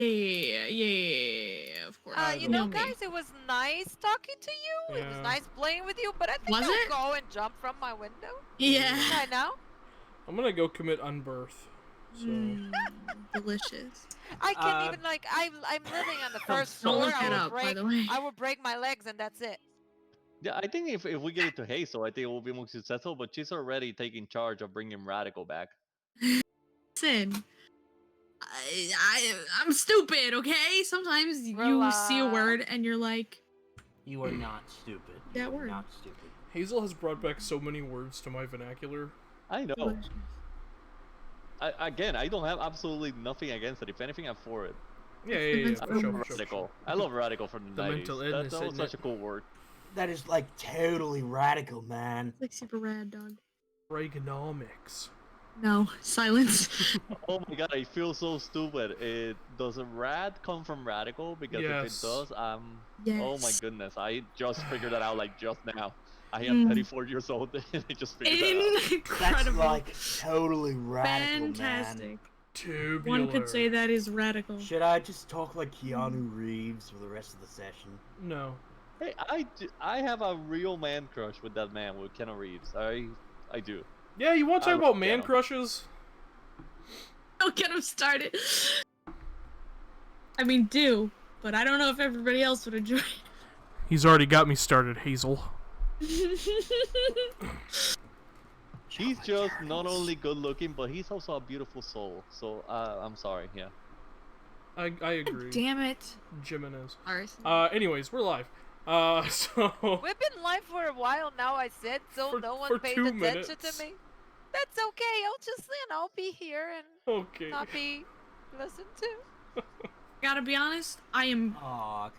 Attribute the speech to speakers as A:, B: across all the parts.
A: Yeah, of course.
B: You know, guys, it was nice talking to you.
C: Yeah.
B: It was nice playing with you, but I think I'll go and jump from my window.
A: Yeah.
B: Right now.
C: I'm gonna go commit unbirth. So.
A: Delicious.
B: I can't even I'm living on the first floor.
A: Don't look it up, by the way.
B: I will break my legs and that's it.
D: Yeah, I think if we get it to Hazel, I think it will be more successful. But she's already taking charge of bringing Radical back.
A: Listen, I'm stupid, okay? Sometimes you see a word and you're like,
E: you are not stupid.
A: That word.
E: Not stupid.
C: Hazel has brought back so many words to my vernacular.
D: I know. Again, I don't have absolutely nothing against it. If anything, I'm for it.
C: Yeah.
D: I love Radical. I love Radical from the 90s.
C: Mental illness,
D: that was such a cool word.
E: That is like totally radical, man.
A: It's like super rad, dog.
C: Reaganomics.
A: No, silence.
D: Oh my god, I feel so stupid. Does a rad come from radical? Because if it does,
A: yes.
D: Oh my goodness, I just figured that out like just now. I am 34 years old and I just figured that out.
A: Incredible.
E: That's like totally radical,
A: Fantastic.
E: man.
C: Tubular.
A: One could say that is radical.
E: Should I just talk like Keanu Reeves for the rest of the session?
C: No.
D: Hey, I have a real man crush with that man, with Keanu Reeves. I do.
C: Yeah, you want to talk about man crushes?
A: Don't get him started. I mean, but I don't know if everybody else would enjoy it.
C: He's already got me started, Hazel.
D: He's just not only good looking, but he's also a beautiful soul. So I'm sorry, yeah.
C: I agree.
A: Damn it.
C: Jimenez.
A: Anyways,
C: we're live. So
B: we've been live for a while now. I said so. No one paid attention to me. That's okay. I'll just be here and not be listened to.
A: Gotta be honest, I am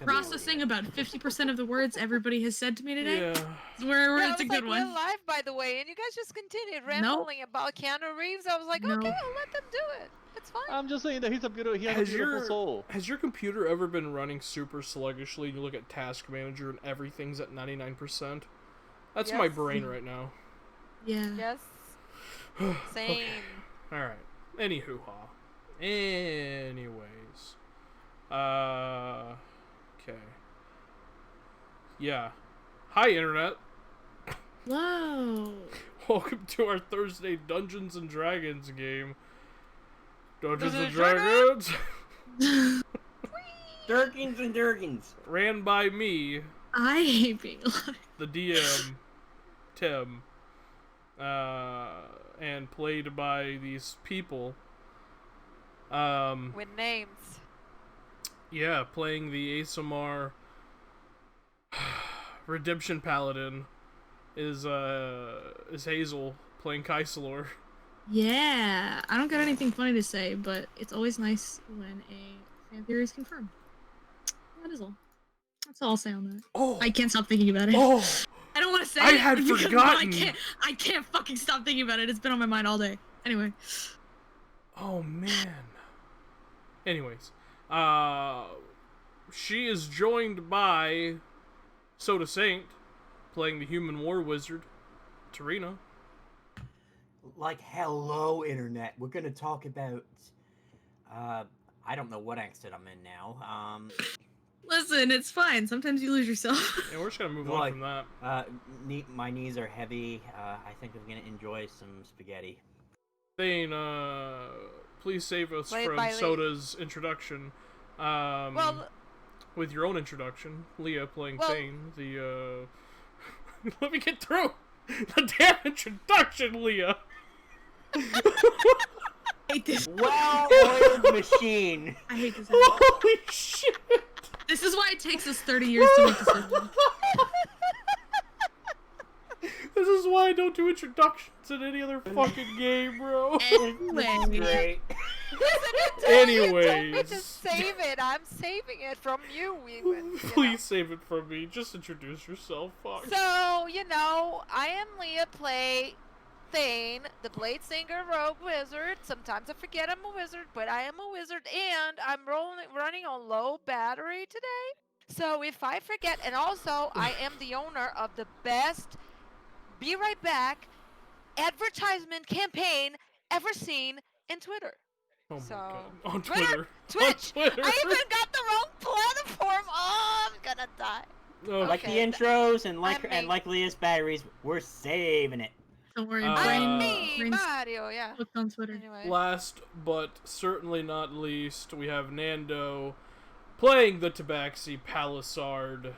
A: processing about 50% of the words everybody has said to me today.
B: Yeah.
A: It's a good one.
B: We're live, by the way, and you guys just continued rambling about Keanu Reeves. I was like, okay, I'll let them do it. It's fine.
D: I'm just saying that he has a beautiful soul.
C: Has your computer ever been running super sluggishly and you look at Task Manager and everything's at 99%? That's my brain right now.
A: Yeah.
B: Yes. Same.
C: Okay. Alright. Anywho-ha. Anyways. Okay. Yeah. Hi, Internet.
A: Whoa.
C: Welcome to our Thursday Dungeons and Dragons game. Dungeons and Dragons?
E: Durkins and Durkins.
C: Ran by me.
A: I hate being alive.
C: The DM, Tim. And played by these people.
B: With names.
C: Yeah, playing the ASMR Redemption Paladin is Hazel playing Kaisalor.
A: Yeah, I don't got anything funny to say, but it's always nice when a fan theory is confirmed. That is all. That's all I'll say on that.
C: Oh,
A: I can't stop thinking about it.
C: Oh,
A: I don't want to say
C: I
A: it.
C: had forgotten.
A: I can't fucking stop thinking about it. It's been on my mind all day. Anyway.
C: Oh man. Anyways, she is joined by Soda Saint, playing the Human War Wizard, Tarina.
E: Like, hello, Internet. We're gonna talk about, I don't know what accent I'm in now.
A: Listen, it's fine. Sometimes you lose yourself.
C: Yeah, we're just gonna move on from that.
E: My knees are heavy. I think I'm gonna enjoy some spaghetti.
C: Thane, please save us from Soda's introduction. With your own introduction, Leah playing Thane. The let me get through the damn introduction, Leah.
A: I hate this.
E: Well-oiled machine.
A: I hate this.
C: Holy shit!
A: This is why it takes us 30 years to make decisions.
C: This is why I don't do introductions in any other fucking game, bro.
A: Anyway.
C: Anyways.
B: Just save it. I'm saving it from you, even.
C: Please save it from me. Just introduce yourself. Fuck.
B: So, I am Leah, play Thane, the Blade Singer Rogue Wizard. Sometimes I forget I'm a wizard, but I am a wizard, and I'm running on low battery today. So if I forget, and also I am the owner of the best Be Right Back advertisement campaign ever seen in Twitter.
C: Oh my
B: So
C: god. On
B: Twitter!
C: Twitter.
B: Twitch!
C: On Twitter.
B: I even got the wrong platform! Oh, I'm gonna die.
C: Oh,
E: Like
B: Okay.
E: the intros and
B: I'm
E: like Leah's batteries, we're saving it.
A: Don't worry,
B: I'm
A: Brain.
B: me,
A: Brain's
B: Mario, yeah.
A: hooked on Twitter.
B: Anyway.
C: Last but certainly not least, we have Nando playing the Tabaxi Palisard,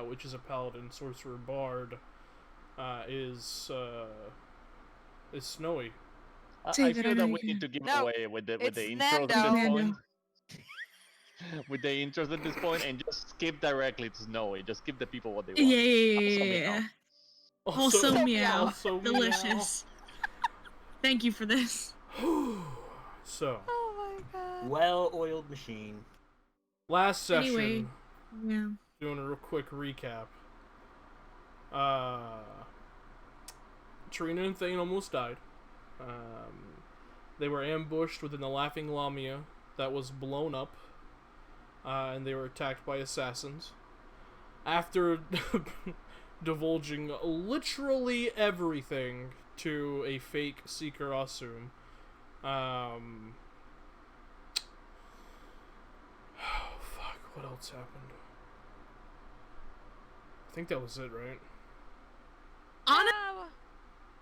C: which is a paladin sorcerer bard. Is Snowy.
D: I
A: Say that
D: feel that
A: over
D: we
A: again.
D: need to give
B: No,
D: away with the
B: it's
D: intros
B: Nando.
D: at this
A: Nando.
D: point. With the intros at this point, and just skip directly to Snowy. Just give the people what they want.
A: Yeah. Also
B: So
A: meow.
C: Also
A: Delicious. Thank you for this.
C: So,
B: Oh my god.
E: Well-oiled machine.
C: last session,
A: Anyway. Yeah.
C: doing a real quick recap. Trina and Thane almost died. They were ambushed within the Laughing Lamia that was blown up, and they were attacked by assassins. After divulging literally everything to a fake Seeker Asum, oh fuck, what else happened? I think that was it, right?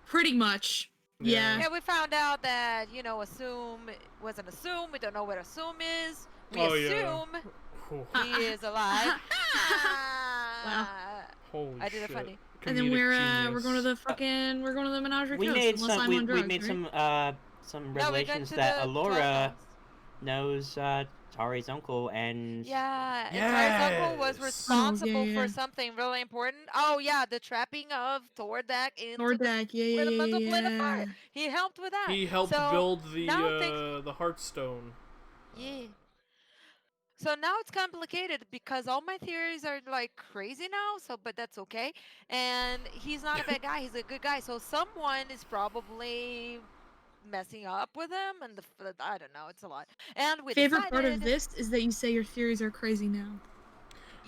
A: Pretty much. Yeah.
B: Yeah, we found out that, you know, Assume wasn't Assume. We don't know what Assume is. We
C: Oh, yeah.
B: assume
C: Whew.
B: he is alive.
A: Wow.
C: Holy
B: I did
C: shit.
B: it funny.
A: And then
C: Comedic
A: we're
C: genius.
A: going to the fucking menagerie.
E: We
A: Coast,
E: made
A: unless
E: some.
A: I'm
E: We,
A: on drugs,
E: we made
A: right?
E: some
B: No, we
E: revelations
B: went to
E: that
B: the
E: Alora
B: 12
E: knows Tari's uncle, and
B: Yeah, and Tari's uncle was
C: Yes.
B: responsible
A: Oh, yeah.
B: for something really important. Oh yeah, the trapping of Tordak into the
A: Nordak, yeah,
B: elemental
A: yeah,
B: plane of
A: yeah.
B: fire. He helped with that.
C: He helped
B: So,
C: build
B: now things-
C: the Hearthstone.
B: Yeah. So now it's complicated because all my theories are like crazy now. So, but that's okay. And he's not a bad guy. He's a good guy. So someone is probably messing up with him, and I don't know. It's a lot. And we
A: Favorite part of
B: decided-
A: this is that you say your theories are crazy now.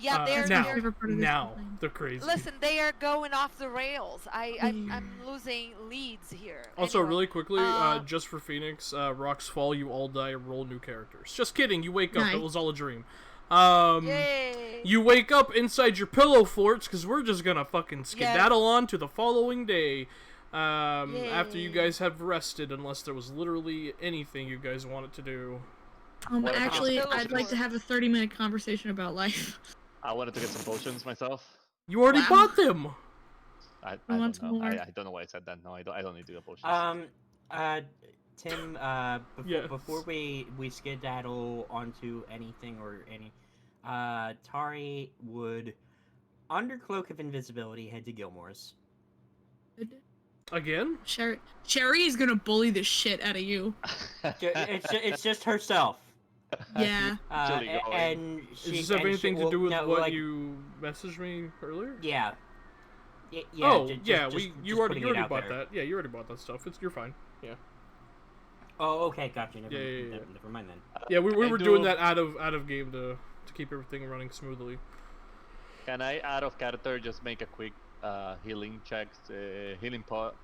B: Yeah, they're
A: That's my
C: now,
A: favorite part of this
C: now
A: campaign.
C: they're crazy.
B: Listen, they are going off the rails. I'm losing leads here.
C: Also,
B: Anyway,
C: really quickly,
B: uh,
C: just for Phoenix, rocks fall, you all die, roll new characters. Just kidding, you wake up,
A: Nice.
C: it was all a dream.
B: Yay!
C: You wake up inside your pillow forts, because we're just gonna fucking skedaddle on to the following day. After you
B: Yay.
C: guys have rested, unless there was literally anything you guys wanted to do.
D: What about
A: Actually,
B: the
A: I'd like to
B: villagers?
A: have a 30-minute conversation about life.
D: I wanted to get some potions myself.
C: You already
A: Wow.
C: bought them!
D: I
A: want
D: don't know.
A: more.
D: I don't know why I said that. No, I don't need to get potions.
E: Tim,
C: Yes.
E: before we skedaddle onto anything or any, Tari would, under cloak of invisibility, head to Gilmore's.
C: Again?
A: Cherry is gonna bully the shit out of you.
E: It's just herself.
A: Yeah.
D: Actually going.
E: And she,
C: Does this have
E: and
C: anything
E: she,
C: to do with
E: no,
C: what
E: like,
C: you messaged me earlier?
E: Yeah. Yeah.
C: Oh,
E: ju-
C: yeah,
E: just-
C: you
E: just
C: already
E: putting it out
C: bought
E: there.
C: that. Yeah, you already bought that stuff. You're fine. Yeah.
E: Oh, okay, gotcha. Never,
C: Yeah.
E: never mind then.
C: Yeah, we
D: I
C: were
D: do-
C: doing that out of game to keep everything running smoothly.
D: Can I, out of character, just make a quick healing check,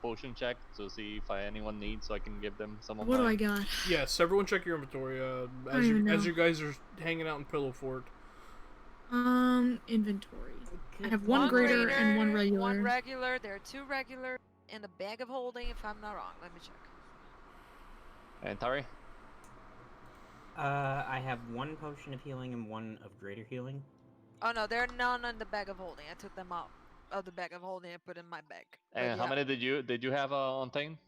D: potion check to see if anyone needs, so I can give them some of
A: What do
D: mine?
A: I got?
C: Yes, everyone check your inventory.
A: don't
C: As
A: even know.
C: you guys are hanging out in Pillow Fort.
A: Inventory. I have one greater and one regular.
B: One regular. There are two regular and a bag of holding. If I'm not wrong, let me check.
D: And Tari?
E: I have one potion of healing and one of greater healing.
B: Oh no, there are none in the bag of holding. I took them out of the bag of holding and put in my bag. But
D: And how
B: yeah.
D: many did you have on Thane?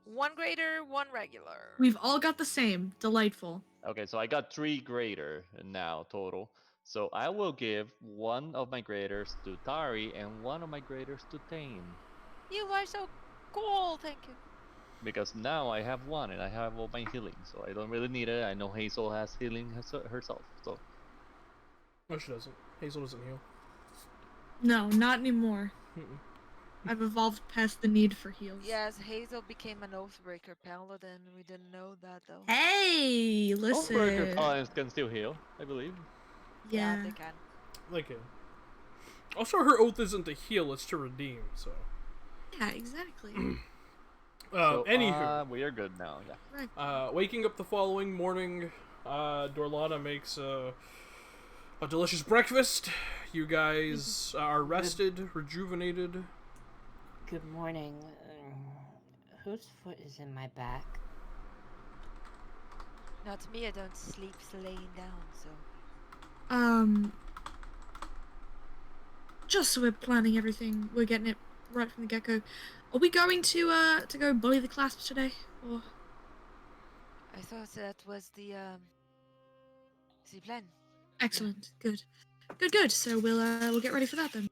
B: One greater, one regular.
A: We've all got the same. Delightful.
D: Okay, so I got 3 greater now total. So I will give one of my graders to Tari and one of my graders to Thane.
B: You are so cool. Thank you.
D: Because now I have one and I have all my healing, so I don't really need it. I know Hazel has healing herself, so.
C: No, she doesn't. Hazel doesn't heal.
A: No, not anymore.
C: Mm-mm.
A: I've evolved past the need for heals.
B: Yes, Hazel became an Oathbreaker paladin. We didn't know that though.
A: Hey, listen.
D: Oathbreaker paladins can still heal, I believe.
A: Yeah.
B: they can.
C: Like it. Also, her oath isn't to heal; it's to redeem. So.
A: Yeah, exactly.
C: Anywho,
D: we are good now. Yeah.
A: Right.
C: waking up the following morning, Dorlana makes a delicious breakfast. You guys are rested, rejuvenated.
F: Good morning. Whose foot is in my back?
B: Not me, I don't sleep laying down, so.
A: Just so we're planning everything, we're getting it right from the get-go. Are we going to go bully the Clasp today? Or
B: I thought that was the plan.
A: excellent, good, good. So we'll get ready for that then.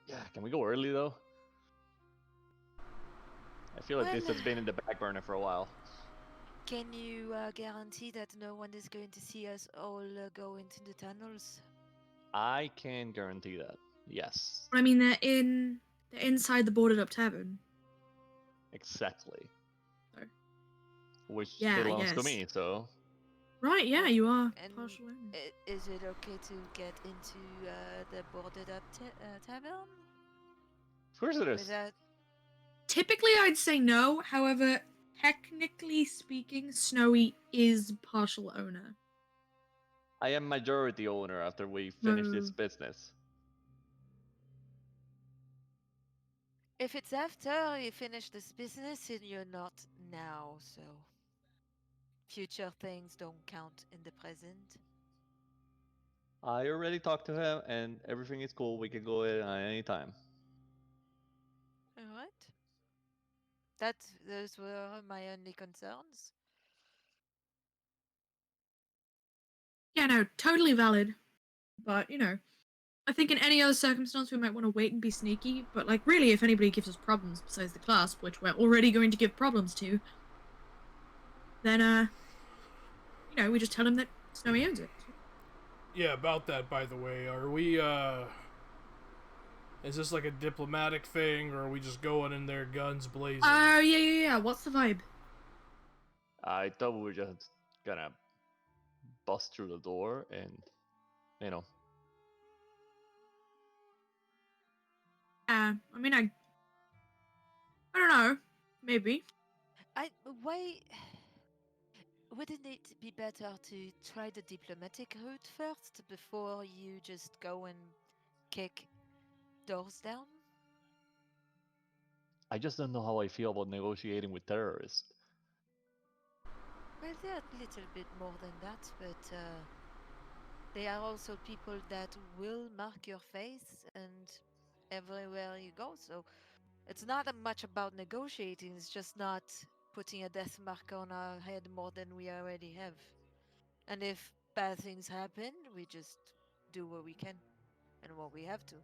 D: Yeah. Can we go early though? I feel like this
B: Well,
D: has been in the back burner for a while.
B: Can you guarantee that no one is going to see us all go into the tunnels?
D: I can guarantee that. Yes.
A: I mean, they're inside the boarded up tavern.
D: Exactly.
A: So.
D: Which
A: Yeah,
D: belongs to
A: yes.
D: me, so.
A: Right, yeah, you are
B: And
A: partial owner.
B: is it okay to get into the boarded up tavern?
D: Of course it is.
B: Without...
A: Typically, I'd say no. However, technically speaking, Snowy is partial owner.
D: I am majority owner after we finish this business.
B: If it's after you finish this business, then you're not now, so future things don't count in the present.
D: I already talked to him, and everything is cool. We can go in at any time.
B: All right. Those were my only concerns.
A: Yeah, no, totally valid. But, I think in any other circumstance we might want to wait and be sneaky, but like really if anybody gives us problems besides the Clasp, which we're already going to give problems to, then we just tell him that Snowy owns it.
C: Yeah, about that, by the way, are we, is this like a diplomatic thing, or are we just going in there guns blazing?
A: Yeah. What's the vibe?
D: I thought we were just gonna bust through the door and, you know.
A: I mean, I don't know. Maybe.
B: Why wouldn't it be better to try the diplomatic route first before you just go and kick doors down?
D: I just don't know how I feel about negotiating with terrorists.
B: Well, they're a little bit more than that, but they are also people that will mark your face and everywhere you go. So it's not much about negotiating, it's just not putting a death mark on our head more than we already have. And if bad things happen, we just do what we can and what we have to.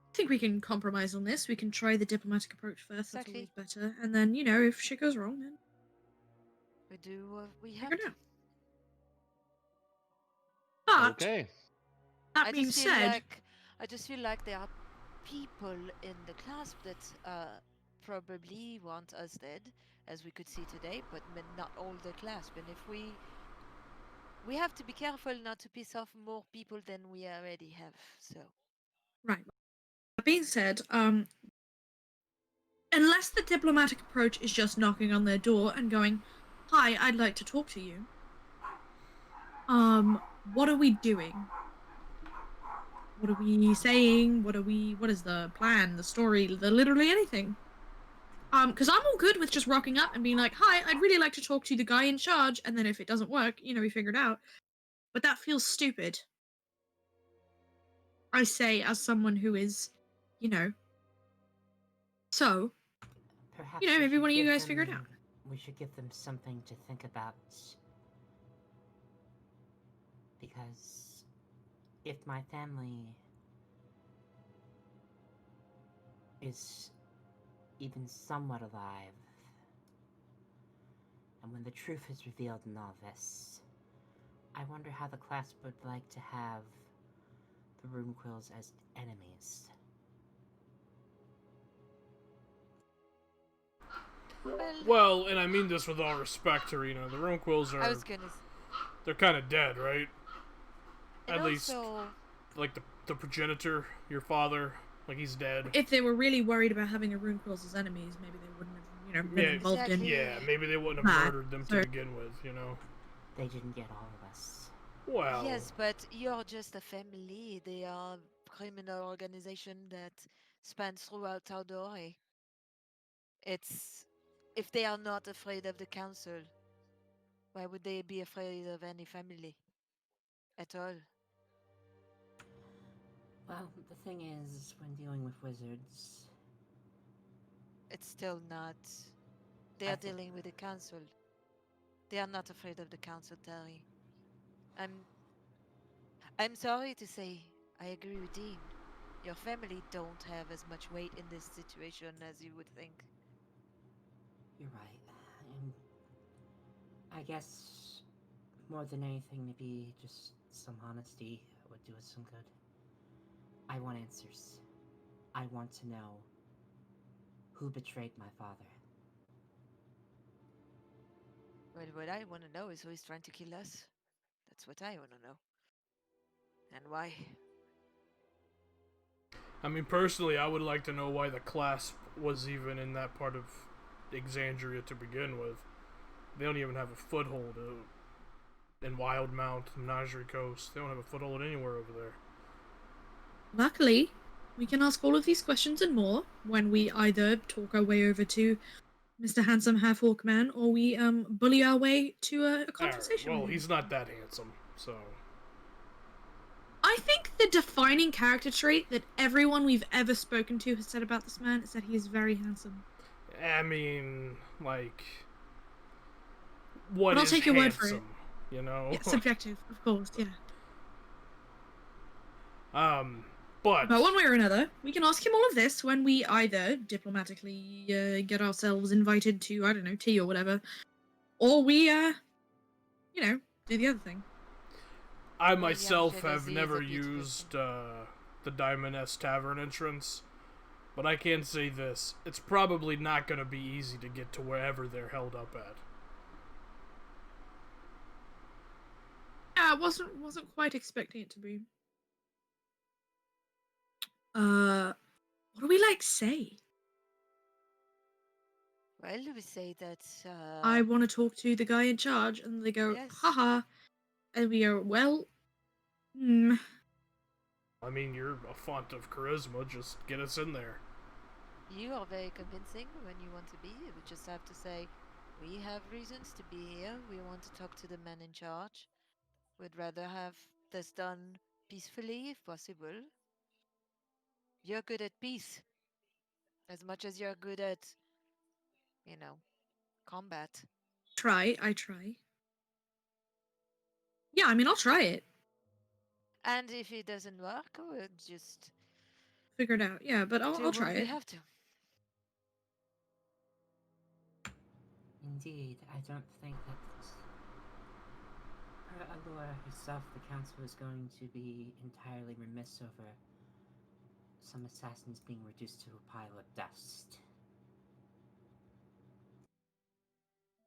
A: I think we can compromise on this. We can try the diplomatic approach first.
B: Exactly.
A: That's always better. And then, if shit goes wrong, then
B: We do what we have
A: figure it
B: to.
A: out. But
D: Okay.
A: that being said,
B: I just feel like there are people in the Clasp that probably want us dead, as we could see today, but not all the Clasp. And if we have to be careful not to piss off more people than we already have. So
A: right. That being said, unless the diplomatic approach is just knocking on their door and going, "Hi, I'd like to talk to you." What are we doing? What are we saying? What is the plan, the story, literally anything? Because I'm all good with just rocking up and being like, "Hi, I'd really like to talk to the guy in charge," and then if it doesn't work, we figure it out. But that feels stupid. I say as someone who is, so,
E: Perhaps
A: maybe one of you guys figure it out.
E: We should give them something to think about. Because if my family is even somewhat alive, and when the truth is revealed in all this, I wonder how the Clasp would like to have the Runequills as enemies.
C: Well, and I mean this with all respect, Tarina. The Runequills
B: I was gonna.
C: they're kind of dead, right?
B: And
C: At least,
B: also,
C: like the progenitor, your father, Like he's dead.
A: If they were really worried about having a rune quills as enemies, maybe they wouldn't have, been
C: Yeah,
A: involved in.
C: Yeah, maybe they wouldn't have
A: Nah,
C: murdered them to
A: so-
C: begin with, you know.
E: They didn't get all of us.
C: Well,
B: Yes, but you're just a family. They are a criminal organization that spans throughout Tal'dorei. It's if they are not afraid of the council, why would they be afraid of any family at all?
F: Well, the thing is, when dealing with wizards,
B: It's still not. They
E: I
B: are
E: thi-
B: dealing with the council. They are not afraid of the council, Terry. I'm sorry to say, I agree with Dean. Your family don't have as much weight in this situation as you would think.
F: you're right. And I guess more than anything, maybe just some honesty would do us some good. I want answers. I want to know who betrayed my father.
B: Well, what I want to know is who is trying to kill us. That's what I want to know. And why?
C: I mean, personally, I would like to know why the Clasp was even in that part of Exandria to begin with. They don't even have a foothold in Wildmount, Menagerie Coast. They don't have a foothold anywhere over there.
A: Luckily, we can ask all of these questions and more when we either talk our way over to Mr. Handsome Half-Orc Man, or we bully our way to a conversation.
C: Well,
A: with him.
C: he's not that handsome, so...
A: I think the defining character trait that everyone we've ever spoken to has said about this man is that he is very handsome.
C: I mean, like... What
A: But I'll
C: is
A: take your word for it.
C: handsome, you know?
A: Yeah, subjective, of course, yeah.
C: But
A: one way or another, we can ask him all of this when we either diplomatically get ourselves invited to, I don't know, tea or whatever, or we, do the other thing.
C: I
B: William
C: myself have
B: Jealousy is
C: never
B: a beautiful
C: used the Diamond S Tavern entrance, but I can say this: it's probably not going to be easy to get to wherever they're held up at.
A: Yeah, I wasn't quite expecting it to be. What do we say?
B: Well, we say that.
A: I want to talk to the guy in charge, and they go,
B: Yes.
A: haha, and we go, well,
C: I mean, you're a font of charisma. Just get us in there.
B: You are very convincing when you want to be. We just have to say, we have reasons to be here. We want to talk to the man in charge. We'd rather have this done peacefully if possible. You're good at peace. As much as you're good at, combat.
A: I try. Yeah, I mean, I'll try it.
B: And if it doesn't work, we'll just
A: Figure it out. Yeah, but I'll try
B: what we
A: it.
B: have to.
F: indeed, I don't think that per Allura herself, the council is going to be entirely remiss over some assassins being reduced to a pile of dust.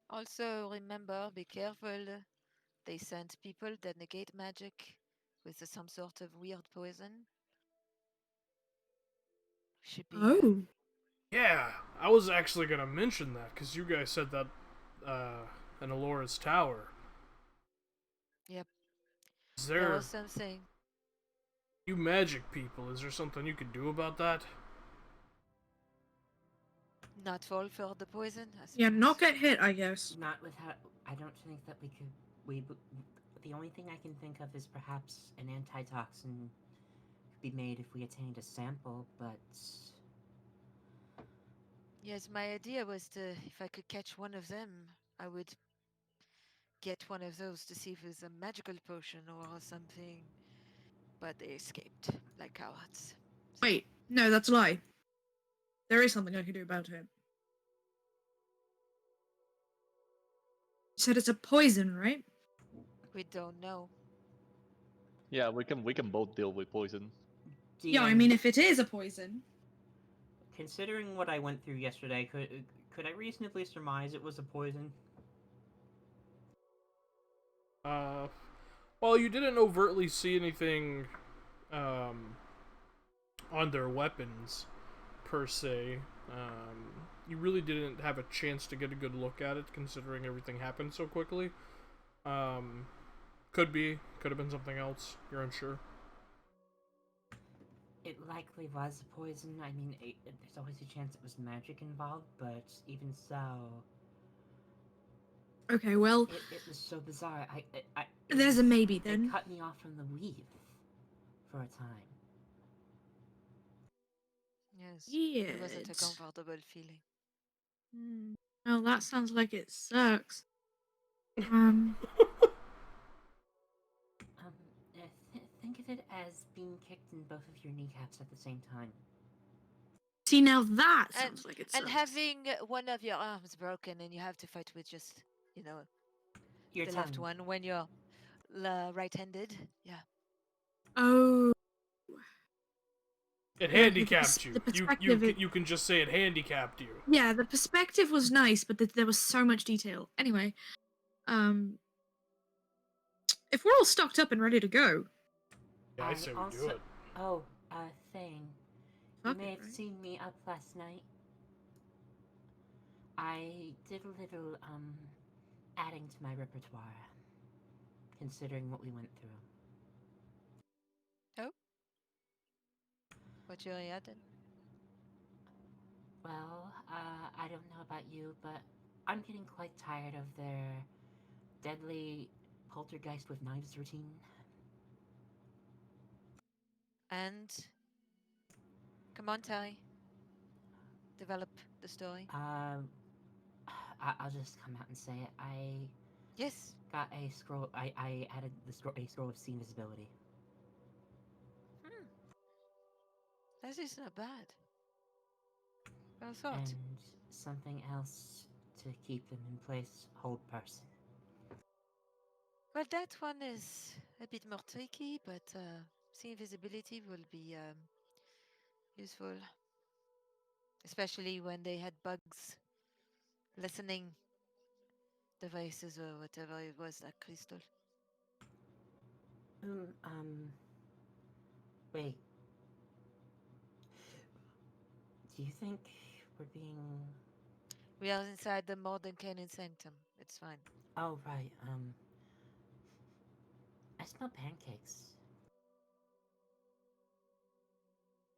B: Also, remember, be careful. They send people that negate magic with some sort of weird poison. Should be.
A: Oh.
C: Yeah, I was actually gonna mention that because you guys said that in Alora's tower.
B: Yep.
C: Is
B: There
C: there
B: was something.
C: you magic people? Is there something you could do about that?
B: Not fall for the poison.
A: Yeah, not get hit, I guess.
F: Not without. I don't think that we could. The only thing I can think of is perhaps an antitoxin could be made if we attained a sample, but
B: Yes, my idea was if I could catch one of them, I would get one of those to see if it's a magical potion or something. But they escaped like cowards.
A: Wait, no, that's a lie. There is something I can do about it. You said it's a poison, right?
B: We don't know.
D: Yeah, we can both deal with poison.
A: Yeah, I
E: DM,
A: mean, if it is a poison.
E: considering what I went through yesterday, could I reasonably surmise it was a poison?
C: Well, you didn't overtly see anything on their weapons, per se. You really didn't have a chance to get a good look at it, considering everything happened so quickly. Could have been something else. You're unsure.
F: It likely was poison. I mean, there's always a chance it was magic involved, but even so,
A: Okay, well,
F: it was so bizarre.
A: there's a maybe
F: It
A: then.
F: cut me off from the weave for a time.
B: Yes.
A: Yeah.
B: It wasn't a comfortable feeling.
A: Oh, that sounds like it sucks.
F: Think of it as being kicked in both of your kneecaps at the same time.
A: See, now that
B: And
A: sounds like it sucks.
B: and having one of your arms broken and you have to fight with just,
F: Your
B: the
F: tongue.
B: left one when you're right-handed. Yeah.
A: Oh.
C: It
A: Yeah,
C: handicapped
A: the
C: you.
A: perspective
C: You can just say it handicapped you.
A: Yeah, the perspective was nice, but there was so much detail. Anyway, if we're all stocked up and ready to go,
C: Yeah, I say we do it.
F: Oh, thing.
A: Fuck
F: You may
A: it,
F: have
A: right?
F: seen me up last night. I did a little, adding to my repertoire, considering what we went through.
B: What you added?
F: Well, I don't know about you, but I'm getting quite tired of their deadly poltergeist with knives routine.
B: And come on, Tally. Develop the story.
F: I'll just come out and say it. I
B: Yes.
F: got a scroll. I added a scroll of sea invisibility.
B: That is not bad. Well thought.
F: And something else to keep them in place. Hold person.
B: Well, that one is a bit more tricky, but sea invisibility will be useful. Especially when they had bugs listening devices or whatever it was, that crystal.
F: Wait. Do you think we're being...
B: We are inside the modern canon sanctum. It's fine.
F: Oh, right, I smell pancakes.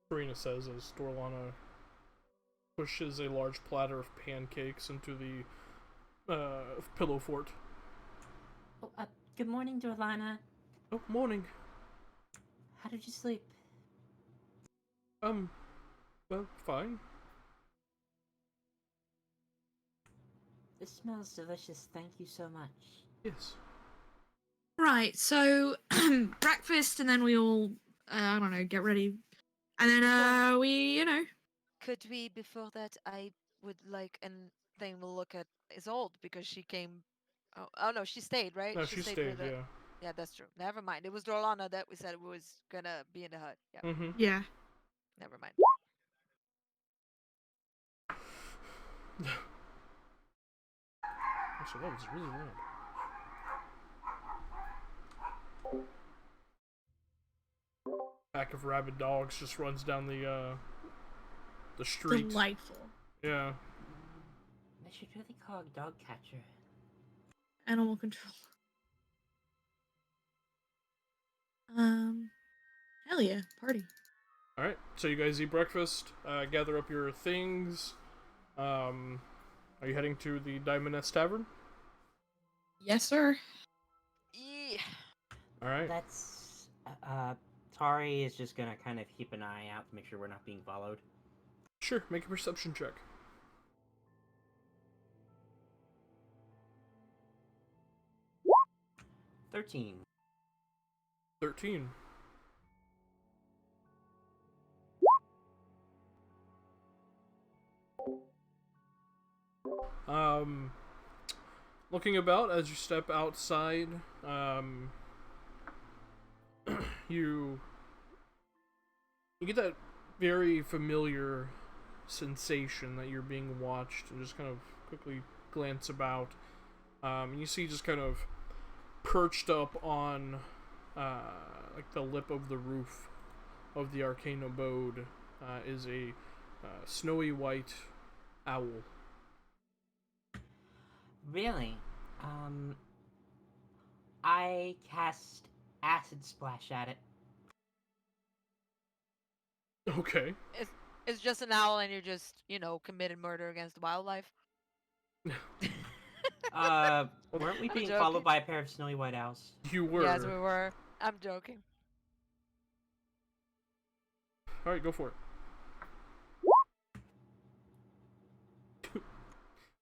C: Karina says as Dorlana pushes a large platter of pancakes into the pillow fort.
F: Oh, good morning, Dorlana.
C: Oh, morning.
F: How did you sleep?
C: Well, fine.
F: This smells delicious. Thank you so much.
C: Yes.
A: right? So breakfast, and then we all, I don't know, get ready, and then we,
B: Could we, before that, I would like, and then we'll look at Isolde because she came. Oh no, she stayed, right?
C: No, she stayed,
B: with
C: yeah.
B: Yeah, that's true. Never mind. It was Dorlana that we said was gonna be in the hut. Yeah.
C: Mm-hmm.
A: yeah.
B: Never mind.
C: Actually, that was really loud. Pack of rabid dogs just runs down the street.
A: Delightful.
C: Yeah.
F: They should really call a dog catcher.
A: Animal control. Hell yeah, party.
C: Alright, so you guys eat breakfast, gather up your things. Are you heading to the Diamond S Tavern?
A: Yes, sir.
B: Yeah.
C: Alright.
E: That's Tari is just gonna kind of keep an eye out to make sure we're not being followed.
C: Sure, make a perception check.
E: 13.
C: 13. Looking about as you step outside, you get that very familiar sensation that you're being watched, and just kind of quickly glance about. And you see just kind of perched up on like the lip of the roof, of the arcane abode is a snowy white owl.
F: Really? I cast Acid Splash at it.
C: Okay.
B: It's just an owl, and you're just, committed murder against wildlife.
F: Weren't we
B: I'm
F: being
B: joking.
F: followed by a pair of snowy white owls?
C: You were.
B: Yes, we were. I'm joking.
C: Alright, go for it.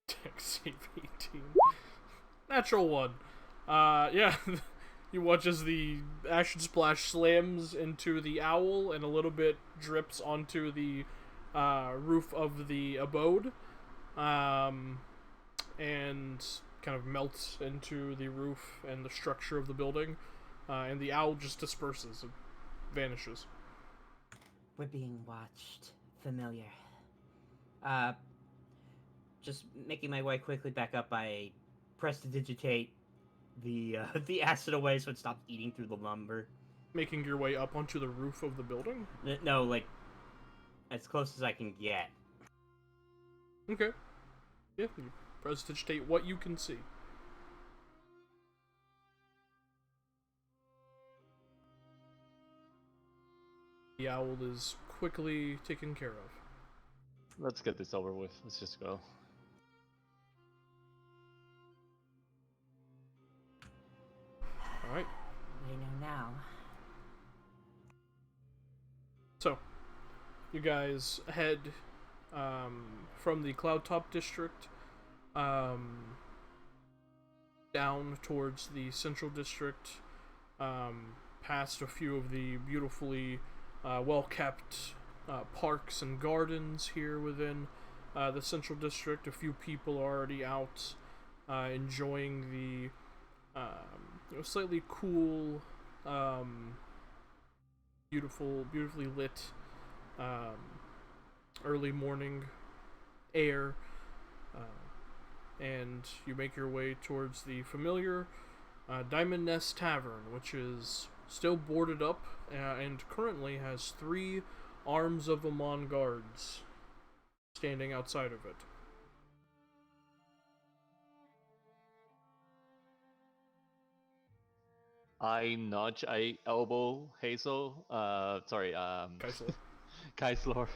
C: Dex save 18. Natural 1. Yeah. You watch as the acid splash slams into the owl and a little bit drips onto the roof of the abode. And kind of melts into the roof and the structure of the building. And the owl just disperses and vanishes.
F: We're being watched. Familiar. Just making my way quickly back up, I prestidigitate the acid away so it stops eating through the lumber.
C: Making your way up onto the roof of the building?
F: No, like, as close as I can get.
C: Okay. Yeah, you prestidigitate what you can see. The owl is quickly taken care of.
D: Let's get this over with. Let's just go.
C: Alright.
F: They know now.
C: So, you guys head from the Cloudtop District down towards the Central District, past a few of the beautifully well-kept parks and gardens here within the Central District. A few people are already out enjoying the slightly cool, beautifully lit early morning air, and you make your way towards the familiar Diamond Nest Tavern, which is still boarded up and currently has 3 arms of Amon guards standing outside of it.
D: I nudge, I elbow Hazel,
C: Kaisel.
D: Kaislor,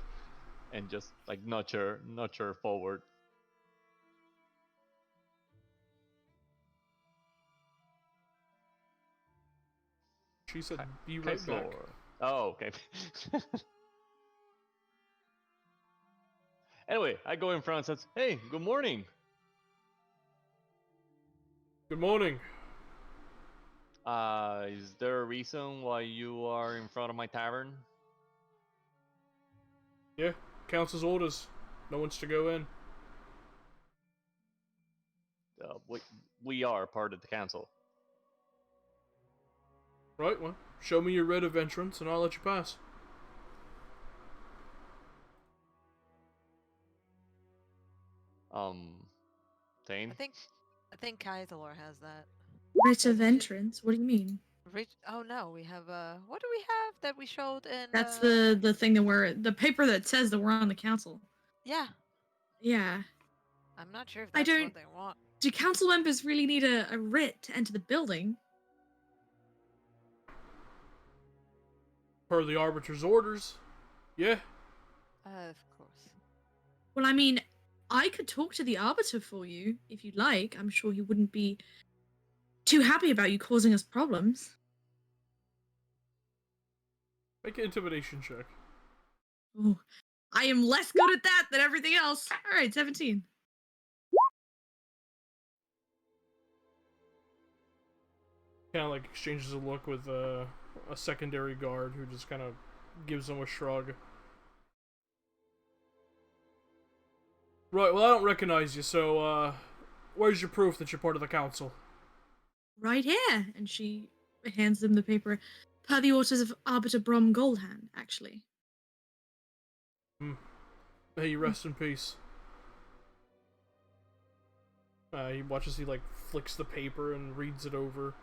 D: and just like nudge her forward.
C: She said, "Be right back."
D: Kaislor. Oh, okay. Anyway, I go in front and says, "Hey, good morning.
C: Good morning.
D: Is there a reason why you are in front of my tavern?"
C: Yeah, council's orders. No one's to go in.
D: We are part of the council.
C: Right, well, show me your writ of entrance and I'll let you pass.
D: Thane?
B: I think Kaisalor has that.
A: Writ of entrance? What do you mean?
B: Oh no, we have what do we have that we showed in
A: That's the thing that the paper that says that we're on the council.
B: Yeah.
A: Yeah.
B: I'm not sure if
A: I
B: that's
A: don't-
B: what they want.
A: Do council members really need a writ to enter the building?
C: Per the Arbiter's orders. Yeah.
B: Of course.
A: Well, I mean, I could talk to the Arbiter for you, if you'd like. I'm sure he wouldn't be too happy about you causing us problems.
C: Make an intimidation check.
A: Oh, I am less good at that than everything else. Alright, 17.
C: Kind of like exchanges a look with a secondary guard who just kind of gives him a shrug. Right, well, I don't recognize you, so, where's your proof that you're part of the council?
A: Right here. And she hands them the paper. Per the orders of Arbiter Brom Goldhand, actually.
C: May you rest in peace. He watches, he, like, flicks the paper and reads it over.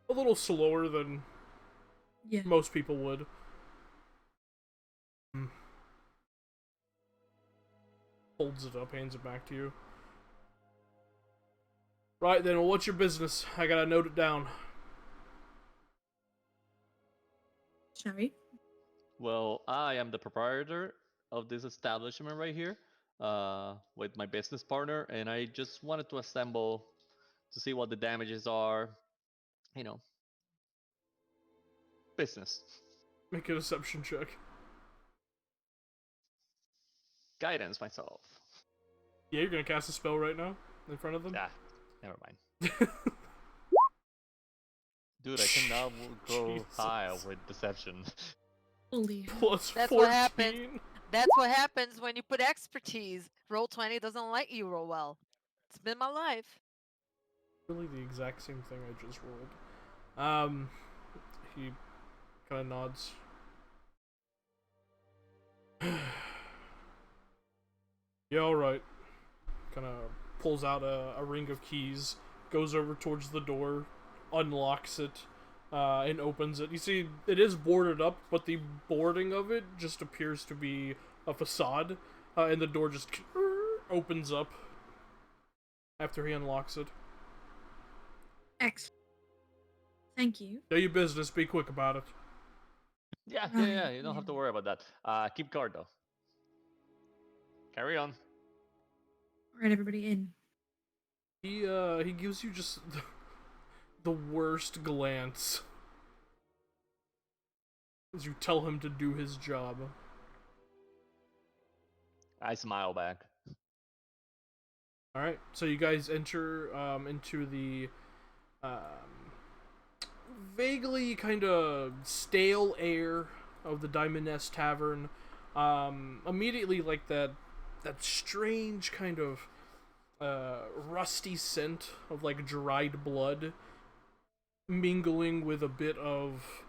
C: A little slower than
A: Yeah.
C: Most people would. Holds it up, hands it back to you. Right then, well, what's your business? I gotta note it down.
A: Sorry.
D: Well, I am the proprietor of this establishment right here, with my business partner, and I just wanted to assemble to see what the damages are. You know, business
C: Make a deception check.
D: guidance myself.
C: Yeah, you're gonna cast a spell right now in front of them.
D: Ah, never mind. Dude, I cannot go higher
C: Jesus.
D: with deception.
A: Holy hell.
C: Plus
B: That's
C: 14.
B: what happens. That's what happens when you put expertise. Roll20 doesn't let you roll well. It's been my life.
C: Really the exact same thing I just rolled. He kind of nods. Yeah, alright. Kind of pulls out a ring of keys, goes over towards the door, unlocks it, and opens it. You see, it is boarded up, but the boarding of it just appears to be a facade, and the door just opens up after he unlocks it.
A: Excellent. Thank you.
C: Do your business, be quick about it.
D: Yeah,
A: Right,
D: you don't have to
A: yeah.
D: worry about that. Keep guard though. Carry on.
A: Alright, everybody in.
C: He gives you just the worst glance as you tell him to do his job.
D: I smile back.
C: Alright, so you guys enter into the vaguely kind of stale air of the Diamond Nest Tavern. Immediately, like that strange kind of rusty scent of like dried blood mingling with a bit of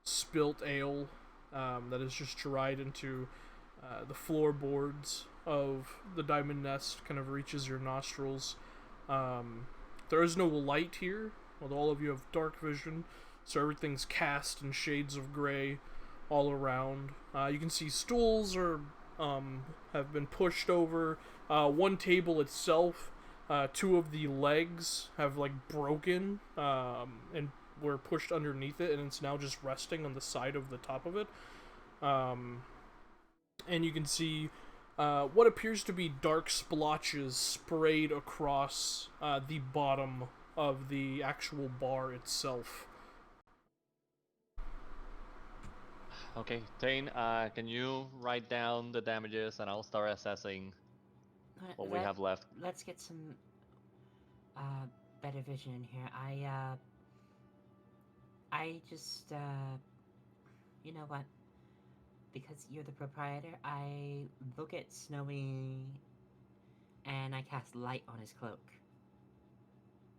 C: spilt ale that is just dried into the floorboards of the Diamond Nest, kind of reaches your nostrils. There is no light here, although all of you have dark vision, so everything's cast in shades of gray all around. You can see stools have been pushed over. One table itself, two of the legs have like broken and were pushed underneath it, and it's now just resting on the side of the top of it. And you can see what appears to be dark splotches sprayed across the bottom of the actual bar itself.
D: Okay, Tane, can you write down the damages and I'll start assessing what we have left?
F: Let's get some better vision in here. I just you know what? Because you're the proprietor, I look at Snowy and I cast light on his cloak.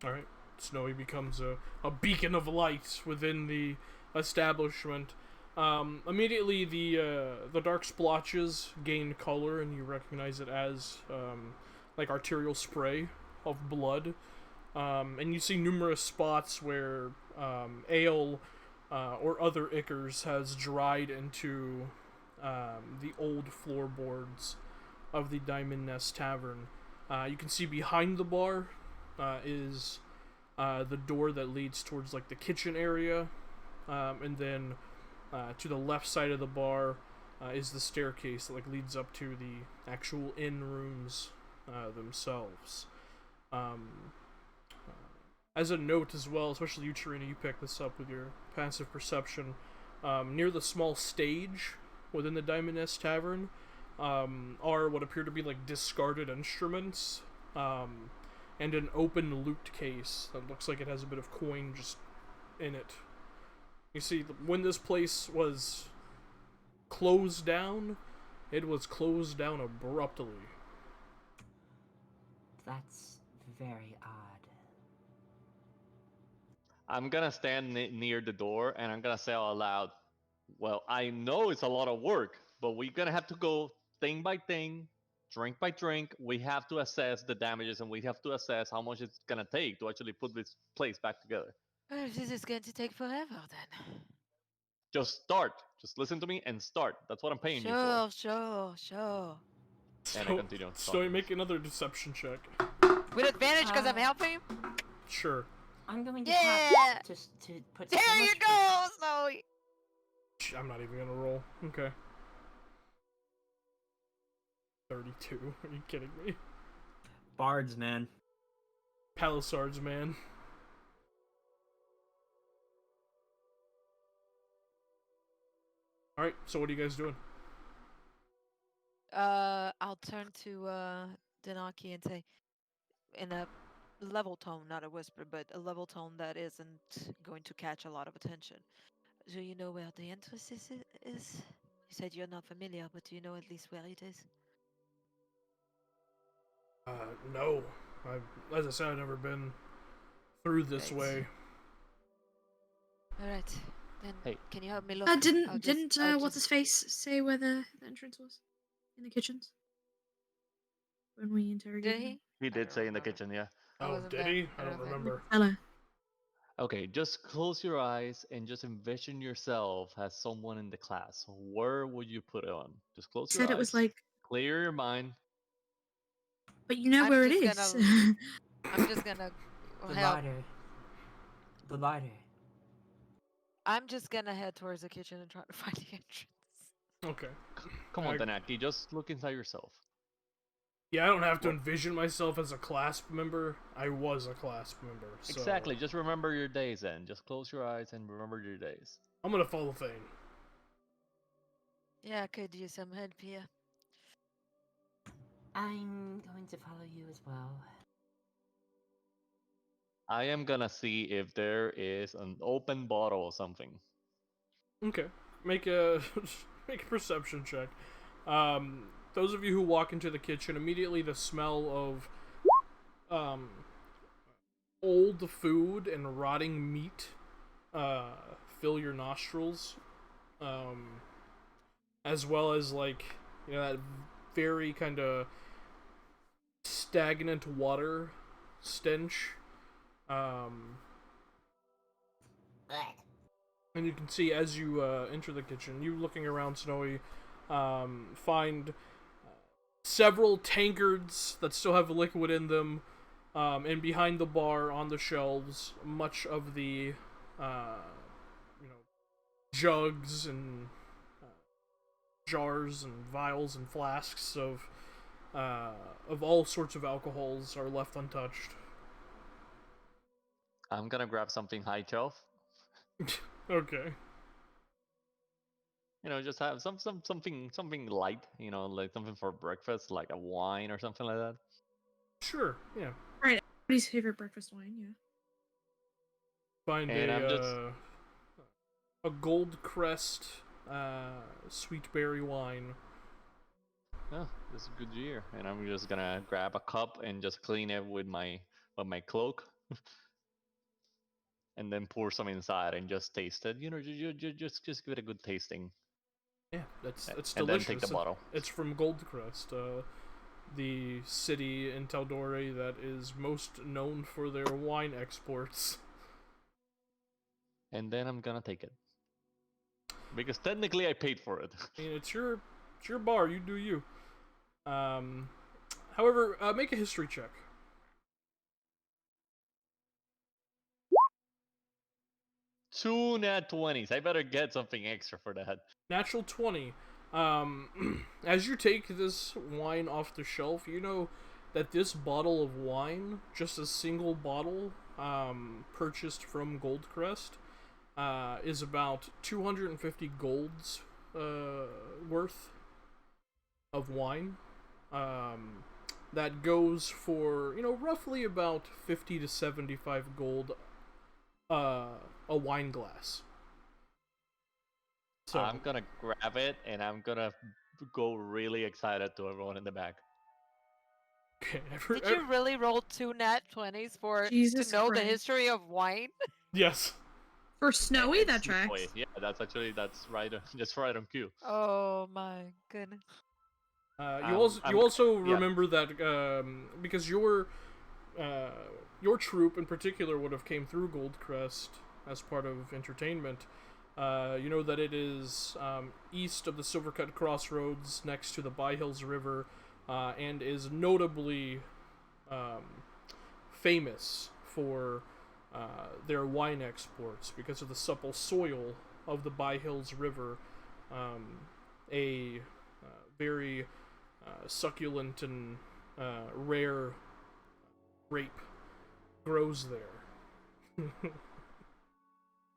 C: Alright, Snowy becomes a beacon of light within the establishment. Immediately, the dark splotches gain color, and you recognize it as like arterial spray of blood. And you see numerous spots where ale or other ichors has dried into the old floorboards of the Diamond Nest Tavern. You can see behind the bar is the door that leads towards like the kitchen area, and then to the left side of the bar is the staircase that like leads up to the actual inn rooms themselves. As a note as well, especially you, Tarina, you picked this up with your passive perception. Near the small stage within the Diamond Nest Tavern are what appear to be like discarded instruments, and an open loot case that looks like it has a bit of coin just in it. You see, when this place was closed down, it was closed down abruptly.
F: That's very odd.
D: I'm gonna stand near the door and I'm gonna say out loud, well, I know it's a lot of work, but we're gonna have to go thing by thing, drink by drink. We have to assess the damages and we have to assess how much it's gonna take to actually put this place back together.
B: This is going to take forever then.
D: Just start. Just listen to me and start. That's what I'm paying you for.
B: Sure.
D: And I
C: So,
D: continue
C: so
D: talking.
C: make another deception check.
B: With advantage because I'm helping?
C: Sure.
F: I'm going to
B: Yeah!
F: have to put
B: There
F: so
B: you
F: much
B: go, Snowy!
C: I'm not even gonna roll. Okay. 32. Are you kidding me?
E: Bards, man.
C: Palisards, man. Alright, so what are you guys doing?
B: I'll turn to Denaki and say, in a level tone, not a whisper, but a level tone that isn't going to catch a lot of attention. Do you know where the entrance is? You said you're not familiar, but do you know at least where it is?
C: No. As I said, I've never been through this
B: Right.
C: way.
B: Alright, then
D: Hey.
B: can you help me look? I'll
A: Didn't
B: just- I'll
A: what's his
B: just-
A: face say where the entrance was in the kitchens when we interrogated
B: Did
A: him?
B: he?
D: He
B: I
D: did
B: don't
D: say in the
B: remember.
D: kitchen, yeah.
B: I
C: Oh,
B: wasn't
C: did
B: there.
C: he? I
B: I
C: don't
B: don't
C: remember.
A: Fella.
D: Okay, just close your eyes and just envision yourself as someone in the class. Where would you put it on? Just close your
A: Said it was
D: eyes,
A: like,
D: clear your mind.
A: but you know
B: I'm
A: where it
B: just
A: is.
B: gonna- I'm just gonna
F: The
B: help.
F: lighter. The lighter.
B: I'm just gonna head towards the kitchen and try to find the entrance.
C: Okay.
D: Come on,
C: I-
D: Danaki, just look inside yourself.
C: Yeah, I don't have to
D: Well-
C: envision myself as a Clasp member. I was a Clasp member, so...
D: Exactly, just remember your days then. Just close your eyes and remember your days.
C: I'm gonna follow Thane.
B: Yeah, I could use some help here.
F: I'm going to follow you as well.
D: I am gonna see if there is an open bottle or something.
C: Okay. Make a make a perception check. Those of you who walk into the kitchen, immediately the smell of old food and rotting meat fill your nostrils. As well as like, you know, that very kind of stagnant water stench. And you can see as you enter the kitchen, you looking around, Snowy, find several tankards that still have liquid in them, and behind the bar on the shelves, much of the, jugs and jars and vials and flasks of all sorts of alcohols are left untouched.
D: I'm gonna grab something high shelf.
C: Okay.
D: You know, just have something light. You know, like something for breakfast, like a wine or something like that.
C: Sure, yeah.
A: Right, everybody's favorite breakfast wine, yeah.
C: Find
D: And I'm just
C: a Gold Crest sweet berry wine.
D: oh, this is a good year, and I'm just gonna grab a cup and just clean it with my cloak, and then pour some inside and just taste it. You know, just give it a good tasting,
C: Yeah, that's
D: and
C: delicious.
D: then take the bottle.
C: It's from Goldcrest, the city in Tal'dorei that is most known for their wine exports.
D: And then I'm gonna take it because technically I paid for it.
C: I mean, it's your bar. You do you. However, make a history check.
D: Two nat 20s. I better get something extra for that.
C: Natural 20. As you take this wine off the shelf, you know that this bottle of wine, just a single bottle, purchased from Goldcrest, is about 250 golds worth of wine. That goes for, roughly about 50 to 75 gold a wine glass. So
D: I'm gonna grab it and I'm gonna go really excited to everyone in the back.
C: okay,
B: Did you really roll 2 nat 20s
A: Jesus
B: to know the
A: Christ.
B: history of wine?
C: yes.
A: For Snowy,
D: And
A: that
D: Snowy.
A: tracks.
D: Yeah, that's right. Just right on cue.
B: Oh my goodness.
C: You also
D: yeah.
C: remember that because your your troop in particular would have came through Goldcrest as part of entertainment, you know that it is east of the Silvercut Crossroads, next to the By Hills River, and is notably famous for their wine exports because of the supple soil of the By Hills River. A very succulent and rare grape grows there.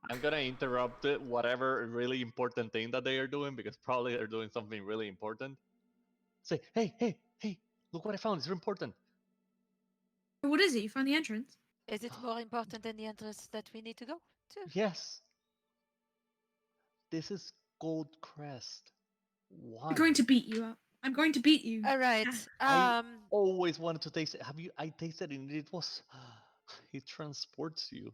D: I'm gonna interrupt it, whatever really important thing that they are doing, because probably they're doing something really important. Say, hey, hey, hey, look what I found. It's very important.
A: What is it? You found the entrance?
B: Is it more important than the entrance that we need to go to?
D: Yes. This is Goldcrest. Why?
A: I'm going to beat you up. I'm going to beat you.
B: All right.
D: I always wanted to taste it. I tasted it and it was. It transports you.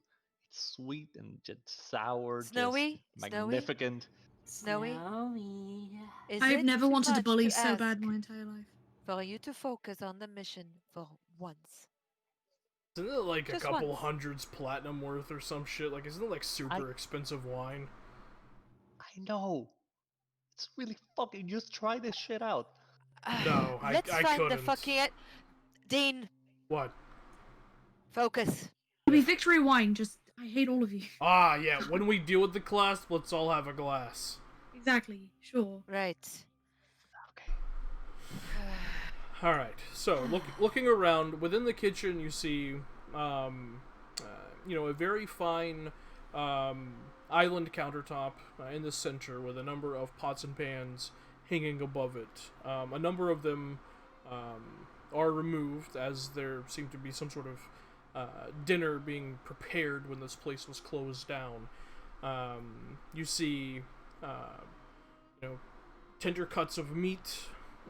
D: It's sweet and just sour,
B: Snowy?
D: just
B: Snowy?
D: magnificent.
B: Snowy?
F: Snowy.
B: Is
A: I've
B: it
A: never
B: too
A: wanted to
B: much
A: bully so
B: ask
A: bad in my entire life.
B: for you to focus on the mission for once?
C: Isn't it like
B: Just
C: a couple
B: once.
C: hundreds platinum worth or some shit? Like, isn't it like super expensive wine?
D: I know. It's really fucking. Just try this shit out.
C: No,
B: Let's
C: I
B: find the
C: couldn't.
B: fucking Dean.
C: What?
B: Focus.
A: It'll be victory wine, just I hate all of you.
C: Ah, yeah, when we deal with the Clasp, let's all have a glass.
A: Exactly, sure.
B: Right.
D: Okay.
C: Alright, so looking around, within the kitchen you see, a very fine island countertop in the center with a number of pots and pans hanging above it. A number of them are removed, as there seemed to be some sort of dinner being prepared when this place was closed down. You see, tender cuts of meat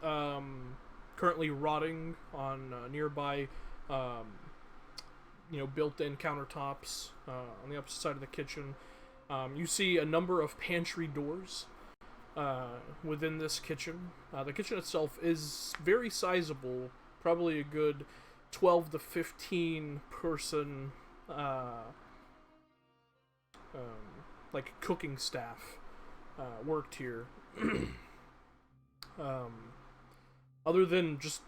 C: currently rotting on nearby, built-in countertops on the opposite side of the kitchen. You see a number of pantry doors within this kitchen. The kitchen itself is very sizable, probably a good 12 to 15 person cooking staff worked here. Other than just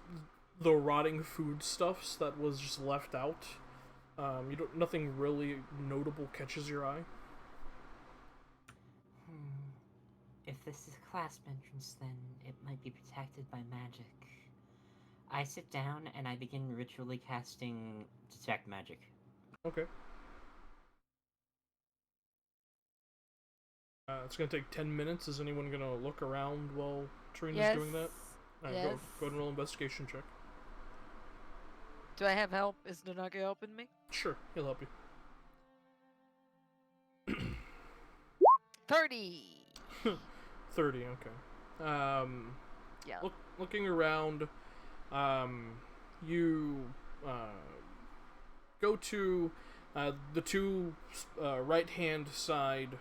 C: the rotting foodstuffs that was just left out, nothing really notable catches your eye.
F: If this is a Clasp entrance, then it might be protected by magic. I sit down and I begin ritually casting Detect Magic.
C: Okay. It's gonna take 10 minutes. Is anyone gonna look around while Trina's doing that? Alright,
B: Yes.
C: go and roll investigation check.
B: Do I have help? Is Nunagi helping me?
C: Sure, he'll help you.
B: 30.
C: 30, okay.
B: Yeah.
C: Looking around, you go to the two right-hand side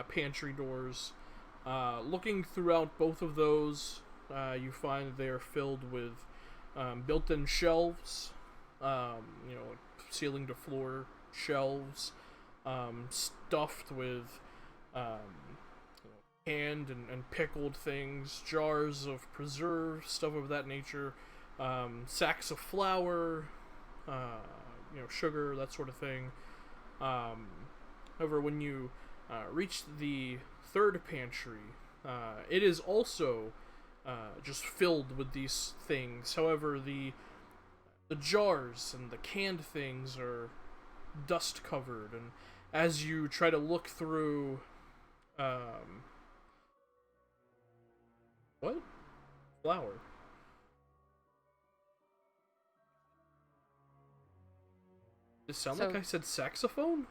C: pantry doors. Looking throughout both of those, you find they are filled with built-in shelves, ceiling to floor shelves, stuffed with canned and pickled things, jars of preserves, stuff of that nature, sacks of flour, sugar, that sort of thing. However, when you reach the third pantry, it is also just filled with these things. However, the jars and the canned things are dust covered, and as you try to look through, what? Flour. Does it sound like I said saxophone?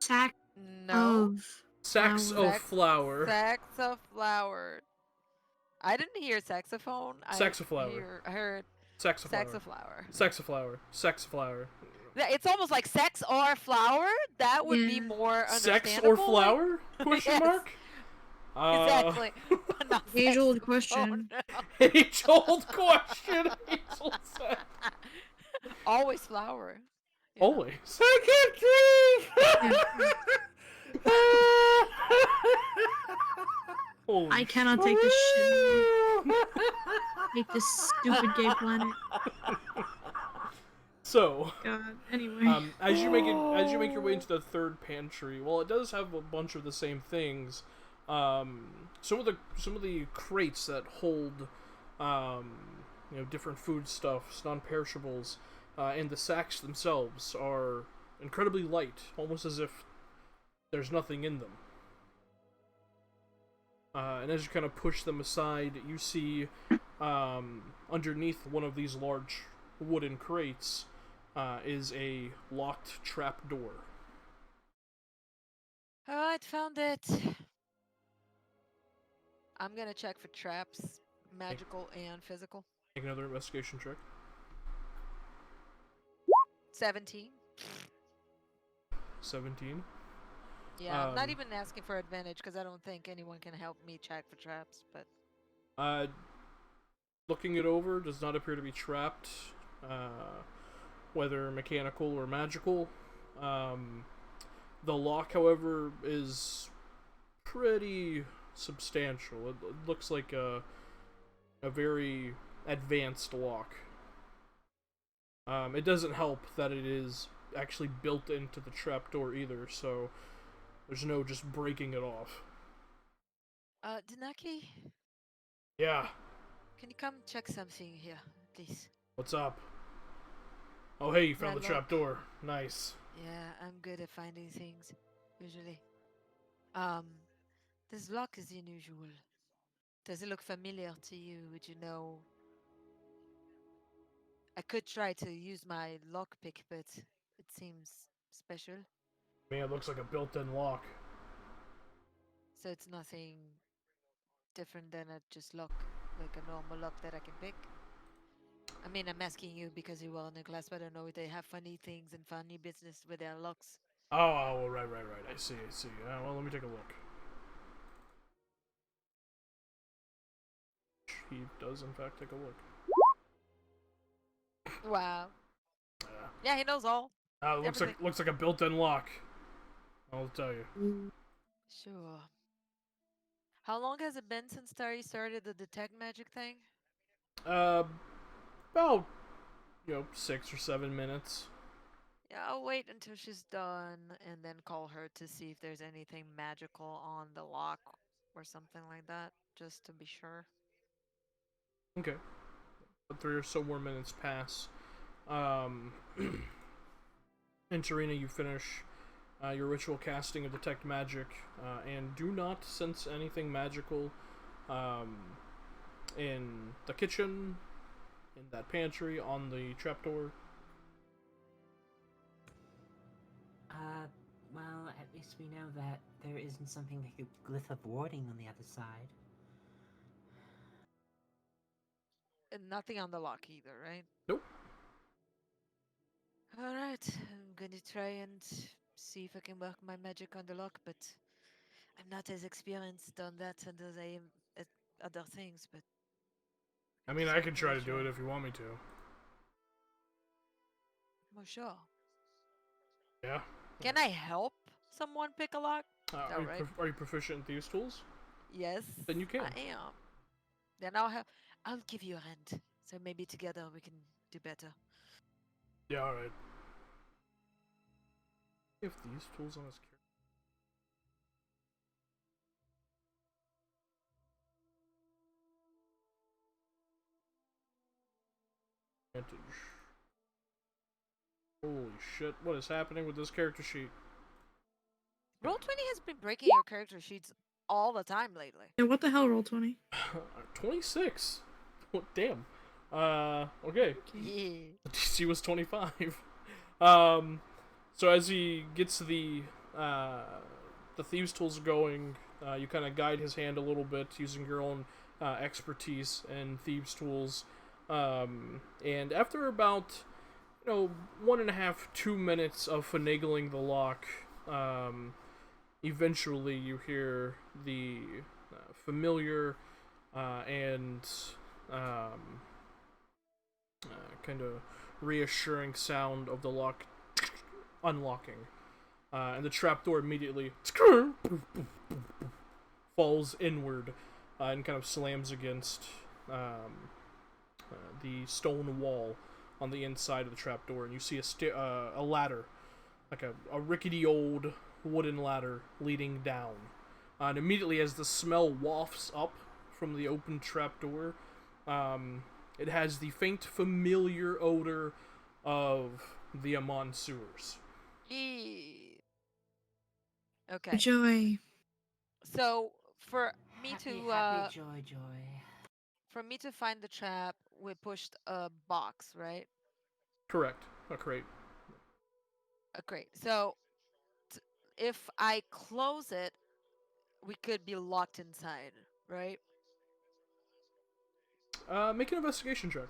A: Sack
B: No.
A: of
C: Sacks
A: flour.
C: of flour.
B: Sacks of flour. I didn't hear saxophone.
C: Saxiflower.
B: I heard
C: Saxiflower.
B: saxiflower.
C: Saxiflower. Saxiflower.
B: It's almost like sex or flour. That would be
A: Yeah.
B: more
C: Sex
B: understandable.
C: or flour? Question
B: Yes.
C: mark?
B: Exactly. But not
A: Age-old
B: saxophone,
A: question.
B: no.
C: Age-old question. Hazel said.
B: Always flour. You know.
C: Always. I can't
A: Yeah.
C: breathe! Holy
A: I cannot take this shit anymore. Hate this stupid gay planet.
C: So,
A: God. Anyway.
C: as you make your way into the third pantry, well, it does have a bunch of the same things. Some of the crates that hold, different foodstuffs, non-perishables, and the sacks themselves are incredibly light, almost as if there's nothing in them. And as you kind of push them aside, you see underneath one of these large wooden crates is a locked trap door.
B: Alright, found it. I'm gonna check for traps, magical and physical.
C: Make another investigation check.
B: 17.
C: 17.
B: Yeah, I'm not
C: Um,
B: even asking for advantage because I don't think anyone can help me check for traps, but
C: Looking it over, does not appear to be trapped, whether mechanical or magical. The lock, however, is pretty substantial. It looks like a very advanced lock. It doesn't help that it is actually built into the trapdoor either, so there's no just breaking it off.
B: Denaki,
C: Yeah,
B: can you come check something here, please?
C: what's up? Oh, hey, you found
B: That
C: the
B: lock.
C: trapdoor. Nice.
B: Yeah, I'm good at finding things, usually. This lock is unusual. Does it look familiar to you? Would you know? I could try to use my lockpick, but it seems special.
C: I mean, it looks like a built-in lock.
B: So it's nothing different than a just lock, like a normal lock that I can pick. I mean, I'm asking you because you are in a class, but I don't know if they have funny things and funny business with their locks.
C: Oh, right. I see. Well, let me take a look. He does, in fact, take a look.
B: Wow.
C: Yeah.
B: Yeah, he knows all.
C: Looks like a built-in lock. I'll tell you.
B: Sure. How long has it been since Tari started the detect magic thing?
C: About 6 or 7 minutes.
B: Yeah, I'll wait until she's done and then call her to see if there's anything magical on the lock or something like that, just to be sure.
C: Okay. But 3 or so more minutes pass. In Serena, you finish your ritual casting of detect magic, and do not sense anything magical in the kitchen, in that pantry, on the trapdoor.
F: Well, at least we know that there isn't something like a glyph of warding on the other side.
B: And nothing on the lock either, right?
C: Nope.
B: Alright, I'm gonna try and see if I can work my magic on the lock, but I'm not as experienced on that as I am at other things, but
C: I mean, I could try to do it if you want me to.
B: well, sure.
C: Yeah.
B: Can I help someone pick a lock? Alright.
C: Are you proficient in these tools?
B: Yes.
C: Then you can.
B: I am. Then I'll give you a hand. So maybe together we can do better.
C: Yeah, alright. If these tools on his character. Advantage. Holy shit, what is happening with this character sheet?
B: Roll20 has been breaking your character sheets all the time lately.
A: Yeah, what the hell, Roll20?
C: 26. Oh, damn. Okay.
B: Yeah.
C: The DC was 25. So as he gets the thieves' tools going, you kind of guide his hand a little bit using your own expertise in thieves' tools. And after about 1.5, 2 minutes of finagling the lock, eventually you hear the familiar and kind of reassuring sound of the lock unlocking. And the trapdoor immediately falls inward and kind of slams against the stone wall on the inside of the trapdoor, and you see a ladder, like a rickety old wooden ladder leading down. And immediately, as the smell wafts up from the open trapdoor, it has the faint, familiar odor of the Amon sewers.
B: Eee. Okay.
A: Joy.
B: So for me
F: Happy,
B: to
F: happy, joy, joy.
B: for me to find the trap, we pushed a box, right?
C: Correct. A crate.
B: Great. So if I close it, we could be locked inside, right?
C: Make an investigation check.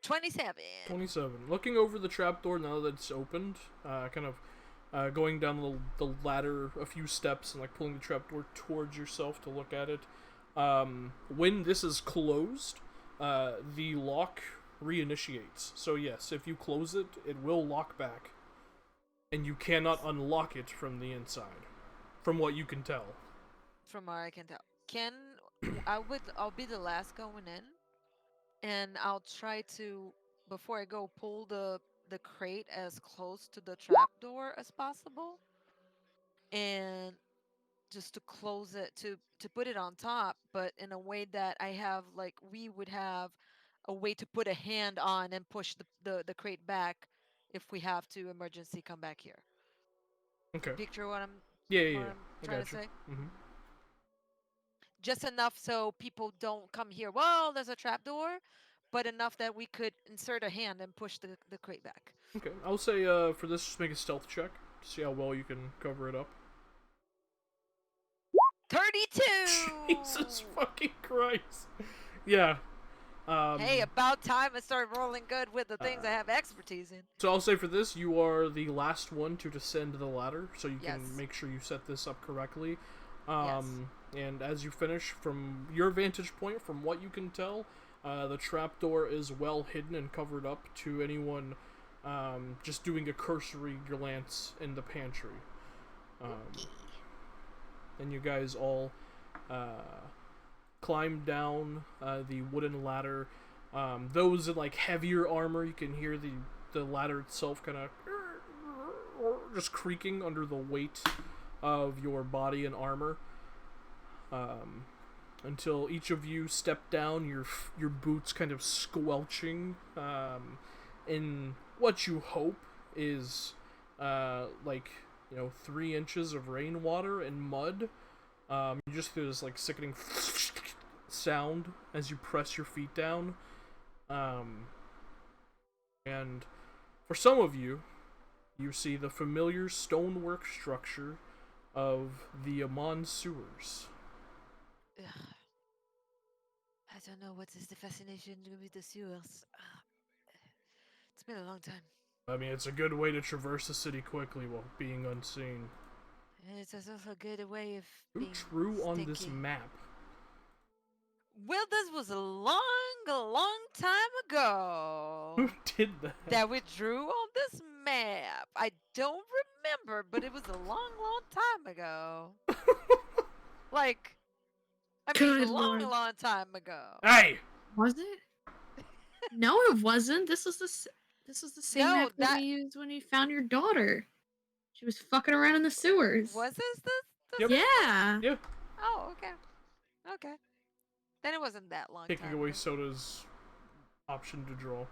B: 27.
C: 27. Looking over the trapdoor now that it's opened, kind of going down the ladder a few steps and like pulling the trapdoor towards yourself to look at it. When this is closed, the lock reinitiates. So yes, if you close it, it will lock back. And you cannot unlock it from the inside, from what you can tell.
B: From what I can tell. I'll be the last going in, and I'll try to, before I go, pull the crate as close to the trapdoor as possible, and just to close it, to put it on top, but in a way that we would have a way to put a hand on and push the crate back if we have to emergency come back here.
C: Okay.
B: You picture what I'm
C: Yeah. I
B: trying to
C: gotcha.
B: say?
C: Mm-hmm.
B: Just enough so people don't come here, well, there's a trapdoor, but enough that we could insert a hand and push the crate back.
C: Okay. I'll say for this, just make a stealth check to see how well you can cover it up.
B: 32!
C: Jesus fucking Christ. Yeah.
B: Hey, about time I start rolling good with the things I have expertise in.
C: So I'll say for this, you are the last one to descend the ladder, so you can
B: Yes.
C: make sure you set this up correctly.
B: Yes.
C: And as you finish, from your vantage point, from what you can tell, the trapdoor is well hidden and covered up to anyone just doing a cursory glance in the pantry. And you guys all climb down the wooden ladder. Those in like heavier armor, you can hear the ladder itself kind of just creaking under the weight of your body and armor. Until each of you step down, your boots kind of squelching in what you hope is 3 inches of rainwater and mud. You just hear this like sickening sound as you press your feet down. And for some of you, you see the familiar stonework structure of the Amon sewers.
B: Ugh. I don't know what is the fascination with the sewers. It's been a long time.
C: I mean, it's a good way to traverse the city quickly while being unseen.
B: And it's also a good way of
C: Who
B: being
C: drew on this
B: stinky.
C: map?
B: Well, this was a long time
C: Who
B: ago
C: did that?
B: that we drew on this map. I don't remember, but it was a long time ago. Like, I mean,
A: Good
B: a
A: lord.
B: long time ago.
C: Hey!
A: Was it? No, it wasn't. This was the same
B: No,
A: map that
B: that-
A: we used when you found your daughter. She was fucking around in the sewers.
B: Was this the
C: Yep.
A: Yeah.
C: Yeah.
B: Oh, okay. Okay. Then it wasn't that long
C: Taking
B: time
C: away
B: ago.
C: Soda's option to draw.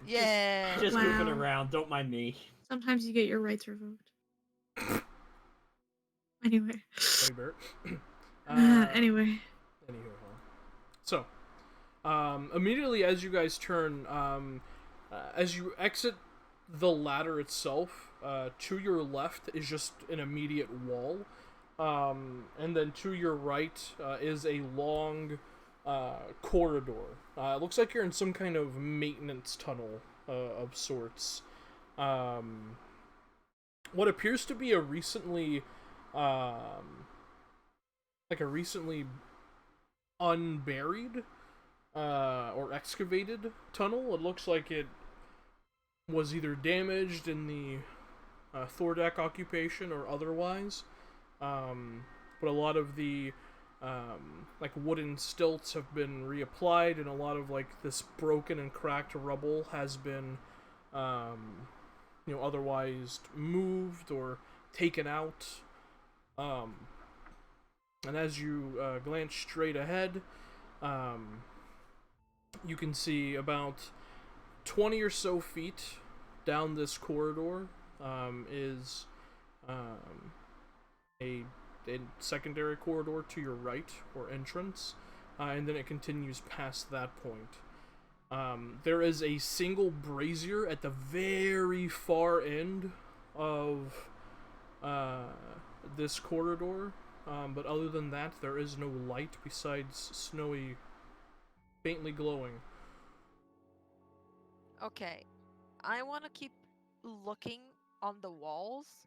B: Yeah.
E: Just moving
A: Wow.
E: around. Don't mind me.
A: Sometimes you get your rights revoked. Anyway.
C: Buddy Bear.
A: Anyway.
C: Anywho, so, immediately as you guys turn, as you exit the ladder itself, to your left is just an immediate wall, and then to your right is a long corridor. It looks like you're in some kind of maintenance tunnel of sorts. What appears to be a recently unburied or excavated tunnel. It looks like it was either damaged in the Thordak occupation or otherwise. But a lot of the like wooden stilts have been reapplied, and a lot of like this broken and cracked rubble has been, otherwise moved or taken out. And as you glance straight ahead, you can see about 20 or so feet down this corridor is a secondary corridor to your right, or entrance, and then it continues past that point. There is a single brazier at the very far end of this corridor, but other than that, there is no light besides snowy, faintly glowing.
B: Okay, I want to keep looking on the walls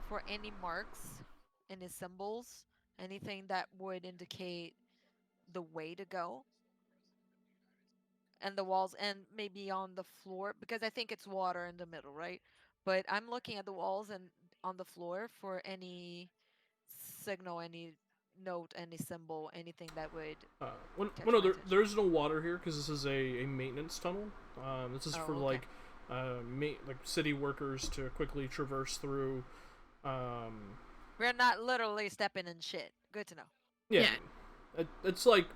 B: for any marks, any symbols, anything that would indicate the way to go. And the walls, and maybe on the floor, because I think it's water in the middle, right? But I'm looking at the walls and on the floor for any signal, any note, any symbol, anything that would catch my attention.
C: There's no water here because this is a maintenance tunnel. This is
B: Oh,
C: for
B: okay.
C: like city workers to quickly traverse through.
B: We're not literally stepping in shit. Good to know.
C: Yeah, it's like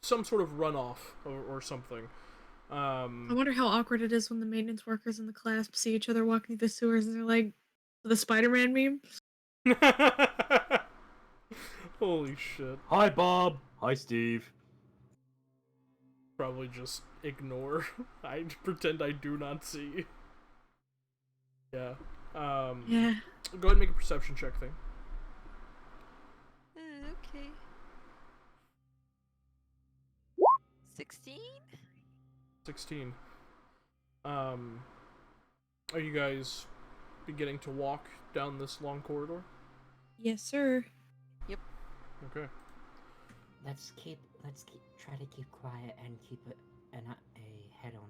C: some sort of runoff or something.
A: I wonder how awkward it is when the maintenance workers and the Clasp see each other walking through the sewers and they're like, the Spider-Man meme.
C: Holy shit.
E: Hi, Bob. Hi, Steve.
C: Probably just ignore. I pretend I do not see. Yeah.
A: Yeah.
C: Go ahead and make a perception check thing.
B: Okay. 16?
C: 16. Are you guys beginning to walk down this long corridor?
A: Yes, sir.
C: Okay.
F: Let's try to keep quiet and keep a head on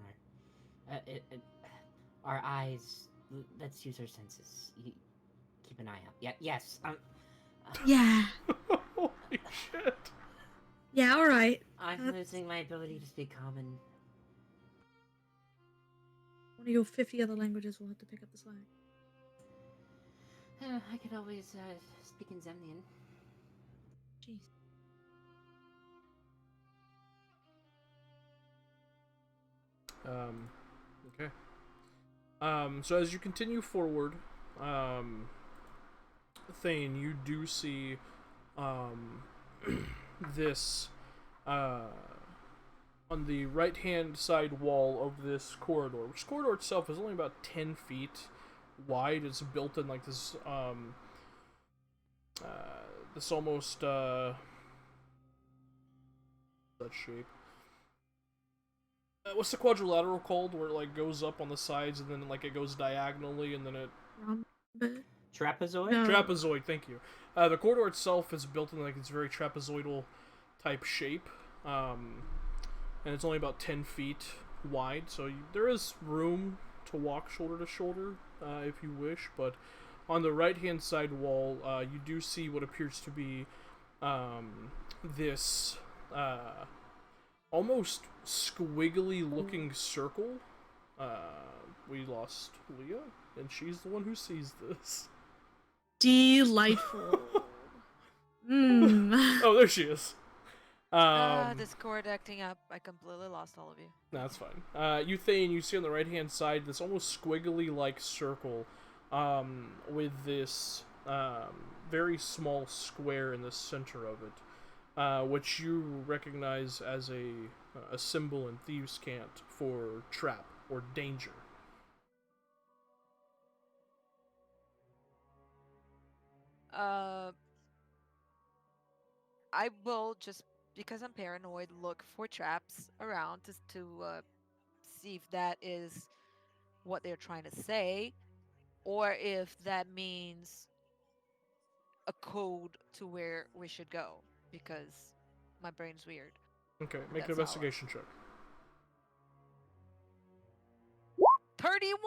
F: our eyes. Let's use our senses. Keep an eye out. Yeah. Yes.
A: Yeah.
C: Holy shit.
A: Yeah, alright.
F: I'm losing my ability to speak common.
A: One of your 50 other languages will have to pick up the slack.
F: I could always speak in Zemnian.
A: Jeez.
C: Okay. So as you continue forward, Thane, you do see, this, on the right-hand side wall of this corridor, which corridor itself is only about 10 feet wide. It's built in, like, this, this almost, that shape. What's the quadrilateral called, where it like goes up on the sides and then like it goes diagonally and then it...
E: Trapezoid?
A: No.
C: Trapezoid, thank you. The corridor itself is built in like this very trapezoidal type shape, and it's only about 10 feet wide, so there is room to walk shoulder to shoulder if you wish, but on the right hand side wall you do see what appears to be this almost squiggly looking circle. We lost Leah, and she's the one who sees this.
A: Delightful.
C: Oh, there she is.
B: Discord acting up. I completely lost all of you.
C: That's fine. Thane, you see on the right hand side this almost squiggly like circle with this very small square in the center of it, which you recognize as a symbol in Thieves' Cant for trap or danger.
B: I will just, because I'm paranoid, look for traps around to see if that is what they're trying to say, or if that means a code to where we should go, because My brain's weird.
C: Okay, make an
B: That's all.
C: investigation check.
B: 31!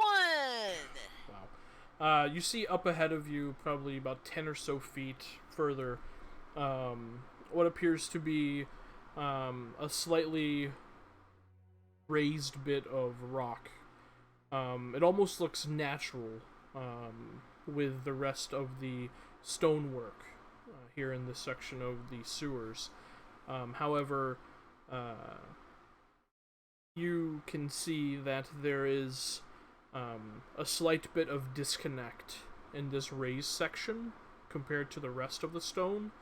C: Wow. You see up ahead of you, probably about 10 or so feet further, what appears to be a slightly raised bit of rock. It almost looks natural with the rest of the stonework here in this section of the sewers. However, you can see that there is a slight bit of disconnect in this raised section compared to the rest of the stone.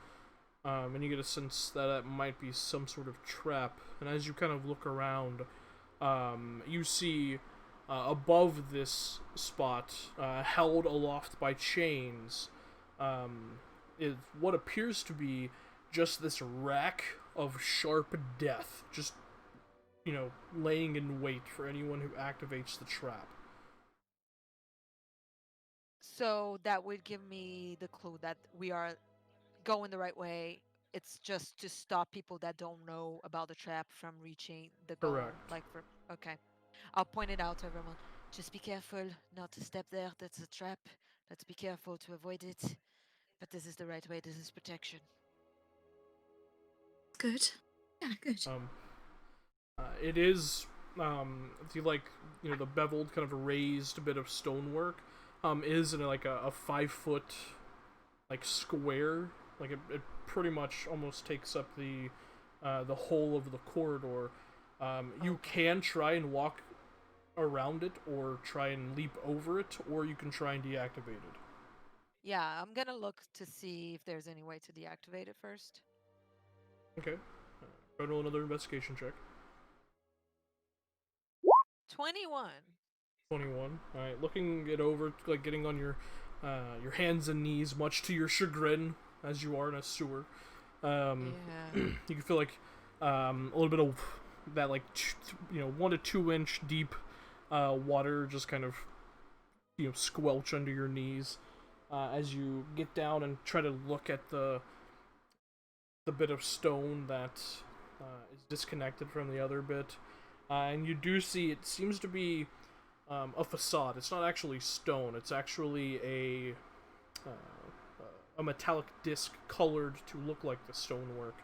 C: And you get a sense that it might be some sort of trap. And as you kind of look around, you see above this spot, held aloft by chains, is what appears to be just this rack of sharp death, just, laying in wait for anyone who activates the trap.
B: So that would give me the clue that we are going the right way. It's just to stop people that don't know about the trap from reaching the goal.
C: Correct.
B: Okay. I'll point it out to everyone. Just be careful not to step there. That's a trap. Let's be careful to avoid it. But this is the right way. This is protection.
A: Good. Yeah, good.
C: It is, if you like, the beveled kind of raised bit of stonework, is in like a 5-foot, like, square. Like it pretty much almost takes up the whole of the corridor. You can try and walk around it, or try and leap over it, or you can try and deactivate it.
B: Yeah, I'm gonna look to see if there's any way to deactivate it first.
C: Okay. Roll another investigation check.
B: 21.
C: 21. Alright, looking it over, like getting on your hands and knees, much to your chagrin, as you are in a sewer.
B: Yeah.
C: You can feel like a little bit of that, like, 1 to 2 inch deep water just kind of, squelch under your knees as you get down and try to look at the bit of stone that is disconnected from the other bit. And you do see it seems to be a facade. It's not actually stone. It's actually a metallic disc colored to look like the stonework.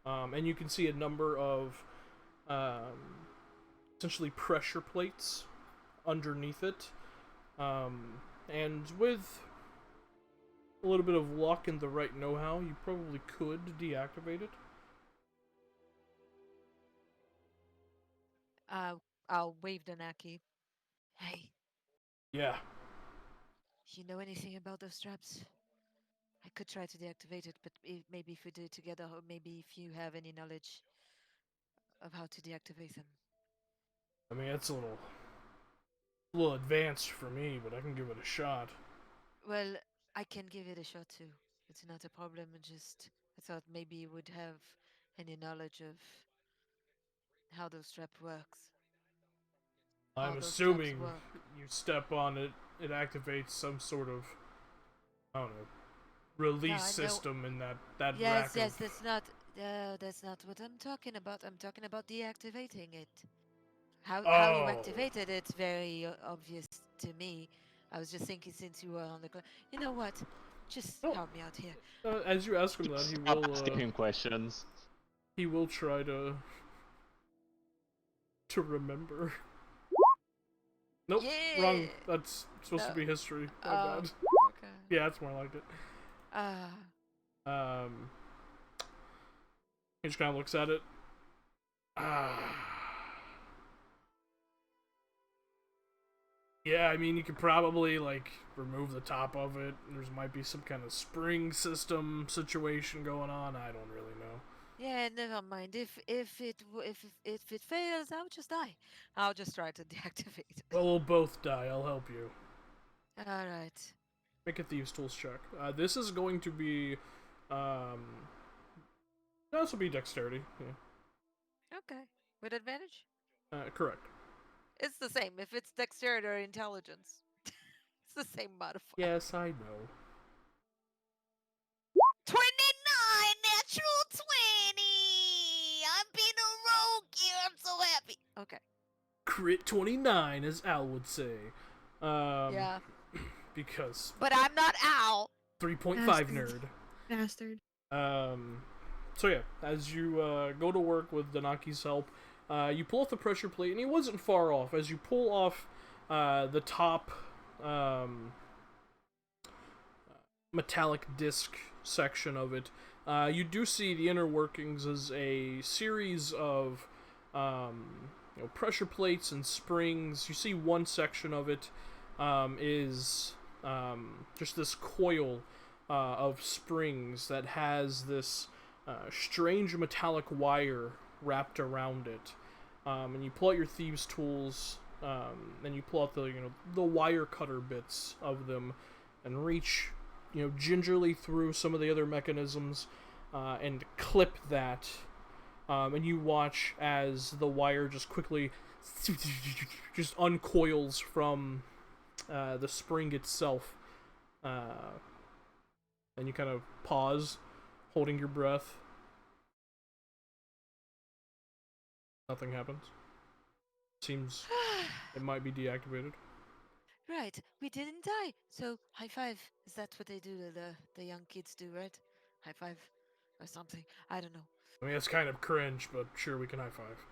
C: And you can see a number of essentially pressure plates underneath it. And with a little bit of luck and the right know-how, you probably could deactivate it.
B: I'll wave the Naki. Hey,
C: Yeah.
B: you know anything about those traps? I could try to deactivate it, but maybe if we do it together, or maybe if you have any knowledge of how to deactivate them.
C: I mean, it's a little advanced for me, but I can give it a shot.
B: Well, I can give it a shot too. It's not a problem. I thought maybe you would have any knowledge of how those trap works.
C: I'm assuming you step on it, it activates some sort of, I don't know, release system in that
B: Yes,
C: rack of...
B: that's not what I'm talking about. I'm talking about deactivating it. How you activate it, it's very obvious to me. I was just thinking, since you were on the you know what? Just help me out here.
C: As you ask him that, he
D: Stop
C: will
D: asking him questions.
C: he will try to remember. Nope,
B: Yeah.
C: wrong. That's supposed to be history. My bad.
B: Okay.
C: Yeah, that's more like it. He just kind of looks at it. Yeah, I mean, you could probably, like, remove the top of it. There might be some kind of spring system situation going on. I don't really know.
B: Yeah, never mind. If it fails, I'll just die. I'll just try to deactivate it.
C: Well, we'll both die. I'll help you.
B: All right.
C: Make a Thieves' Tools check. This is going to be, this will be dexterity. Yeah.
B: Okay. With advantage?
C: Correct.
B: It's the same. If it's dexterity or intelligence, it's the same modifier.
C: Yes, I know.
B: 29 natural 20. Okay.
C: Crit 29, as Al would say.
B: Yeah.
C: Because
B: But I'm not Al.
C: 3.5
A: Bastard.
C: nerd.
A: Bastard.
C: So yeah, as you go to work with Danaki's help, you pull off the pressure plate, and he wasn't far off. As you pull off the top metallic disc section of it, you do see the inner workings as a series of pressure plates and springs. You see one section of it is just this coil of springs that has this strange metallic wire wrapped around it. And you pull out your thieves' tools, and you pull out the wire cutter bits of them, and reach gingerly through some of the other mechanisms, and clip that. And you watch as the wire just quickly just uncoils from the spring itself. And you kind of pause, holding your breath. Nothing happens. Seems it might be deactivated.
B: Right. We didn't die. So high five. Is that what they do? The young kids do, right? High five, or something. I don't know.
C: I mean, it's kind of cringe, but sure, we can high five.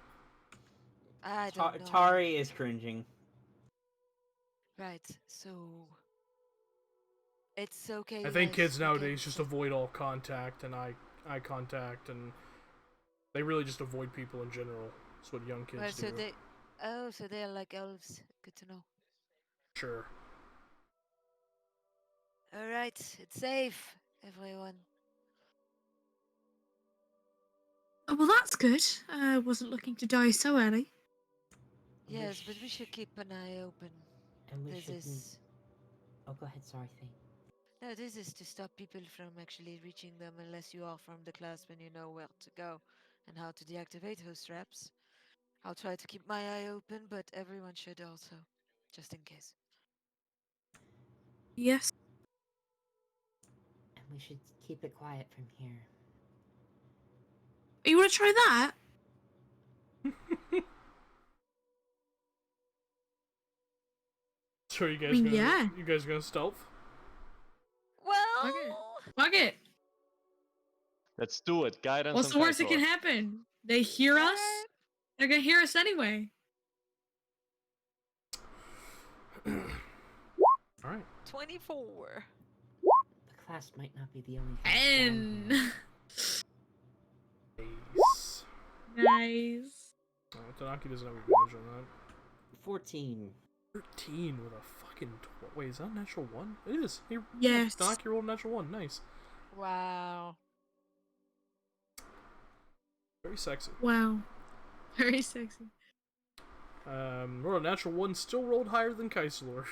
B: I don't know.
E: Tari is cringing.
B: Right. So it's okay.
C: I think
B: guys,
C: kids
B: we
C: nowadays
B: can
C: just
B: sit-
C: avoid all contact and eye contact, and they really just avoid people in general. That's what young kids
B: Right,
C: do.
B: so they. Oh, so they're like elves. Good to know.
C: Sure.
B: All right. It's safe, everyone.
A: Oh, well, that's good. I wasn't looking to die so early.
B: Yes, but we should keep an eye open.
F: And we
B: This
F: shouldn't.
B: is.
F: Oh, go ahead. Sorry, Thane.
B: No, this is to stop people from actually reaching them unless you are from the Clasp and you know where to go and how to deactivate host traps. I'll try to keep my eye open, but everyone should also, just in case.
A: Yes.
F: And we should keep it quiet from here.
A: You want to try that?
C: So you guys
A: I mean,
C: gonna
A: yeah.
C: you guys gonna stealth?
B: Well,
A: Fuck it.
D: Let's do it. Guidance
A: What's
D: and
A: the worst that
D: Kaitor.
A: can happen? They hear us.
B: alright.
A: They're gonna hear us anyway.
C: All right.
B: 24.
F: The class might not be the only thing. down here.
C: Nice.
A: Nice.
C: Tanaki doesn't have advantage on that.
E: 14.
C: 13 with a fucking wait, is that a natural one? It is. He,
A: Yes.
C: Tanaki rolled a natural one. Nice.
B: Wow.
C: Very sexy.
A: Wow. Very sexy.
C: Rolled a natural one, still rolled higher than Kaisalor.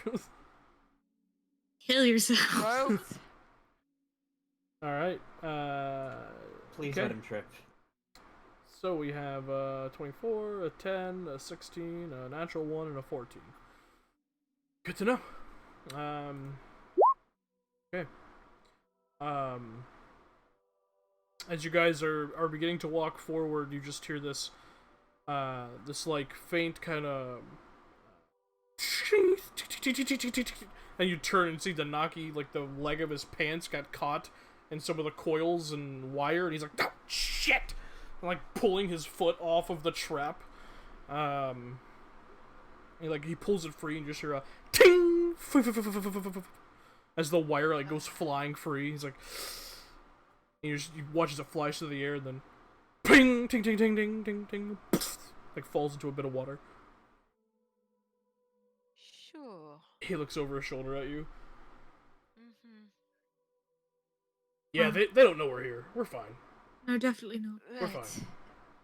A: Kill yourself.
B: Growth.
C: Alright,
E: Please
C: okay.
E: let him trip.
C: So we have 24, a 10, a 16, a natural 1, and a 14. Good to know. Okay. As you guys are beginning to walk forward, you just hear this like faint kind of, and you turn and see Danaki, like the leg of his pants got caught in some of the coils and wire, and he's like, "Oh shit!" And, like pulling his foot off of the trap. He pulls it free, and you just hear a ting as the wire like goes flying free. He's like, and you watch as it flies through the air, and then ping, ting, ting, ting, ting, ting, ting, like falls into a bit of water.
B: Sure.
C: He looks over his shoulder at you.
B: Mm-hmm.
C: Yeah, they don't know we're here. We're fine.
A: No, definitely not.
B: Right.
C: We're fine.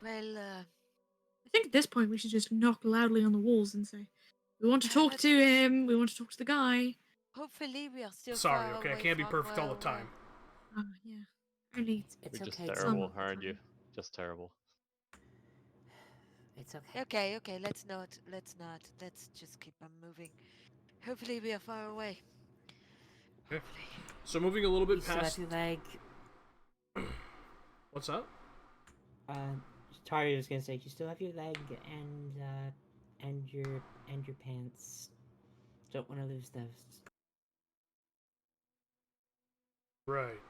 B: Well,
A: I think at this point we should just knock loudly on the walls and say, "We want to talk
B: but-
A: to him. We want to talk to the guy."
B: hopefully we are still
C: Sorry,
B: far
C: okay, I
B: away
C: can't be
B: from
C: perfect all the
B: where
C: time.
A: Yeah. Only.
F: It's
D: We're just
F: okay.
D: terrible,
A: some-
D: aren't you? Just terrible.
F: It's okay.
B: Okay, let's not. Let's just keep on moving. Hopefully we are far away.
C: Okay.
B: Hopefully.
C: So moving a little
F: You
C: bit
F: still have
C: past.
F: your leg.
C: What's that?
F: Uh,
E: Tari was gonna say, you still have your leg and your pants. Don't want to lose those.
C: Right.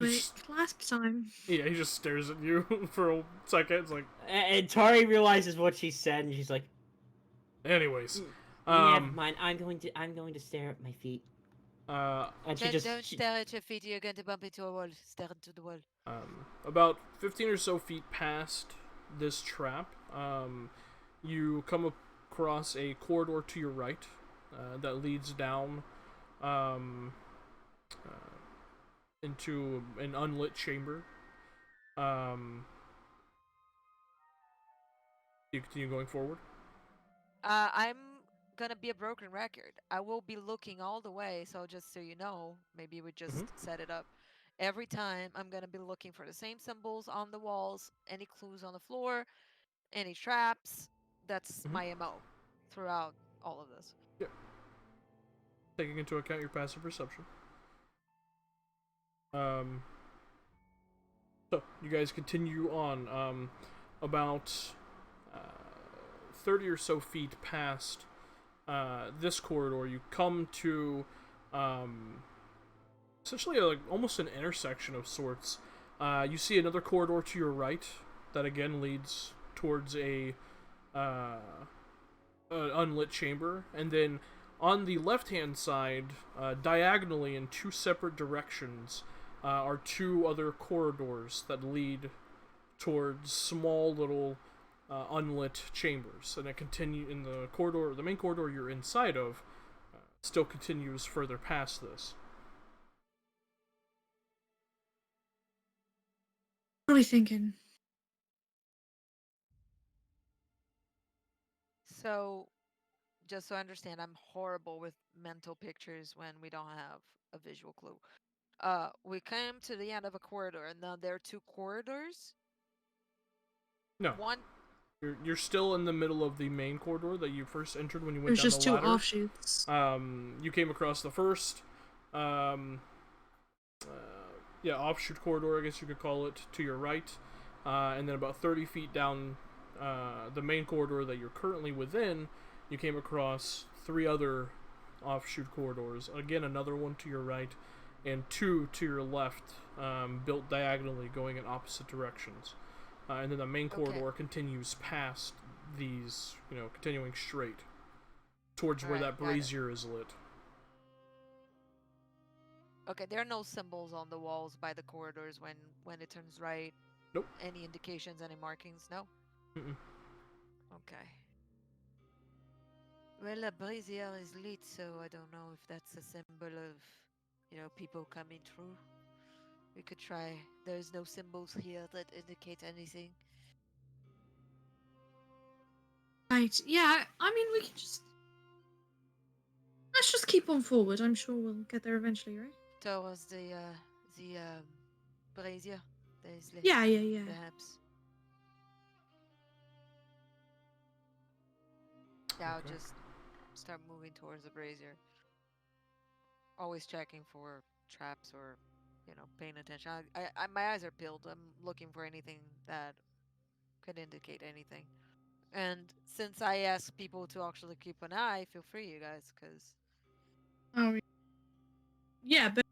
A: Wait, clasp time.
C: Yeah, he just stares at you for a second. It's like,
E: And Tari realizes what she said, and she's like,
C: anyways,
E: "Never mind. I'm going to stare at my feet." And she just
B: Don't stare at your feet. You're going to bump into a wall. Stare into the wall.
C: about 15 or so feet past this trap, you come across a corridor to your right that leads down into an unlit chamber. You continue going forward.
B: I'm gonna be a broken record. I will be looking all the way, so just so you know, maybe we just set it up. Every time I'm gonna be looking for the same symbols on the walls, any clues on the floor, any traps. That's my MO throughout all of this.
C: Yeah. Taking into account your passive perception. So you guys continue on. About 30 or so feet past this corridor, you come to essentially like almost an intersection of sorts. You see another corridor to your right that again leads towards a unlit chamber, and then on the left-hand side, diagonally in two separate directions, are two other corridors that lead towards small little unlit chambers, and it continue in the corridor. The main corridor you're inside of still continues further past this.
A: What are we thinking?
B: So, just so I understand, I'm horrible with mental pictures when we don't have a visual clue. We came to the end of a corridor, and now there are two corridors.
C: No,
B: One.
C: you're still in the middle of the main corridor that you first entered when you went
A: There's
C: down
A: just
C: the
A: two
C: ladder.
A: offshoots.
C: You came across the first, offshoot corridor, I guess you could call it, to your right, and then about 30 feet down the main corridor that you're currently within, you came across three other offshoot corridors. Again, another one to your right, and two to your left, built diagonally, going in opposite directions. And then the main corridor continues past these, continuing straight towards where that brazier is lit.
B: Okay, there are no symbols on the walls by the corridors when it turns right.
C: Nope.
B: Any indications, any markings? No?
C: Mm-mm.
B: Okay. Well, a brazier is lit, so I don't know if that's a symbol of, people coming through. We could try. There's no symbols here that indicate anything.
A: Right, yeah, I mean, we can just... Let's just keep on forward. I'm sure we'll get there eventually, right?
B: Towards the brazier.
A: Yeah.
B: Perhaps. Yeah, I'll just start moving towards the brazier. Always checking for traps or, paying attention. My eyes are peeled. I'm looking for anything that could indicate anything. And since I ask people to actually keep an eye, feel free, you guys, because...
A: Oh, yeah, but...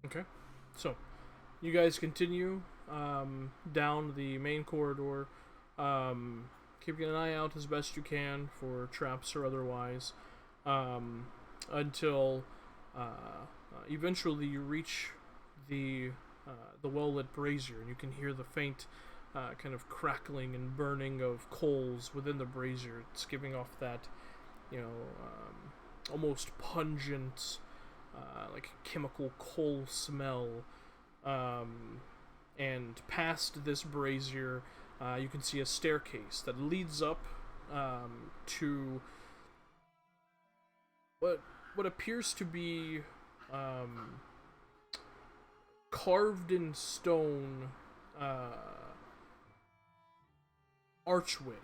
C: Okay. So, you guys continue down the main corridor, keeping an eye out as best you can for traps or otherwise, until eventually you reach the well-lit brazier, and you can hear the faint kind of crackling and burning of coals within the brazier. It's giving off that, almost pungent, like chemical coal smell. And past this brazier, you can see a staircase that leads up to what appears to be carved in stone archway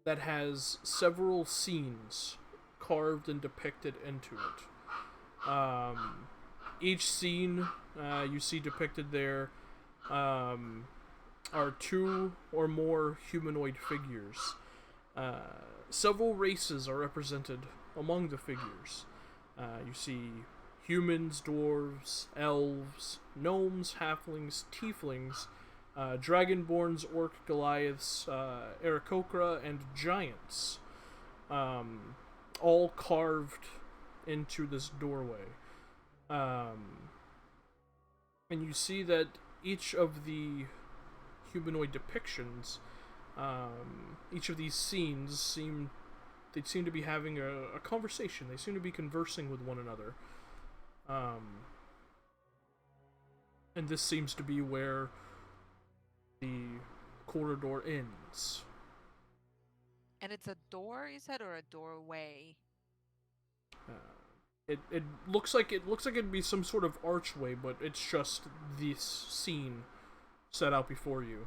C: that has several scenes carved and depicted into it. Each scene you see depicted there are two or more humanoid figures. Several races are represented among the figures. You see humans, dwarves, elves, gnomes, halflings, tieflings, dragonborns, orc, goliaths, aarakocra, and giants. All carved into this doorway. And you see that each of the humanoid depictions, each of these scenes seem to be having a conversation. They seem to be conversing with one another. And this seems to be where the corridor ends.
B: And it's a door, you said, or a doorway?
C: It looks like it'd be some sort of archway, but it's just this scene set out before you.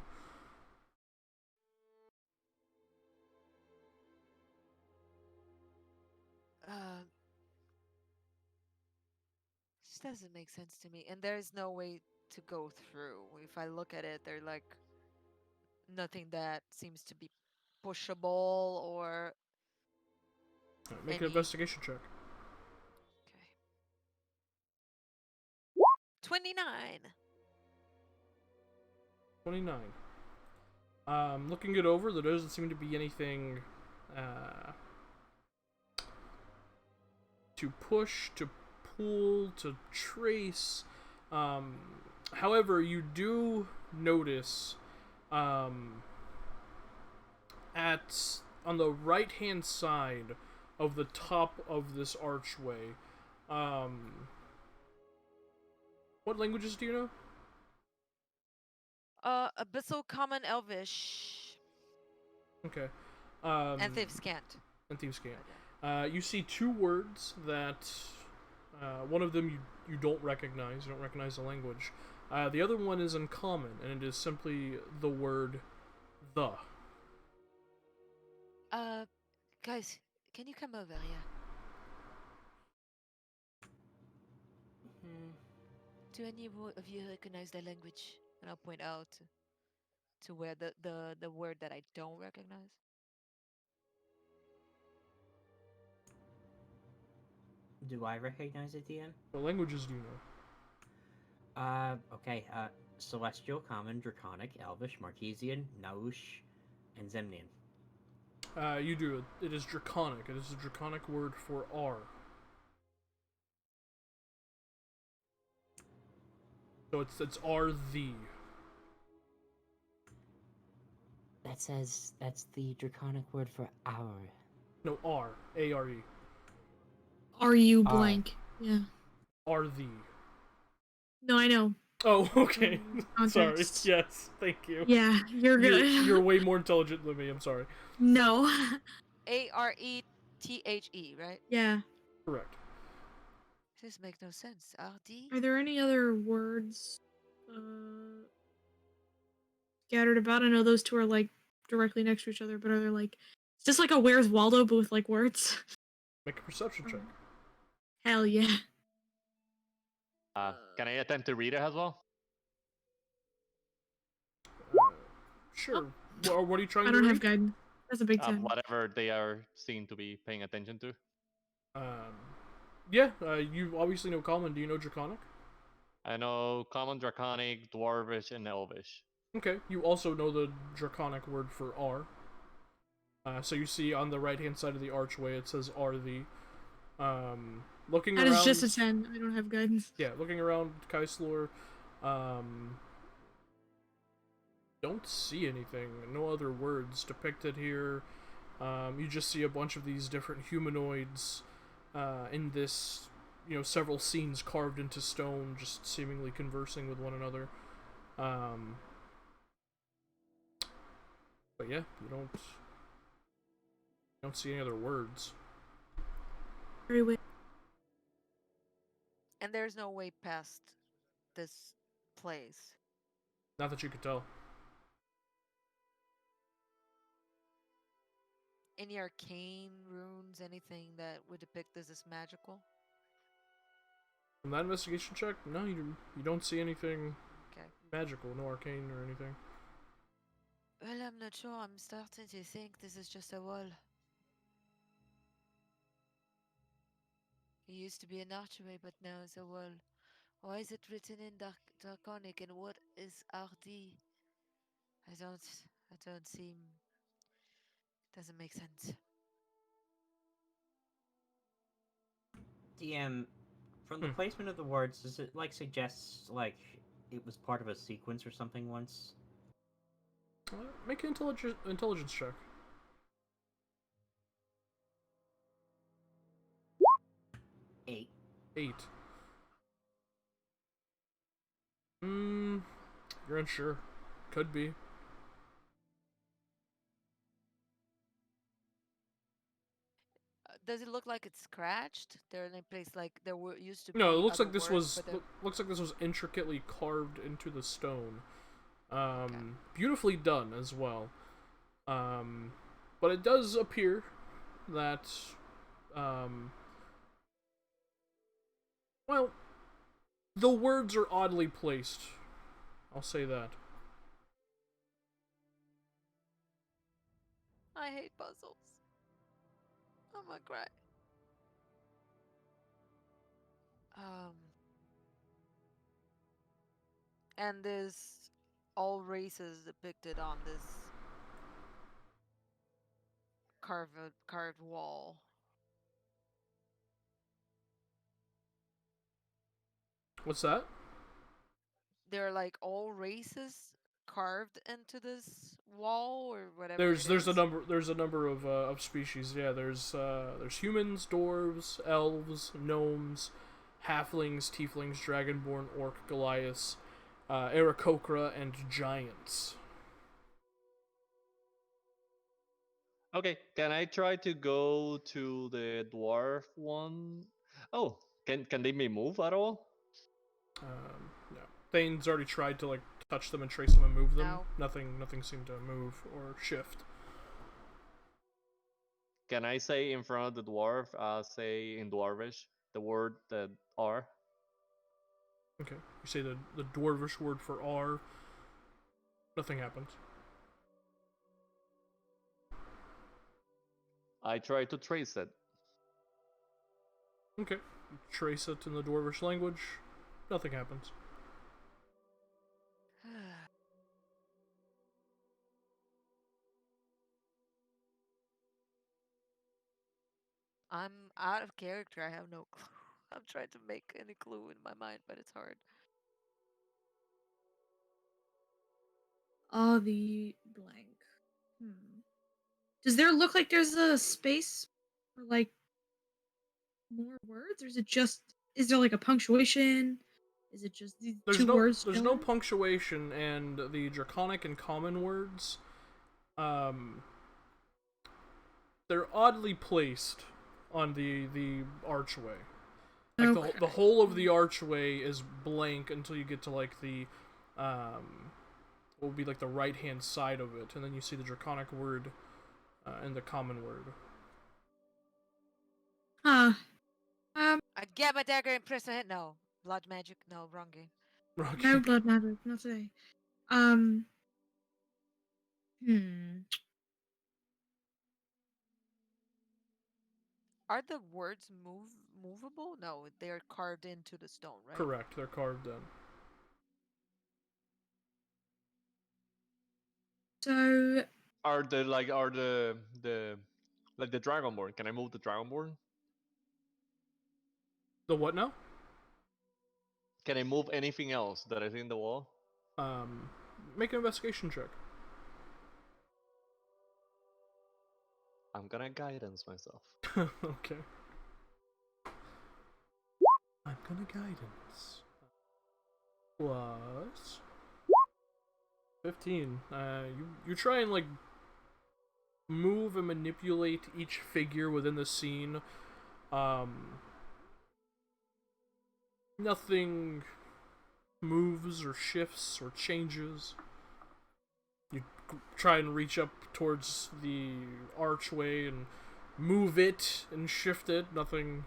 B: This doesn't make sense to me. And there's no way to go through. If I look at it, they're like nothing that seems to be pushable or
C: Make an investigation check.
B: Okay. 29.
C: 29. Looking it over, there doesn't seem to be anything to push, to pull, to trace. However, you do notice on the right hand side of the top of this archway, what languages do you know?
B: Abyssal Common Elvish.
C: Okay.
B: And Thieves Can't.
C: And Thieves Can't. You see two words that one of them you don't recognize. You don't recognize the language. The other one is uncommon, and it is simply the word "the."
B: Guys, can you come over here? Do any of you recognize the language? And I'll point out to where the word that I don't recognize.
E: Do I recognize it, DM?
C: What languages do you know?
E: Okay, Celestial, Common, Draconic, Elvish, Marquesian, Naush, and Zemnian.
C: You do. It is Draconic. It is a Draconic word for R. So it's R the.
F: That says that's the draconic word for hour.
C: No, R. A-R-E.
A: Are you blank? Yeah.
C: R the.
A: No, I know.
C: Oh, okay. Sorry.
A: Context.
C: Yes, thank you.
A: Yeah, you're good.
C: You're way more intelligent than me. I'm sorry.
A: No.
B: Arethe, right?
A: Yeah.
C: Correct.
B: This makes no sense. RD?
A: Are there any other words scattered about? I know those two are like directly next to each other, but are there like it's just like a Where's Waldo but with like words?
C: Make a perception check.
A: Hell yeah.
D: Can I attempt to read it as well?
C: Sure. What are you trying
A: I
C: to
A: don't
C: read?
A: have guidance. That's a big 10.
D: Whatever they are seen to be paying attention to.
C: Yeah, you obviously know Common. Do you know Draconic?
D: I know Common, Draconic, Dwarvish, and Elvish.
C: Okay. You also know the Draconic word for R. So you see on the right-hand side of the archway, it says R the. Looking
A: That
C: around...
A: is just a 10. I don't have guidance.
C: Yeah, looking around Kaislor, don't see anything. No other words depicted here. You just see a bunch of these different humanoids in this, several scenes carved into stone, just seemingly conversing with one another. But yeah, you don't see any other words.
A: Very weird.
B: And there's no way past this place.
C: Not that you could tell.
B: Any arcane runes, anything that would depict this as magical?
C: From that investigation check, no, you don't see anything
B: Okay.
C: magical, no arcane or anything.
B: Well, I'm not sure. I'm starting to think this is just a wall. It used to be an archway, but now it's a wall. Why is it written in Draconic, and what is RD? I don't seem... Doesn't make sense.
E: DM, from the placement of the words, does it like suggest like it was part of a sequence or something once?
C: Make an intelligence check.
E: 8.
C: 8. You're unsure. Could be.
B: Does it look like it's scratched? They're in a place like there were used to be.
C: No, it looks
B: other
C: like this
B: words,
C: was
B: but
C: looks like this was intricately carved into the stone.
B: Okay.
C: Beautifully done as well. But it does appear that well, the words are oddly placed. I'll say that.
B: I hate puzzles. I'm gonna cry. And there's all races depicted on this carved wall.
C: What's that?
B: They're like all races carved into this wall or whatever
C: There's
B: it
C: there's a
B: is.
C: number of species. Yeah, there's humans, dwarves, elves, gnomes, halflings, tieflings, dragonborn, orc, Goliaths, Aarakocra, and giants.
D: Okay, can I try to go to the dwarf one? Oh, can they be move at all?
C: No. Thane's already tried to like touch them and trace them and move them.
B: No.
C: Nothing seemed to move or shift.
D: Can I say in front of the dwarf, say in dwarvish, the word that R?
C: Okay. You say the dwarvish word for R. Nothing happens.
D: I try to trace it.
C: Okay. You trace it in the dwarvish language. Nothing happens.
B: I'm out of character. I have no clue. I'm trying to make any clue in my mind, but it's hard.
A: Oh, the blank. Does there look like there's a space for like more words, or is there like a punctuation? Is it just these two words?
C: There's no punctuation, and the draconic and common words, they're oddly placed on the archway. Like
A: Okay.
C: the whole of the archway is blank until you get to like the what would be like the right hand side of it, and then you see the draconic word and the common word.
A: Huh.
B: I get my dagger and press a hit. No. Blood magic. No, wrong game.
A: No blood magic, not today. Hmm.
B: Are the words movable? No, they're carved into the stone, right?
C: Correct, they're carved in.
A: So
D: Are the like the dragonborn? Can I move the dragonborn?
C: The what now?
D: Can I move anything else that is in the wall?
C: Make an investigation check.
D: I'm gonna guidance myself.
C: Okay. I'm gonna guidance. Plus 15. You try and like move and manipulate each figure within the scene. Nothing moves or shifts or changes. You try and reach up towards the archway and move it and shift it. Nothing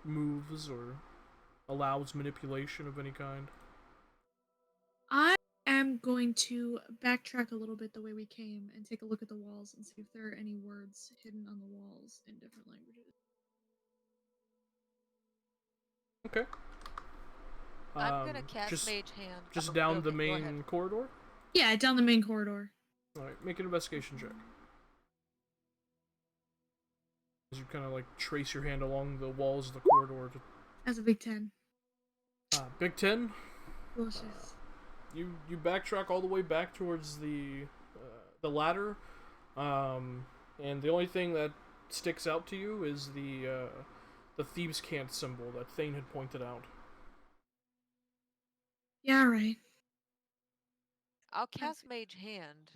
C: moves or allows manipulation of any kind.
A: I am going to backtrack a little bit the way we came and take a look at the walls and see if there are any words hidden on the walls in different languages.
C: Okay.
B: I'm gonna cast
C: just,
B: Mage Hand.
C: Just down the
B: Okay, go ahead.
C: main corridor?
A: Yeah, down the main corridor.
C: Alright, make an investigation check. As you kind of like trace your hand along the walls of the corridor to...
A: That's a big 10.
C: Big 10?
A: Delicious.
C: You backtrack all the way back towards the ladder, and the only thing that sticks out to you is the thieves' cant symbol that Thane had pointed out.
A: Yeah, right.
B: I'll cast Mage Hand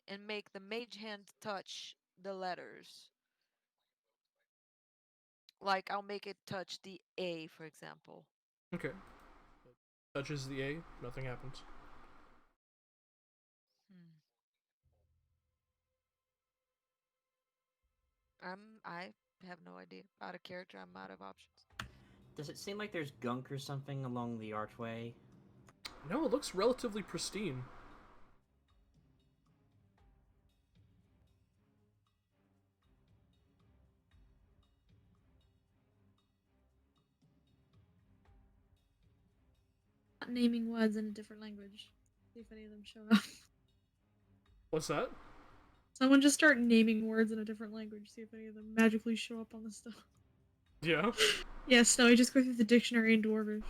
B: and make the Mage Hand touch the letters. Like, I'll make it touch the A, for example.
C: Okay. Touches the A, nothing happens.
B: I have no idea. Out of character, I'm out of options.
E: Does it seem like there's gunk or something along the archway?
C: No, it looks relatively pristine.
A: Naming words in a different language. See if any of them show up.
C: What's that?
A: Someone just start naming words in a different language. See if any of them magically show up on the stuff.
C: Yeah?
A: Yeah, Snowy, just go through the dictionary in Dwarvish.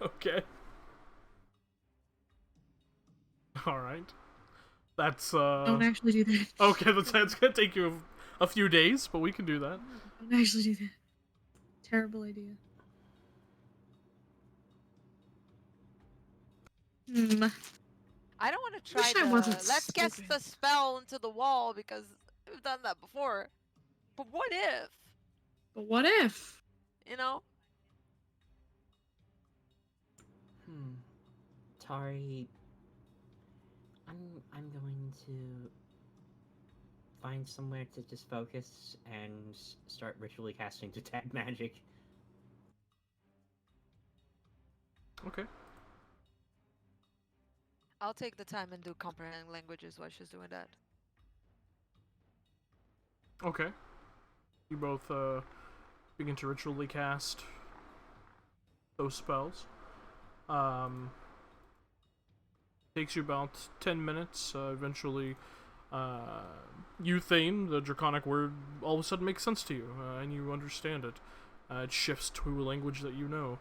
C: Okay. Alright. That's,
A: Don't actually do that.
C: Okay, that's gonna take you a few days, but we can do that.
A: Don't actually do that. Terrible idea.
B: I don't want to
A: Wish
B: try
A: I
B: the
A: wasn't
B: let's cast
A: stupid.
B: the spell into the wall because we've done that before. But what if?
A: But what if?
B: You know?
E: Tari, I'm going to find somewhere to just focus and start ritually casting detect magic.
C: Okay.
B: I'll take the time and do comprehend languages while she's doing that.
C: Okay. You both, begin to ritually cast those spells. Takes you about 10 minutes. Eventually, you, Thane, the draconic word, all of a sudden makes sense to you, and you understand it. It shifts to a language that you know.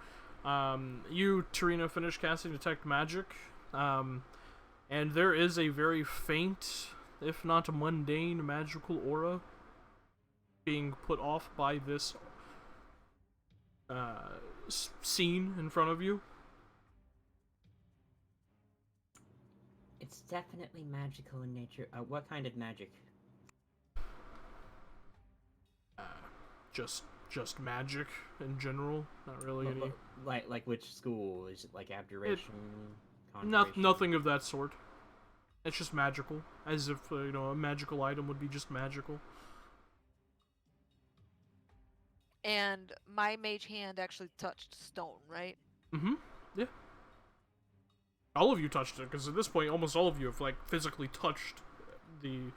C: You, Tarina, finish casting Detect Magic, and there is a very faint, if not mundane, magical aura being put off by this scene in front of you.
E: It's definitely magical in nature. What kind of magic?
C: Just magic in general. Not really any.
E: Like which school? Is it like abjuration?
C: Nothing of that sort. It's just magical, as if a magical item would be just magical.
B: And my mage hand actually touched stone, right?
C: Mm-hmm. Yeah. All of you touched it, because at this point, almost all of you have like physically touched the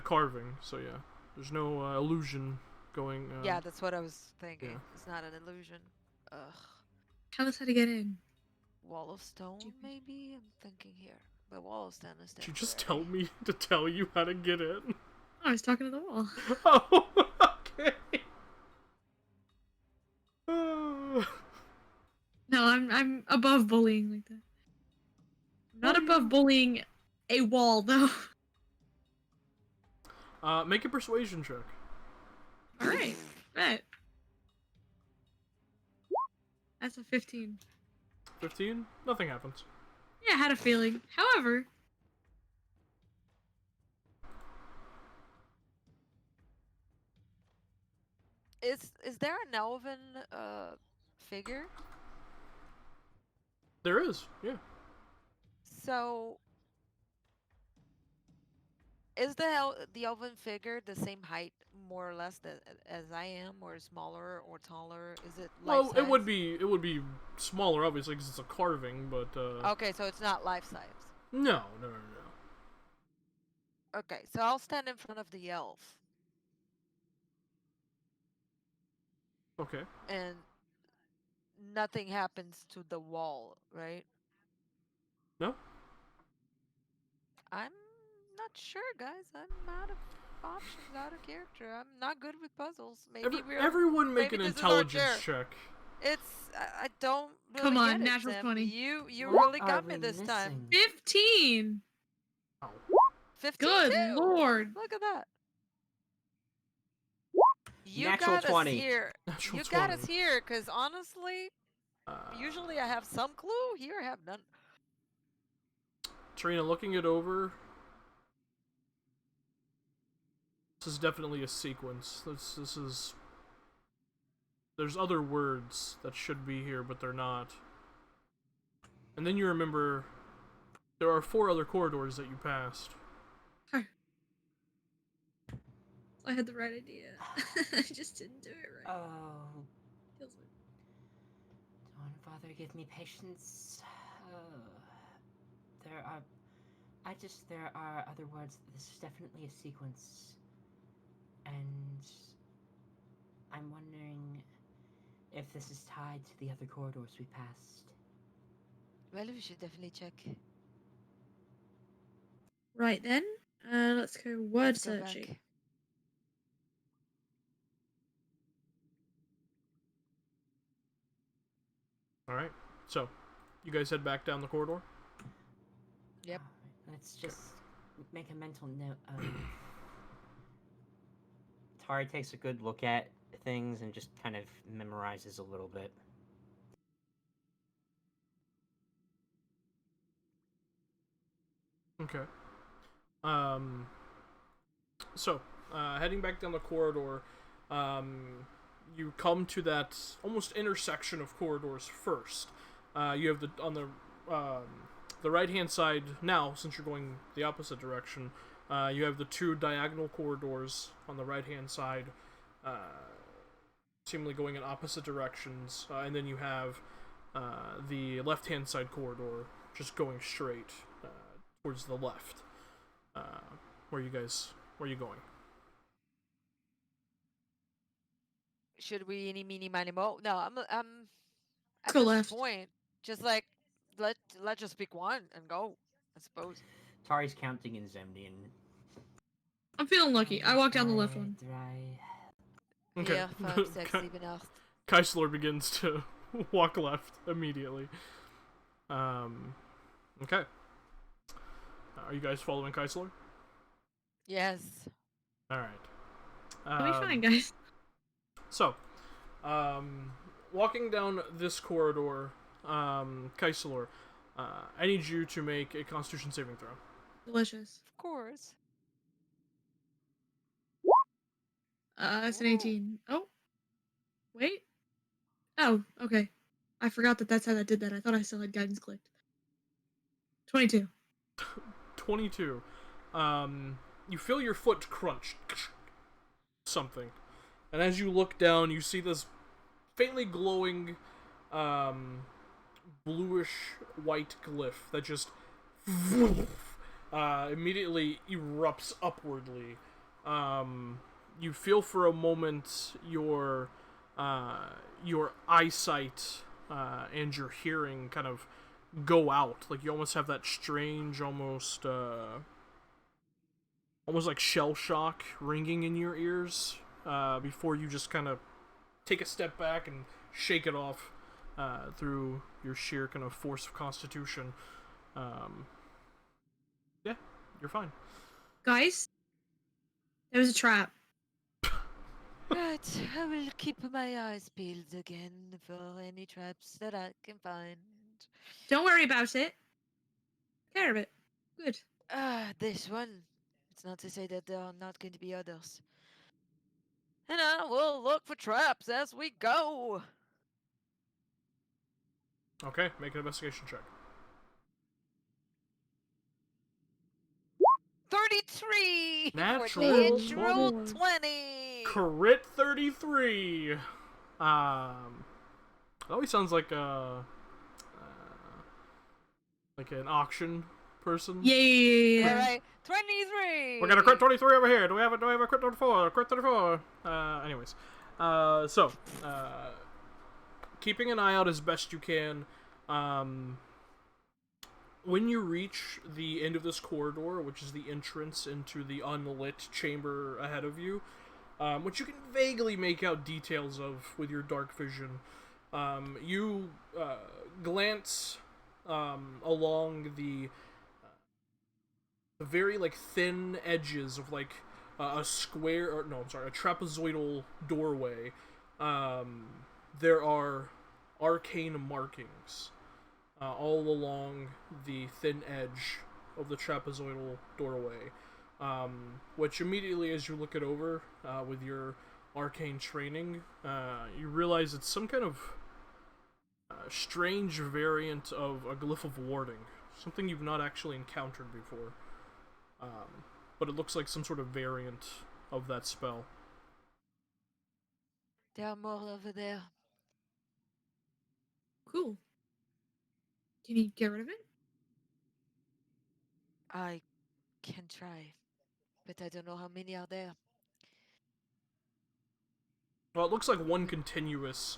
C: carving. So yeah, there's no illusion going.
B: Yeah, that's what I was thinking.
C: Yeah.
B: It's not an illusion. Ugh.
A: Tell us how to get in.
B: Wall of stone, maybe? I'm thinking here. But wall of stone is
C: Did you
B: temporary.
C: just tell me to tell you how to get in?
A: Oh, I was talking to the wall.
C: Oh, okay.
A: No, I'm above bullying like that. I'm not above bullying a wall though.
C: Make a persuasion check.
A: Alright, bet. That's a 15.
C: 15? Nothing happens.
A: Yeah, I had a feeling. However,
B: Is there an elven figure?
C: There is, yeah.
B: So, is the elven figure the same height, more or less, as I am, or smaller or taller? Is it life
C: Well,
B: size?
C: it would be smaller, obviously, because it's a carving, but
B: Okay, so it's not life size.
C: no.
B: Okay, so I'll stand in front of the elf,
C: Okay.
B: and nothing happens to the wall, right?
C: No.
B: I'm not sure, guys. I'm out of options, out of character. I'm not good with puzzles. Maybe
C: Everyone make
B: maybe
C: an
B: this is our
C: intelligence
B: chair.
C: check.
B: I don't really
A: Come on,
B: get it,
A: natural
B: Sam.
A: 20.
B: You
F: What
B: really
F: are
B: got me
F: we
B: this time.
F: missing?
A: 15.
C: Oh.
B: 15
A: Good
B: too.
A: lord.
B: Look at that. You
E: Natural
B: got us
E: 20.
B: here.
C: Natural
B: You got
C: 20.
B: us here, because honestly,
C: Uh,
B: usually I have some clue. Here I have none.
C: Trina, looking it over, this is definitely a sequence. This is. There's other words that should be here, but they're not. And then you remember there are 4 other corridors that you passed.
A: I had the right idea. I just didn't do it right.
F: Oh,
A: Feels weird.
F: don't bother give me patience. There are... there are other words. This is definitely a sequence. And... I'm wondering if this is tied to the other corridors we passed.
B: Well, we should definitely check.
A: Right then, let's go word
B: Let's go
A: searching.
B: back.
C: Alright, so, you guys head back down the corridor?
B: Yep.
F: Alright, let's just make a mental note of...
E: Tari takes a good look at things and just kind of memorizes a little bit.
C: Okay. So, heading back down the corridor, you come to that almost intersection of corridors first. You have the right hand side now, since you're going the opposite direction. You have the 2 diagonal corridors on the right hand side, seemingly going in opposite directions, and then you have the left hand side corridor just going straight towards the left. Where are you going?
B: Should we eeny, meeny, miny, mo? No, I'm at
A: Go
B: this
A: left.
B: point, just like, let's just pick one and go, I suppose.
E: Tari's counting in Zemnian.
A: I'm feeling lucky. I walked down the left one.
C: Okay.
B: Yeah, 5, 6, 7, 8.
C: Keisler begins to walk left immediately. Okay. Are you guys following Keisler?
B: Yes.
C: Alright.
A: It'll be fine, guys.
C: So, walking down this corridor, Keisler, I need you to make a Constitution saving throw.
A: Delicious.
B: Of course.
A: It's an
B: Ooh.
A: 18. Oh. Wait. Oh, okay. I forgot that's how that did that. I thought I still had guidance clicked. 22.
C: 22. You feel your foot crunch. Something. And as you look down, you see this faintly glowing, bluish white glyph that just immediately erupts upwardly. You feel for a moment your eyesight and your hearing kind of go out. Like you almost have that strange, almost like shell shock ringing in your ears before you just kind of take a step back and shake it off through your sheer kind of force of constitution. Yeah, you're fine.
A: Guys, there was a trap.
B: Right, I will keep my eyes peeled again for any traps that I can find.
A: Don't worry about it. Care of it. Good.
B: This one. It's not to say that there are not going to be others. And I will look for traps as we go.
C: Okay, make an investigation check.
B: 33 for
C: Natural
B: the natural
A: 20.
B: 20.
C: Crit 33. It always sounds like an auction person.
A: Yeah.
B: All right, 23.
C: We're gonna crit 23 over here. Do we have a crit 24? Crit 34. Anyways, keeping an eye out as best you can. When you reach the end of this corridor, which is the entrance into the unlit chamber ahead of you, which you can vaguely make out details of with your dark vision, you glance along the very like thin edges of like a square, or no, I'm sorry, a trapezoidal doorway. There are arcane markings all along the thin edge of the trapezoidal doorway, which immediately, as you look it over with your arcane training, you realize it's some kind of strange variant of a glyph of warding, something you've not actually encountered before. But it looks like some sort of variant of that spell.
B: There are more over there.
A: Cool. Can you get rid of it?
B: I can try, but I don't know how many are there.
C: Well, it looks like one continuous.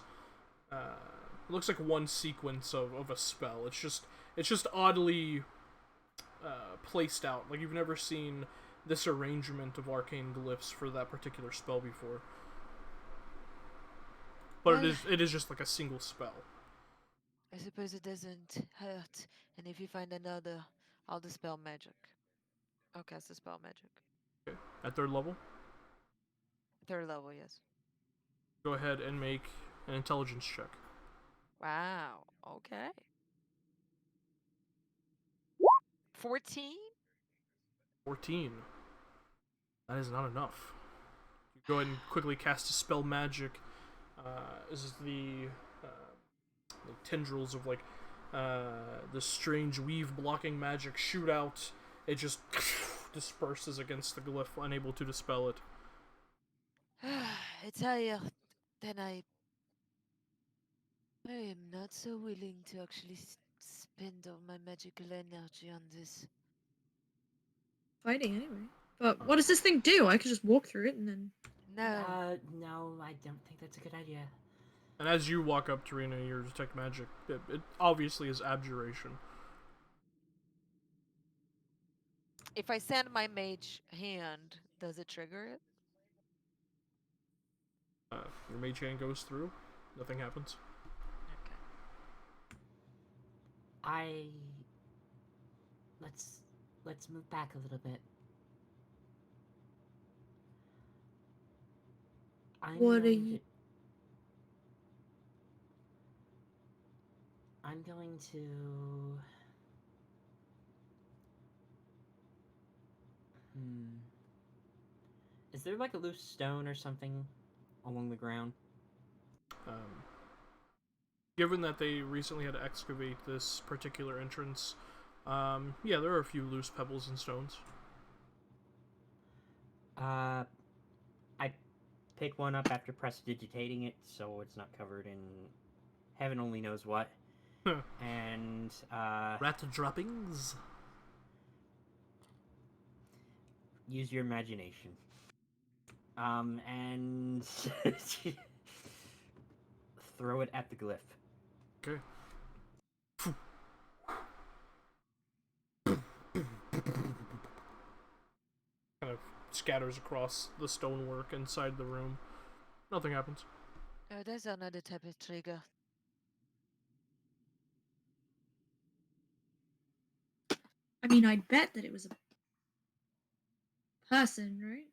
C: It looks like one sequence of a spell. It's just oddly placed out. Like you've never seen this arrangement of arcane glyphs for that particular spell before. But it is just like a single spell.
B: I suppose it doesn't hurt, and if you find another, I'll dispel magic. I'll cast dispel magic.
C: Okay. At third level,
B: 3rd level, yes.
C: go ahead and make an intelligence check.
B: Wow. Okay. 14.
C: 14. That is not enough. You go ahead and quickly cast a spell magic. As the tendrils of like this strange weave blocking magic shoot out, it just disperses against the glyph, unable to dispel it.
B: It's higher than I am not so willing to actually spend all my magical energy on this.
A: Fighting anyway. But what does this thing do? I could just walk through it and then.
B: No.
F: No, I don't think that's a good idea.
C: And as you walk up to Rena, your detect magic, it obviously is abjuration.
B: If I send my mage hand, does it trigger it?
C: Your mage hand goes through, nothing happens.
B: Okay.
F: Let's move back a little bit.
A: What are you?
F: I'm going to. Is there like a loose stone or something along the ground?
C: Given that they recently had to excavate this particular entrance, yeah, there are a few loose pebbles and stones.
E: I pick one up after prestidigitating it, so it's not covered in heaven only knows what. And
C: Rat droppings.
E: use your imagination. And throw it at the glyph.
C: Okay. Kind of scatters across the stonework inside the room. Nothing happens.
B: Oh, there's another type of trigger.
A: I mean, I'd bet that it was a person, right?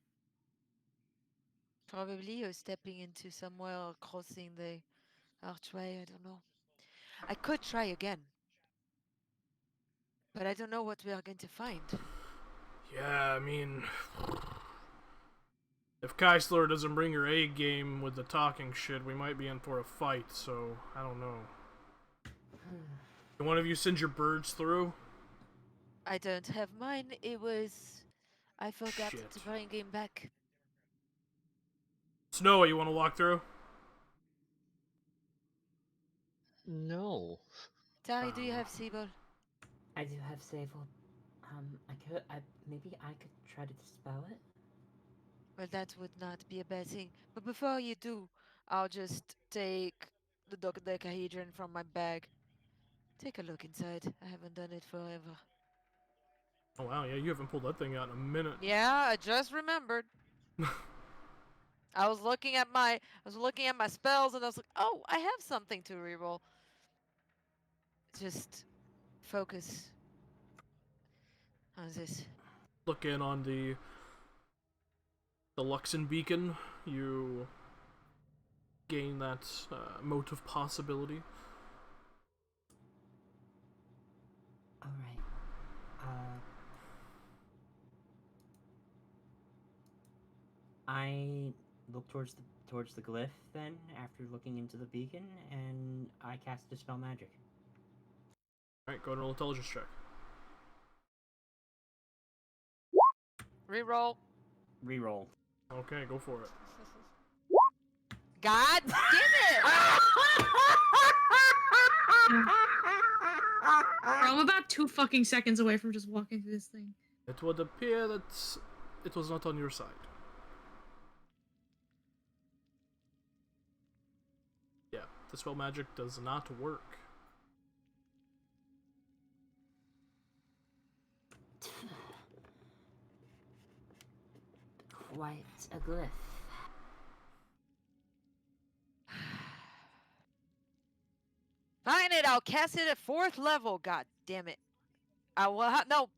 B: Probably you're stepping into somewhere or crossing the archway. I don't know. I could try again. But I don't know what we are going to find.
C: Yeah, I mean, if Keisler doesn't bring her A game with the talking shit, we might be in for a fight, so I don't know. Can one of you send your birds through?
B: I don't have mine. It was I forgot
C: Shit.
B: to bring him back.
C: Snow, you want to walk through?
D: No.
B: Tari, do you have Siebel?
F: I do have Sable. Maybe I could try to dispel it.
B: Well, that would not be a bad thing. But before you do, I'll just take the dodecahedron from my bag. Take a look inside. I haven't done it forever.
C: Oh wow, yeah, you haven't pulled that thing out in a minute.
B: Yeah, I just remembered. I was looking at my spells and I was like, oh, I have something to reroll. Just focus on this.
C: Look in on the Luxon beacon. You gain that mote of possibility.
F: Alright. I look towards the glyph then, after looking into the beacon, and I cast Dispel Magic.
C: Alright, go to an intelligence check.
B: Reroll.
E: Reroll.
C: Okay, go for it.
B: God damn it!
A: Bro, I'm about 2 fucking seconds away from just walking through this thing.
C: It would appear that it was not on your side. Yeah, Dispel Magic does not work.
F: Quite a glyph.
B: Fine it, I'll cast it at 4th level. God damn it. I will no.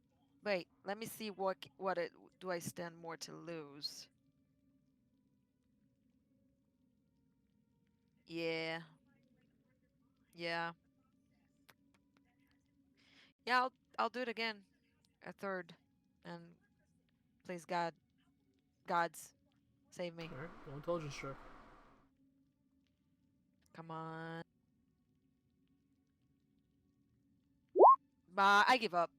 B: Wait, let me see what do I stand more to lose? Yeah. Yeah. Yeah, I'll do it again. A 3rd. And please gods, save me.
C: Alright, roll intelligence check.
B: Come on. I give up.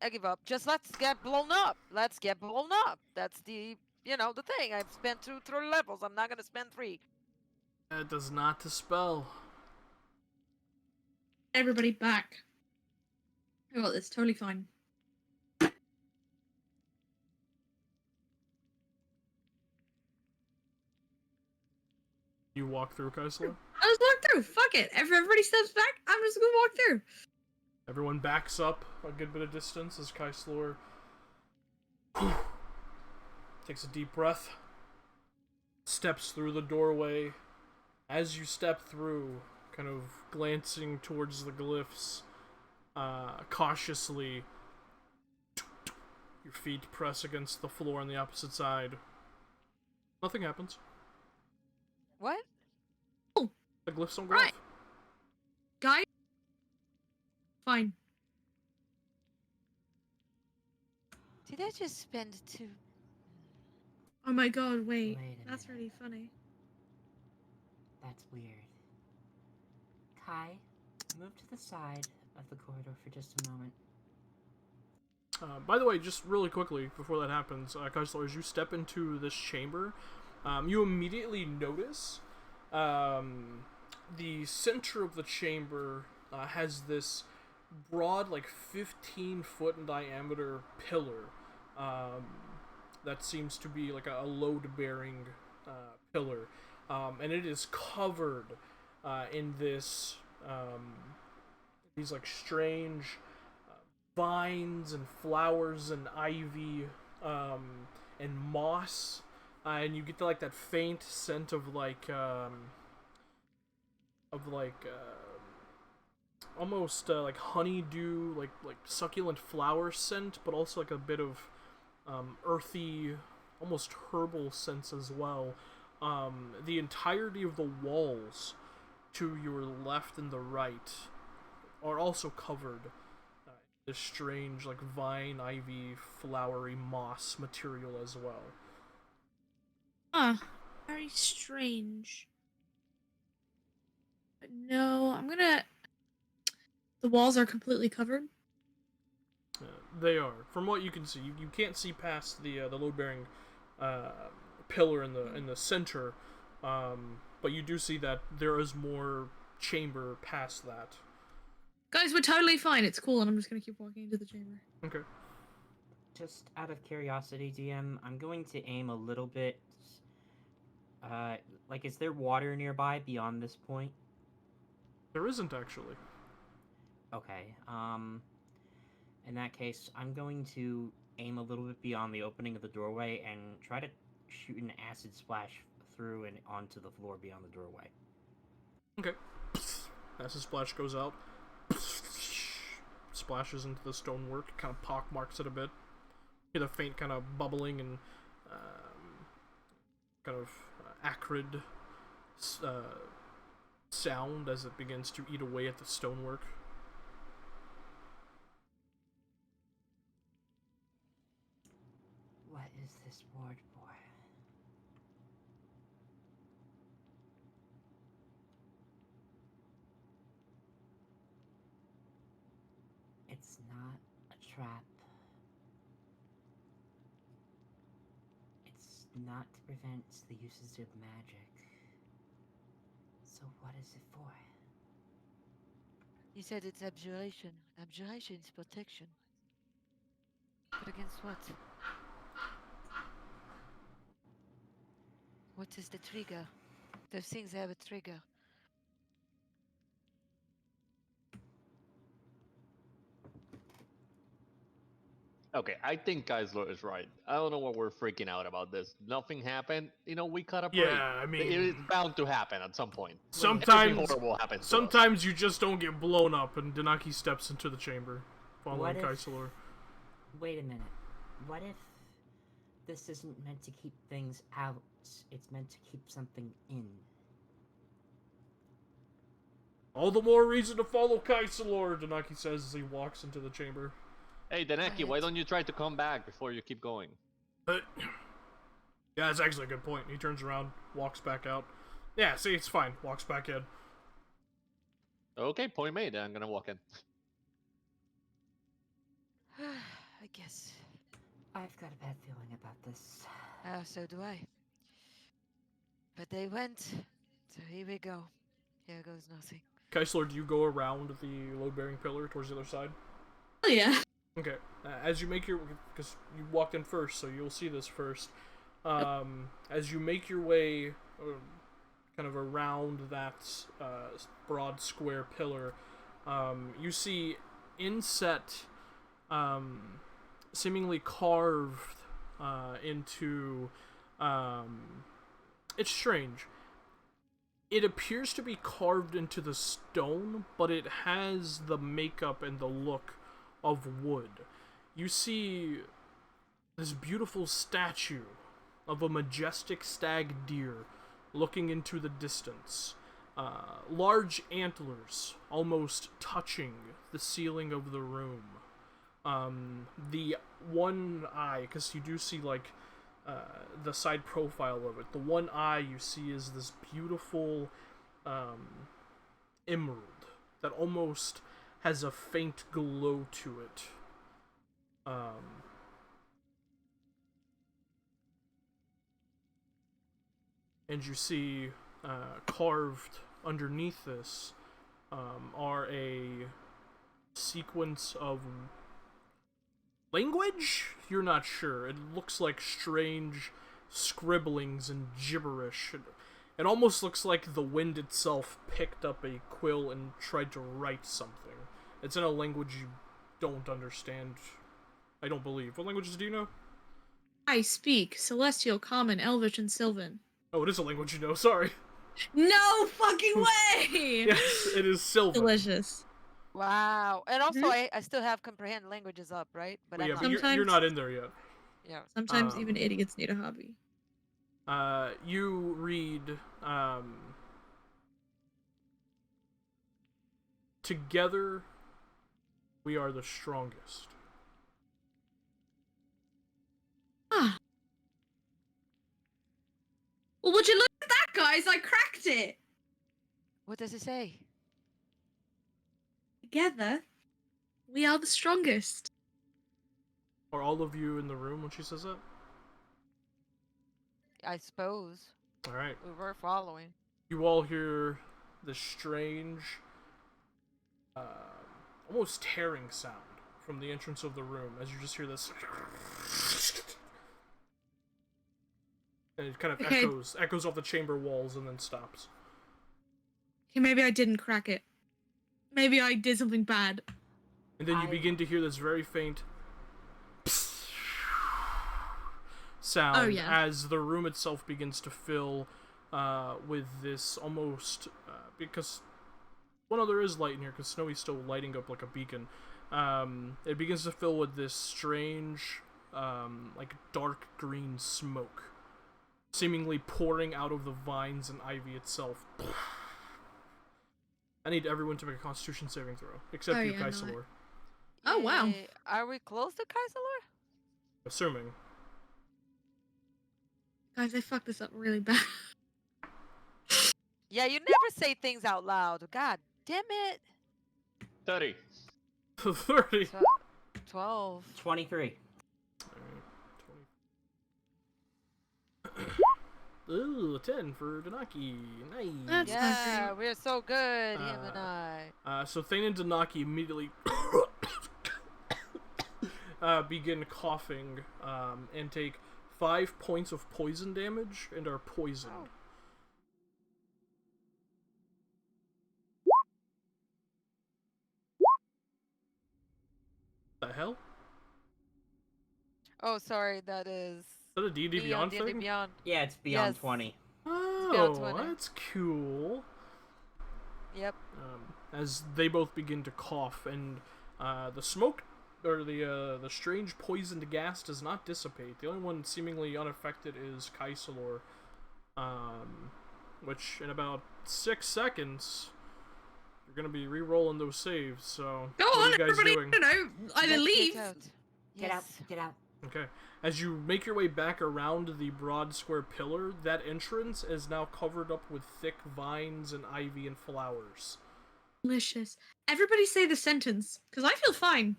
B: I give up. Just let's get blown up. Let's get blown up. That's the the thing. I've spent 2 levels. I'm not gonna spend 3.
C: It does not dispel.
A: Everybody back. I got this, totally fine.
C: You walk through, Kaisla.
A: I just walk through. Fuck it. If everybody steps back, I'm just gonna walk through.
C: Everyone backs up a good bit of distance as Kaislor takes a deep breath, steps through the doorway. As you step through, kind of glancing towards the glyphs, cautiously, your feet press against the floor on the opposite side. Nothing happens.
B: What?
C: The glyphs don't go off.
A: Right. Guy? Fine.
B: Did I just spend 2?
A: Oh my god, wait.
F: Wait a
A: That's
F: minute.
A: really funny.
F: That's weird. Kai, move to the side of the corridor for just a moment.
C: By the way, just really quickly before that happens, Kaisler, as you step into this chamber, you immediately notice the center of the chamber has this broad, like 15-foot in diameter pillar that seems to be like a load-bearing pillar, and it is covered in this these like strange vines and flowers and ivy and moss, and you get to, like, that faint scent of almost like honeydew, like succulent flower scent, but also like a bit of earthy, almost herbal scents as well. The entirety of the walls to your left and the right are also covered this strange, like, vine, ivy, flowery moss material as well.
A: Very strange. But no, I'm gonna... The walls are completely covered?
C: They are. From what you can see, you can't see past the load-bearing pillar in the center, but you do see that there is more chamber past that.
A: Guys, we're totally fine. It's cool, and I'm just gonna keep walking into the chamber.
C: Okay.
E: Just out of curiosity, DM, I'm going to aim a little bit. Like, is there water nearby beyond this point?
C: There isn't actually.
E: Okay. In that case, I'm going to aim a little bit beyond the opening of the doorway and try to shoot an acid splash through and onto the floor beyond the doorway.
C: Okay. Acid splash goes out. Splashes into the stonework, kind of pockmarks it a bit. You hear the faint kind of bubbling and kind of acrid sound as it begins to eat away at the stonework.
F: What is this ward for? It's not a trap. It's not to prevent the uses of magic. So what is it for?
B: He said it's abjuration. Abjuration is protection. But against what? What is the trigger? Those things have a trigger.
D: Okay, I think Geisler is right. I don't know what we're freaking out about this. Nothing happened. You know, we caught a break.
C: Yeah, I mean,
D: It's bound to happen at some point.
C: Sometimes,
D: Everything horrible happens to us.
C: sometimes you just don't get blown up, and Denaki steps into the chamber, following
F: What if-
C: Kaisalor.
F: Wait a minute. What if this isn't meant to keep things out? It's meant to keep something in.
C: All the more reason to follow Kaisalor, Denaki says as he walks into the chamber.
D: Hey, Deneki, why don't you try to come back before you keep going?
C: Yeah, that's actually a good point. He turns around, walks back out. Yeah, see, it's fine. Walks back in.
D: Okay, point made. I'm gonna walk in.
B: I guess.
F: I've got a bad feeling about this.
B: So do I. But they went. So here we go. Here goes nothing.
C: Kaisalor, do you go around the load-bearing pillar towards the other side?
A: Oh yeah.
C: Okay. As you make your... Because you walked in first, so you'll see this first. As you make your way kind of around that broad square pillar, you see inset, seemingly carved into... it's strange. It appears to be carved into the stone, but it has the makeup and the look of wood. You see this beautiful statue of a majestic stag deer looking into the distance. Large antlers almost touching the ceiling of the room. The one eye, because you do see like the side profile of it, the one eye you see is this beautiful emerald that almost has a faint glow to it. And you see carved underneath this are a sequence of language? You're not sure. It looks like strange scribblings and gibberish. It almost looks like the wind itself picked up a quill and tried to write something. It's in a language you don't understand. I don't believe. What languages do you know?
A: I speak Celestial, Common, Elvish, and Sylvan.
C: Oh, it is a language you know. Sorry.
A: No fucking way!
C: Yes, it is Sylvan.
A: Delicious.
B: Wow. And also,
A: Mhm.
B: I still have comprehend languages up, right? But
C: But
B: I'm
C: yeah,
B: not.
C: but you're
A: Sometimes-
C: not in there yet.
B: Yeah.
A: Sometimes even idiots need a hobby.
C: You read, together we are the strongest.
A: Ah. Well, would you look at that, guys? I cracked it!
B: What does it say?
A: Together, we are the strongest.
C: Are all of you in the room when she says that?
B: I suppose
C: All right.
B: we were following.
C: You all hear the strange, almost tearing sound from the entrance of the room as you just hear this. And it kind of
A: Okay.
C: echoes off the chamber walls and then stops.
A: Okay, maybe I didn't crack it. Maybe I did something bad.
C: And then you begin to hear this very faint sound as the room itself begins to fill with this almost because there is light in here because Snowy's still lighting up like a beacon. It begins to fill with this strange like dark green smoke seemingly pouring out of the vines and ivy itself. I need everyone to make a Constitution saving throw, except you, Kaisalor.
A: Oh, wow.
B: Are we close to Kaisalor?
C: Assuming.
A: Guys, I fucked this up really bad.
B: Yeah, you never say things out loud. God damn it.
D: 30.
C: 30.
B: 12.
E: 23.
C: Ooh, 10 for Danaki. Nice.
A: That's
B: Yeah, we're so good, him and I.
C: So Thane and Danaki immediately begin coughing and take 5 points of poison damage and are poisoned.
B: Oh.
C: The hell?
B: Oh, sorry, that is...
C: Is that a D&D Beyond
B: D&D
C: thing?
B: Beyond.
E: Yeah, it's beyond
B: Yes.
E: 20.
C: Oh,
B: 20.
C: that's cool.
B: Yep.
C: As they both begin to cough, and the smoke or the strange poisoned gas does not dissipate. The only one seemingly unaffected is Kaisalor, which in about 6 seconds you're gonna be re-rolling those saves. So
A: Go
C: what
A: on,
C: are you guys
A: everybody.
C: doing?
A: No, either leave.
F: Get out. Get out.
C: Okay. As you make your way back around the broad square pillar, that entrance is now covered up with thick vines and ivy and flowers.
A: Delicious. Everybody say the sentence, because I feel fine.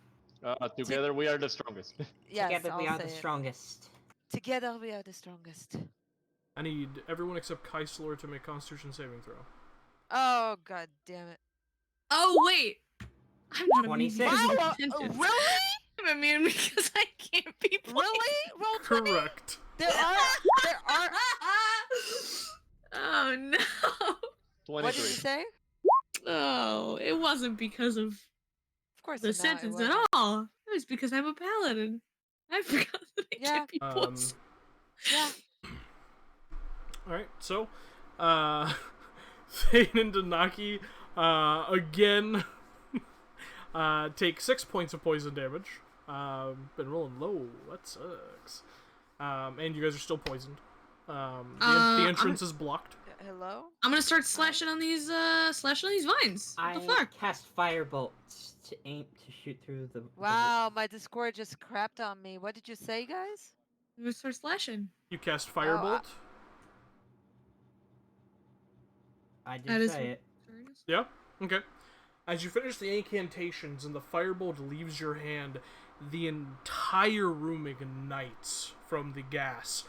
D: Together we are the strongest.
B: Yes,
F: Together we
B: I'll
F: are the
B: say it.
F: strongest.
B: Together we are the strongest.
C: I need everyone except Kaisalor to make Constitution saving throw.
B: Oh, god damn it.
A: Oh, wait. I'm not immune
E: 26.
A: because of
B: Wow,
A: the sentence.
B: really?
A: I'm immune because I can't be poisoned.
B: Really? Roll 20?
C: Correct.
B: There are...
A: Oh, no.
D: 23.
B: What did you say?
A: Oh, it wasn't because of
B: Of course
A: the
B: not, it
A: sentence at
B: wasn't.
A: all. It was because I'm a paladin. I forgot that I
B: Yeah.
A: can't be poisoned.
B: Yeah.
C: Alright, so, Thane and Danaki, again, take 6 points of poison damage. Been rolling low, that sucks. And you guys are still poisoned. The entrance is blocked.
B: Hello?
A: I'm gonna start slashing on these vines. What the fuck?
F: Cast firebolt to shoot through the.
B: Wow, my Discord just crapped on me. What did you say, guys?
A: I'm gonna start slashing.
C: You cast Firebolt.
F: I
A: That
F: did
A: is
F: say it.
C: Yeah? Okay. As you finish the incantations and the firebolt leaves your hand, the entire room ignites from the gas.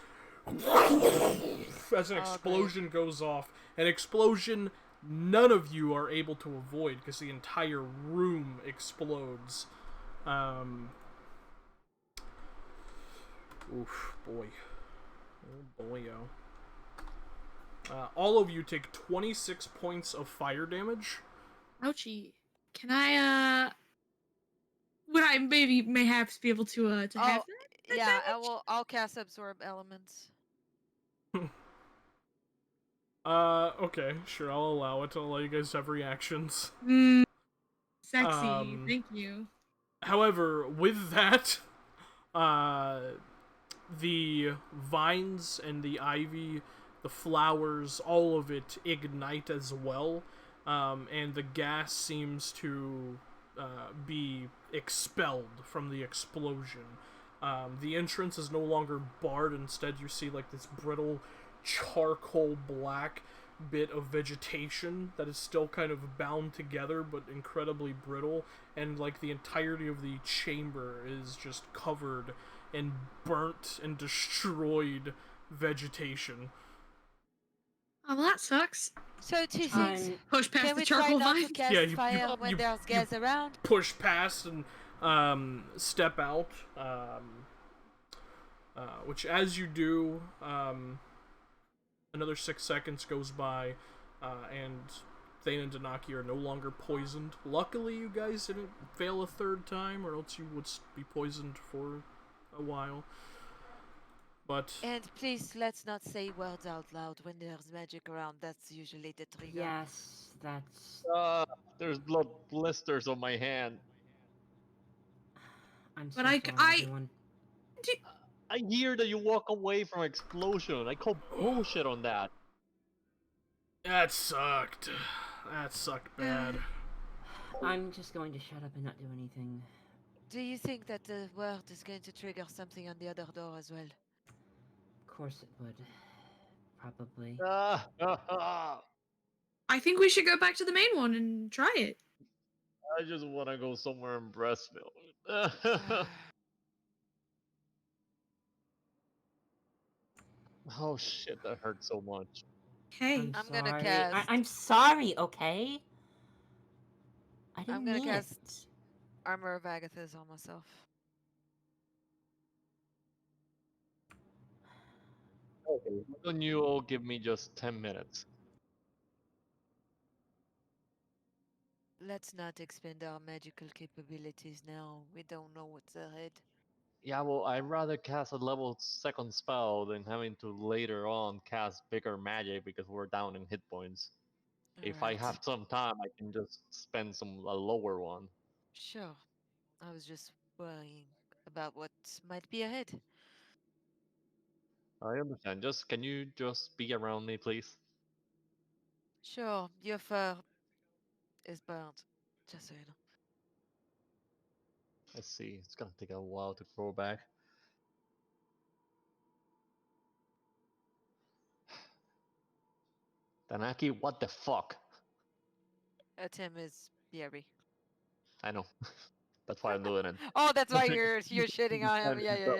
C: As an explosion goes off. An explosion none of you are able to avoid because the entire room explodes. Oof, boy. Oh, boyo. All of you take 26 points of fire damage.
A: Ouchie. Can I, would I mayhaps be able to have that?
B: Yeah, I'll cast Absorb Elements.
C: Okay, sure, I'll allow it. I'll allow you guys to have reactions.
A: Sexy, thank you.
C: However, with that, the vines and the ivy, the flowers, all of it ignite as well, and the gas seems to be expelled from the explosion. The entrance is no longer barred. Instead, you see like this brittle charcoal black bit of vegetation that is still kind of bound together but incredibly brittle, and like the entirety of the chamber is just covered in burnt and destroyed vegetation.
A: Oh, well, that sucks.
B: So two things.
A: Push past
B: Can
A: the
B: we try
A: charcoal
B: not to
A: vines.
B: cast
C: Yeah, you-
B: fire
C: you-
B: when
C: you-
B: there's
C: you-
B: guys around?
C: Push past and step out, which as you do, another 6 seconds goes by, and Thane and Danaki are no longer poisoned. Luckily, you guys didn't fail a third time, or else you would be poisoned for a while. But
B: And please, let's not say words out loud when there's magic around. That's usually the trigger.
F: Yes, that's.
D: There's blood blisters on my hand.
F: I'm so
A: But I-
F: sorry,
A: I-
F: everyone.
D: I hear that you walk away from explosion. I call bullshit on that.
C: that sucked. That sucked bad.
F: I'm just going to shut up and not do anything.
B: Do you think that the word is going to trigger something on the other door as well?
F: Of course it would. Probably.
A: I think we should go back to the main one and try it.
D: I just want to go somewhere in Breastville. Oh shit, that hurt so much.
A: Okay.
B: I'm gonna
F: sorry.
B: cast-
F: I'm sorry, okay? I didn't
B: I'm gonna
F: mean
B: cast-
F: it.
B: Armor of Agathis on myself.
D: Okay, why don't you all give me just 10 minutes?
B: Let's not expend our magical capabilities now. We don't know what's ahead.
D: Yeah, well, I'd rather cast a level 2nd spell than having to later on cast bigger magic because we're down in hit points. If I
B: Alright.
D: have some time, I can just spend a lower one.
B: Sure. I was just worrying about what might be ahead.
D: I understand. Can you just be around me, please?
B: Sure, your fur is burnt. Just so you know.
D: Let's see. It's gonna take a while to grow back. Tanaki, what the fuck?
B: Tim is Yeri.
D: I know. That's why I'm doing it.
B: Oh, that's why you're shitting on him.
D: Defend
B: Yeah,
D: himself.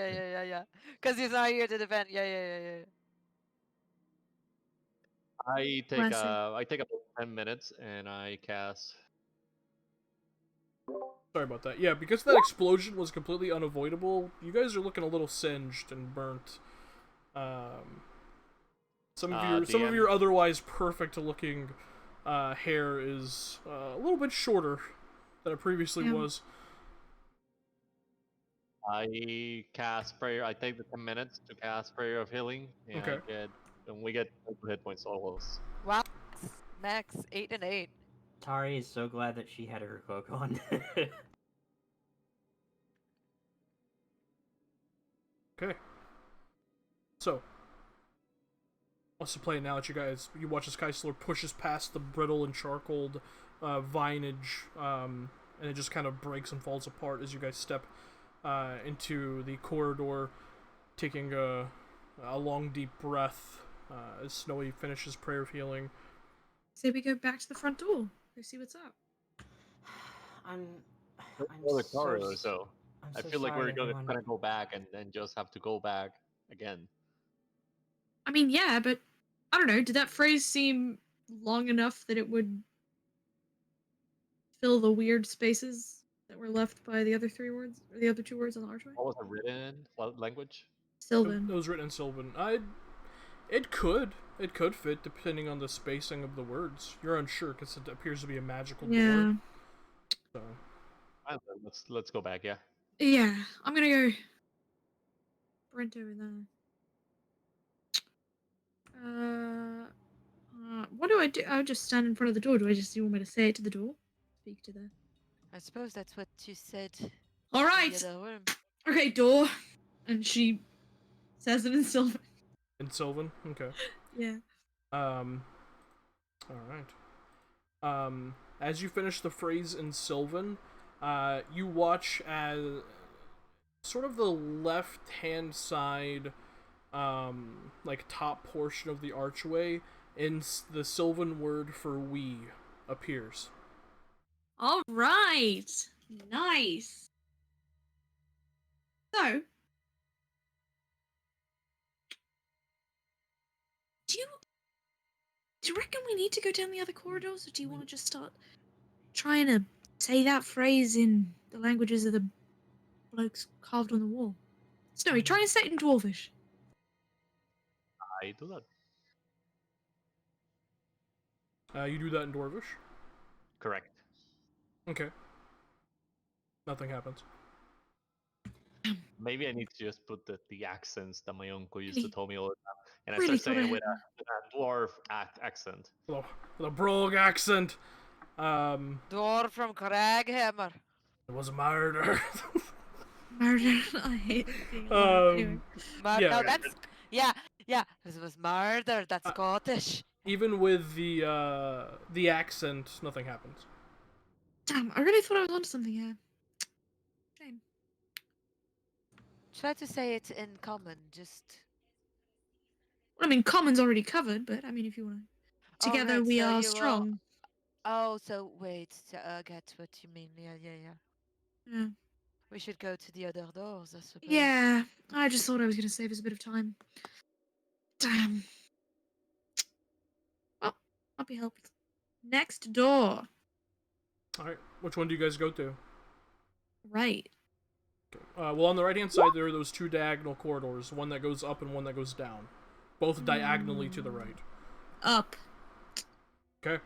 B: yeah. Because he's not here to defend. Yeah.
D: I take
A: Bless him.
D: I take about 10 minutes and I cast.
C: Sorry about that. Yeah, because that explosion was completely unavoidable, you guys are looking a little singed and burnt. Some of
D: DM.
C: your otherwise perfect looking hair is a little bit shorter than it previously
A: Yeah.
C: was.
D: I cast prayer. I take the 10 minutes to cast prayer of healing, and
C: Okay.
D: we get 2 hit points all of us.
B: Wow. Max 8 and 8.
E: Tari is so glad that she had her cloak on.
C: Okay. So, wants to play now that you watch as Kaisler pushes past the brittle and charcoaled vinage, and it just kind of breaks and falls apart as you guys step into the corridor, taking a long deep breath as Snowy finishes prayer of healing.
A: Say we go back to the front door. Go see what's up.
F: I'm
D: Another
F: so
D: corridor,
F: s-
D: so
F: I'm
D: I
F: so
D: feel like
F: sorry,
D: we're gonna
F: everyone.
D: go back and then just have to go back again.
A: I mean, yeah, but I don't know. Did that phrase seem long enough that it would fill the weird spaces that were left by the other 3 words, or the other 2 words on the archway?
D: What was it written in? What language?
A: Sylvan.
C: It was written in Sylvan. It could fit depending on the spacing of the words. You're unsure because it appears to be a magical
A: Yeah.
C: door. So.
D: Fine, then, let's go back. Yeah.
A: Yeah, I'm gonna go sprint over there. What do I do? I'll just stand in front of the door. Do you want me to say it to the door? Speak to the...
B: I suppose that's what you said.
A: Alright!
B: In the other room.
A: Okay, door. And she says it in Sylvan.
C: In Sylvan? Okay.
A: Yeah.
C: Alright. As you finish the phrase in Sylvan, you watch as sort of the left-hand side, like top portion of the archway and the Sylvan word for "we" appears.
A: All right. Nice. So, do you reckon we need to go down the other corridors, or do you want to just start trying to say that phrase in the languages of the blokes carved on the wall? Snowy, try and say it in Dwarvish.
D: I do that.
C: You do that in Dwarvish.
D: Correct.
C: Okay. Nothing happens.
D: Maybe I need to just put the accents that my uncle used to
A: Really-
D: tell me all the time, and I
A: really
D: start saying it
A: thought I
D: with a dwarf accent.
C: The brogue accent.
B: Door from Craghammer.
C: It was murder.
A: murder. I hate being alive. Anyway.
C: Yeah.
B: No, that's yeah. This was murder. That's Scottish.
C: Even with the accent, nothing happens.
A: Damn, I really thought I was onto something here. Shame.
B: Try to say it in common. Just
A: Well, I mean, common's already covered, but I mean, if you want to. Together
B: right,
A: we
B: so
A: are
B: you will-
A: strong.
B: Oh, so wait. I get what you mean. Yeah.
A: Yeah.
B: We should go to the other doors, I suppose.
A: Yeah, I just thought I was going to save us a bit of time. Damn. Well, I'll be helped. Next door.
C: Alright, which one do you guys go to?
A: Right.
C: Well, on the right-hand side, there are those two diagonal corridors, one that goes up and one that goes down. Both diagonally to the right.
A: Up.
C: Okay.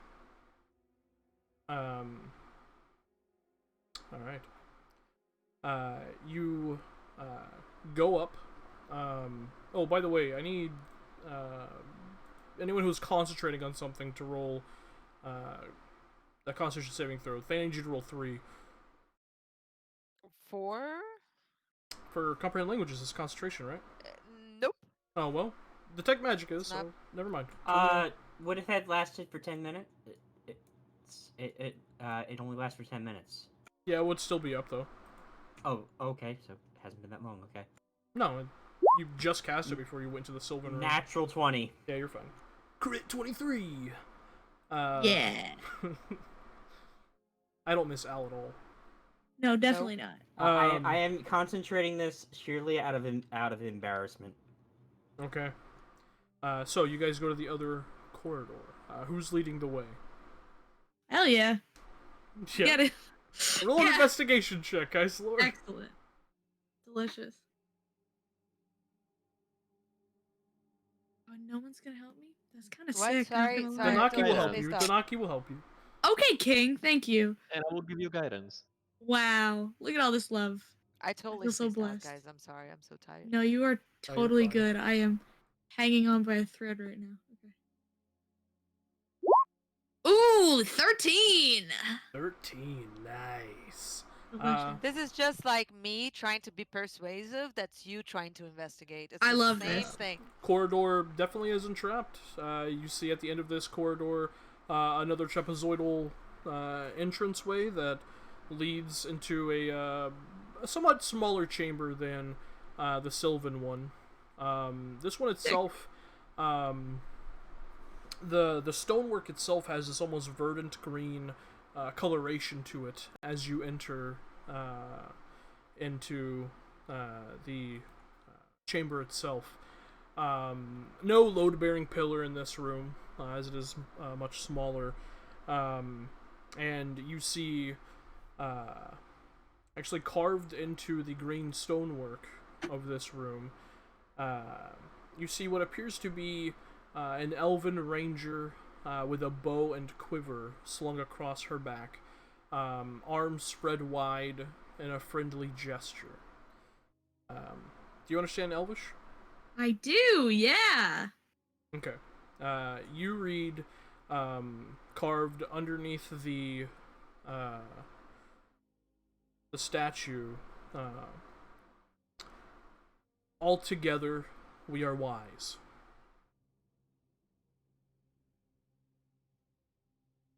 C: Alright. You go up. Oh, by the way, I need anyone who's concentrating on something to roll a Constitution saving throw. They need you to roll 3.
B: 4?
C: For comprehend languages, it's concentration, right?
B: Nope.
C: Oh well, detect magic is,
B: It's not.
C: so never mind.
E: Would it have lasted for 10 minutes? It only lasts for 10 minutes.
C: Yeah, it would still be up though.
E: Oh, okay, so it hasn't been that long, okay.
C: No, you just cast it before you went to the Sylvan room.
E: Natural 20.
C: Yeah, you're fine. Crit 23.
A: Yeah.
C: I don't miss Al at all.
A: No, definitely not.
E: I am concentrating this sheerly out of embarrassment.
C: Okay. So you guys go to the other corridor. Who's leading the way?
A: Hell yeah.
C: Yeah.
A: Get it.
C: Roll an
A: Yeah.
C: investigation check, guys. Lord.
A: Excellent. Delicious. Oh, no one's gonna help me? That's kind of
B: What?
A: sick.
B: Sorry,
A: not gonna
B: sorry.
A: lie.
C: Donaki will help
B: Please
C: you.
B: stop.
C: Donaki will help you.
A: Okay, King. Thank you.
D: And I will give you guidance.
A: Wow. Look at all this love.
B: I totally
A: feel so
B: spaced out,
A: blessed.
B: guys. I'm sorry. I'm so tired.
A: No, you are
C: you're
A: totally
C: fine.
A: good. I am hanging on by a thread right now. Okay. Ooh, 13.
C: 13. Nice.
A: Delicious.
B: This is just like me trying to be persuasive. That's you trying to investigate. It's
A: I
B: the
A: love
B: same
A: this.
B: thing.
C: Corridor definitely isn't trapped. You see at the end of this corridor another trapezoidal entranceway that leads into a somewhat smaller chamber than the Sylvan one. This one itself, the stonework itself has this almost verdant green coloration to it as you enter into the chamber itself. No load-bearing pillar in this room, as it is much smaller. And you see, actually carved into the green stonework of this room, you see what appears to be an elven ranger with a bow and quiver slung across her back, arms spread wide in a friendly gesture. Do you understand Elvish?
A: I do, yeah.
C: Okay. You read carved underneath the statue. Altogether, we are wise.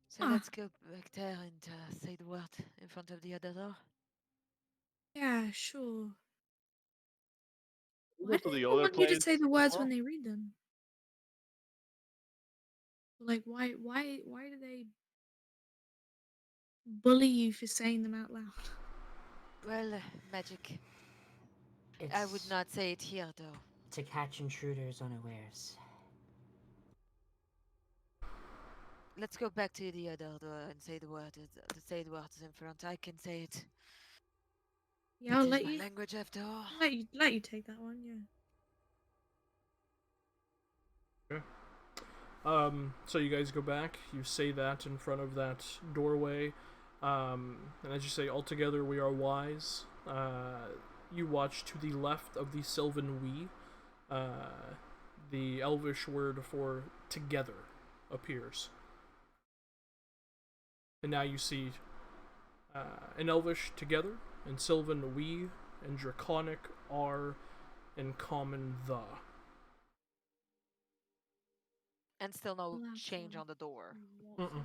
B: So
A: Ah.
B: let's go back there and say the word in front of the other door.
A: Yeah, sure.
D: We'll
A: Why
D: go
A: do
D: to the
A: people
D: other
A: want you to
D: place
A: say the words
D: tomorrow.
A: when they read them? Like, why do they bully you for saying them out loud?
B: Well, magic.
F: It's
B: I would not say it here, though.
F: to catch intruders unawares.
B: Let's go back to the other door and say the word. Say the words in front. I can say it.
A: Yeah, I'll
B: It is
A: let
B: my
A: you.
B: language after all.
A: Let you take that one. Yeah.
C: Okay. So you guys go back, you say that in front of that doorway, and as you say, altogether we are wise. You watch to the left of the Sylvan we, the Elvish word for together appears. And now you see in Elvish together, in Sylvan we, in Draconic are, in Common the.
B: And still no
A: Well,
B: change
A: absolutely.
B: on the door.
C: Mm-mm.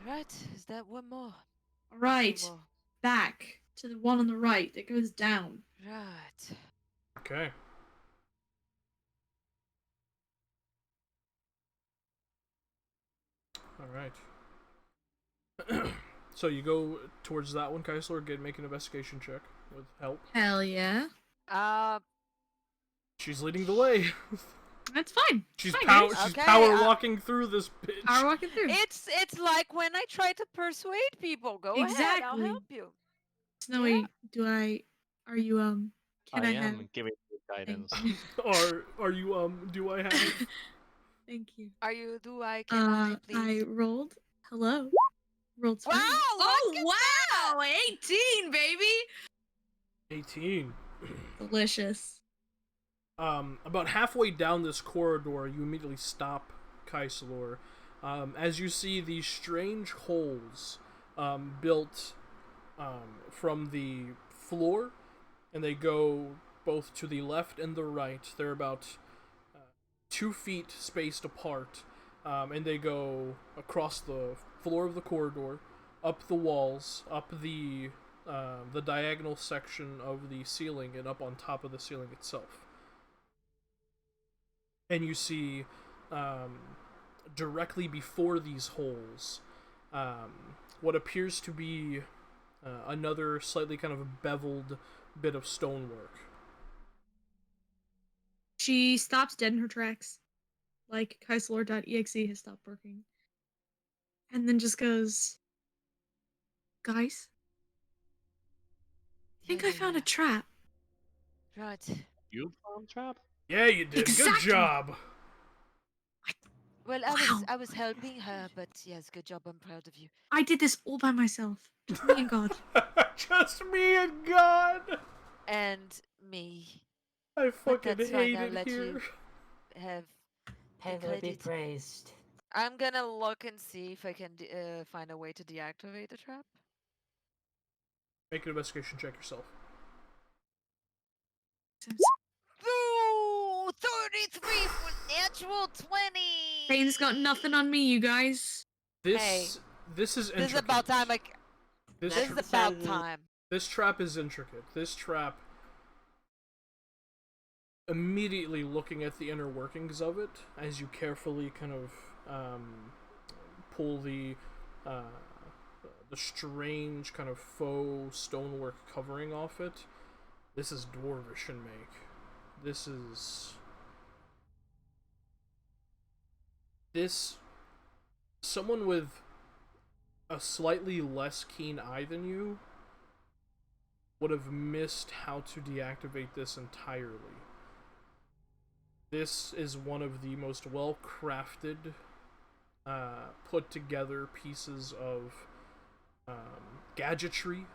B: Alright, is that one more?
A: All right,
B: Two more.
A: back to the one on the right that goes down.
B: Right.
C: Okay. Alright. So you go towards that one, Keisler, make an investigation check with help.
A: Hell yeah.
C: She's leading the way.
A: That's fine.
C: She's
A: Fine,
C: power.
A: guys.
C: She's
B: Okay,
C: power walking through this bitch.
A: Power walking through.
B: It's like when I try to persuade people. Go ahead, I'll
A: Exactly.
B: help you.
A: Snowy, are you can I have
D: am giving you guidance.
A: Thank you.
C: Are you do I have?
A: Thank you.
B: Are you? Do I? Can I please?
A: I rolled. Hello. Rolled 20.
B: Wow!
A: Oh
B: Look at
A: wow! 18, baby.
C: 18.
A: Delicious.
C: About halfway down this corridor, you immediately stop, Kaisalor, as you see these strange holes built from the floor, and they go both to the left and the right. They're about 2 feet spaced apart, and they go across the floor of the corridor, up the walls, up the diagonal section of the ceiling, and up on top of the ceiling itself. And you see directly before these holes what appears to be another slightly kind of beveled bit of stonework.
A: She stops dead in her tracks. Like Kaisalor.exe has stopped working. And then just goes, guys, I think I found a trap.
B: Right.
D: You found trap?
C: Yeah, you did.
A: Exactly.
C: Good job.
B: Well,
A: Wow.
B: I was helping her, but yes, good job. I'm proud of you.
A: I did this all by myself. Just me and God.
C: Just me and God.
B: And me.
C: I
B: But
C: fucking
B: that's
C: hate
B: fine. I'll
C: it
B: let
C: here.
B: you have the
F: Pele be
B: credit.
F: praised.
B: I'm gonna look and see if I can find a way to deactivate the trap.
C: Make an investigation check yourself.
B: Ooh, 33 for natural 20.
A: Pain's got nothing on me, you guys.
C: This
B: Hey,
C: this is intricate.
B: This is about time.
C: This
B: This is about time.
C: This trap is intricate. This trap, immediately looking at the inner workings of it, as you carefully kind of pull the strange kind of faux stonework covering off it, this is dwarvish in make. This someone with a slightly less keen eye than you would have missed how to deactivate this entirely. This is one of the most well-crafted, put together pieces of gadgetry,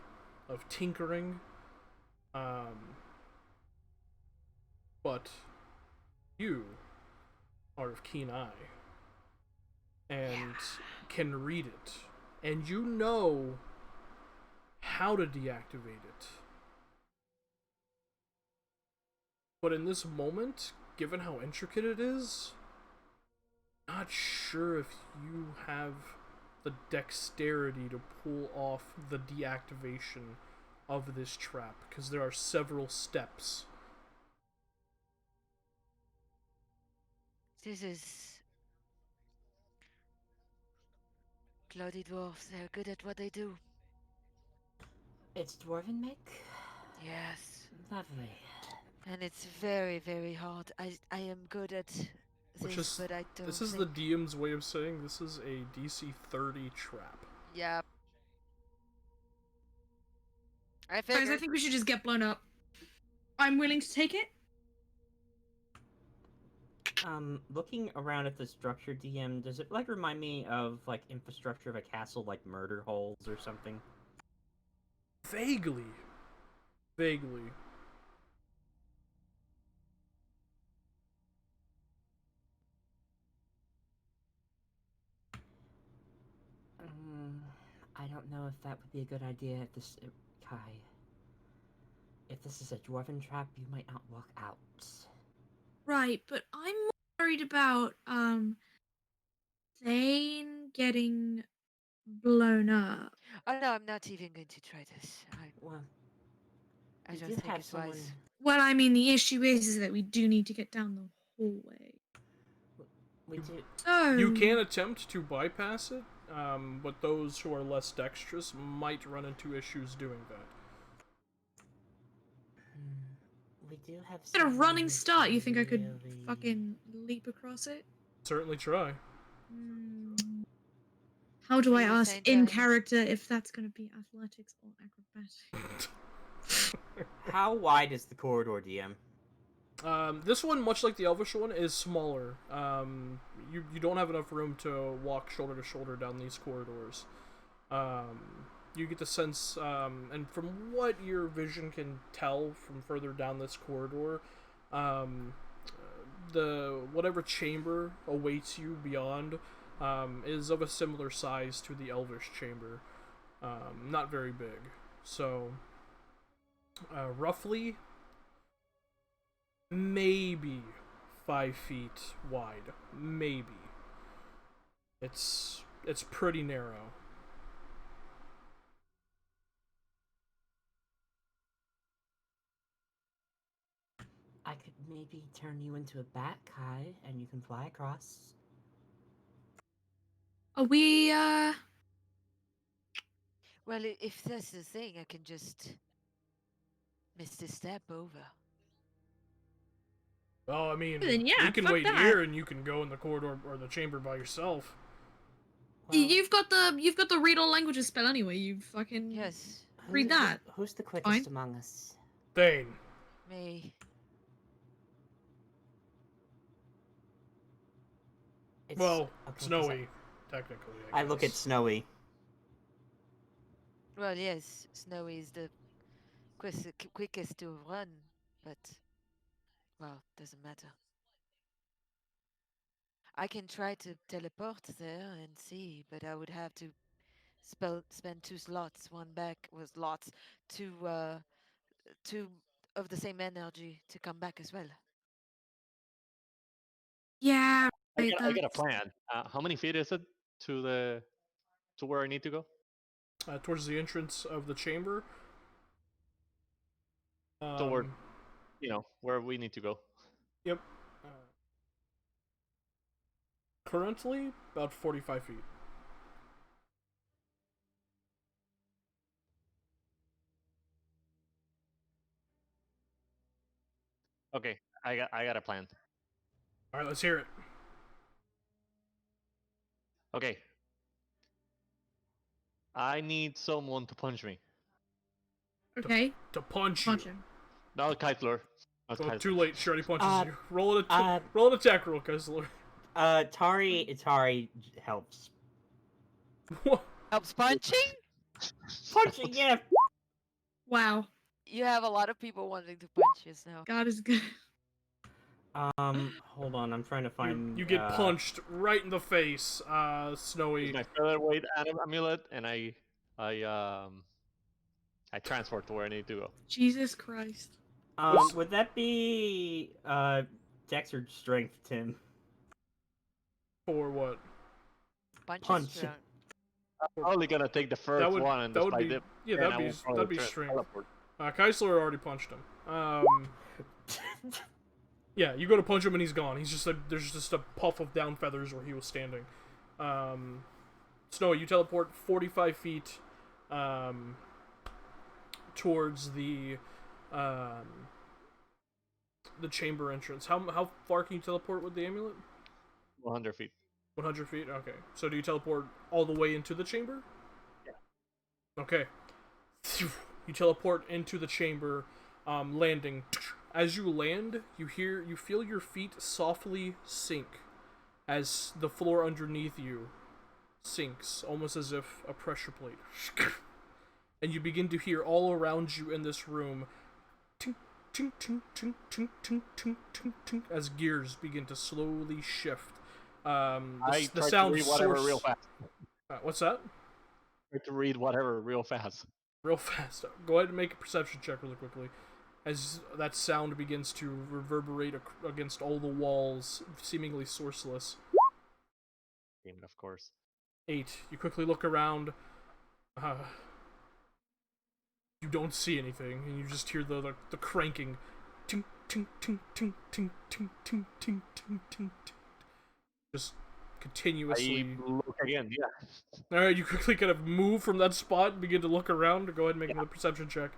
C: of tinkering, but you are of keen eye and can read it, and you know how to deactivate it. But in this moment, given how intricate it is, not sure if you have the dexterity to pull off the deactivation of this trap, because there are several steps.
B: This is bloody dwarves. They're good at what they do.
F: It's dwarven make?
B: Yes.
F: Lovely.
B: And it's very, very hard. I am good at
C: Which
B: this,
C: is
B: but I don't
C: this is
B: think...
C: the DM's way of saying this is a DC 30 trap.
B: Yep. I
A: Guys,
B: figured.
A: I think we should just get blown up. I'm willing to take it.
E: Looking around at the structure, DM, does it like remind me of like infrastructure of a castle, like murder holes or something?
C: Vaguely. Vaguely.
F: I don't know if that would be a good idea if this... Kai. If this is a dwarven trap, you might not walk out.
A: Right, but I'm worried about Thane getting blown up.
B: Oh no, I'm not even going to try this.
F: Well,
B: I
F: we
B: don't
F: do
B: think
F: have
B: it's
F: someone...
B: wise.
A: Well, I mean, the issue is that we do need to get down the hallway.
F: We do...
A: So
C: You can attempt to bypass it, but those who are less dexterous might run into issues doing that.
F: We do have
A: at a
F: someone
A: running
F: who's
A: start. You think I could
F: really-
A: fucking leap across it?
C: Certainly try.
A: How do
B: Are
A: I
B: you
A: ask
B: saying
A: in
B: that-
A: character if that's going to be athletics or acrobatics?
E: How wide is the corridor, DM?
C: This one, much like the Elvish one, is smaller. You don't have enough room to walk shoulder to shoulder down these corridors. You get the sense, and from what your vision can tell from further down this corridor, the whatever chamber awaits you beyond is of a similar size to the Elvish chamber. Not very big. So, roughly, maybe 5 feet wide. Maybe. It's pretty narrow.
F: I could maybe turn you into a bat, Kai, and you can fly across.
A: Are we,
B: Well, if that's the thing, I can just miss the step over.
C: Oh, I mean,
A: Then yeah,
C: we can
A: fuck
C: wait
A: that.
C: here, and you can go in the corridor or the chamber by yourself.
F: Well,
A: you've got the read all languages spell anyway. You fucking
B: Yes,
A: read that.
F: Who's the quickest
A: Fine.
F: among us?
C: Thane.
B: me.
F: It's,
C: Well,
F: okay, 'cause
C: Snowy, technically.
E: I look at
C: guess.
E: Snowy.
B: Well, yes, Snowy is the quickest to run, but well, doesn't matter. I can try to teleport there and see, but I would have to spend 2 slots, one back with lots, two of the same energy to come back as well.
A: Yeah,
D: I
A: right,
D: got a
A: that's-
D: plan. How many feet is it to where I need to go?
C: Towards the entrance of the chamber.
D: Toward, where we need to go.
C: Yep. Currently, about 45 feet.
D: Okay, I got a plan.
C: All right, let's hear it.
D: Okay. I need someone to punch me.
A: okay.
C: To punch
A: Punch
C: you.
A: him.
D: No, Keitler. Not
C: Oh,
D: Keitler.
C: too late. She already punches
F: Uh,
C: you. Roll
F: uh,
C: roll an attack roll, Kessler.
E: Tari helps.
C: What?
B: Helps punching?
E: Punching, yeah.
A: Wow,
B: You have a lot of people wanting to punch you now.
A: God is good.
E: Hold on, I'm trying to find.
C: You get punched right in the face, Snowy.
D: Use my featherweight amulet, and I transport to where I need to go.
A: Jesus Christ.
E: Would that be Dex or Strength, Tim?
C: For what?
E: Punch.
B: Strong.
D: I'm probably gonna take the first one and
C: that would
D: despite
C: be
D: it,
C: yeah,
D: and I
C: that'd
D: will
C: be
D: probably
C: strength.
D: teleport.
C: Keisler already punched him. Yeah, you go to punch him and he's gone. He's just there's just a puff of down feathers where he was standing. Snow, you teleport 45 feet towards the chamber entrance. How far can you teleport with the amulet?
D: 100 feet.
C: 100 feet? Okay. So do you teleport all the way into the chamber?
D: Yeah.
C: Okay. You teleport into the chamber, landing. As you land, you feel your feet softly sink as the floor underneath you sinks, almost as if a pressure plate. And you begin to hear all around you in this room tink, tink, tink, tink, tink, tink, tink, tink, tink, as gears begin to slowly shift.
D: I
C: The
D: tried
C: sound
D: to read whatever
C: source.
D: real fast.
C: What's that?
D: Try to read whatever real fast.
C: Real fast. Go ahead and make a perception check really quickly. As that sound begins to reverberate against all the walls, seemingly sourceless.
D: Damn it, of course.
C: 8. You quickly look around. You don't see anything, and you just hear the cranking. Tink, tink, tink, tink, tink, tink, tink, tink, tink, tink. Just continuously.
D: I look again, yeah.
C: Alright, you quickly kind of move from that spot and begin to look around. Go ahead and make another perception check.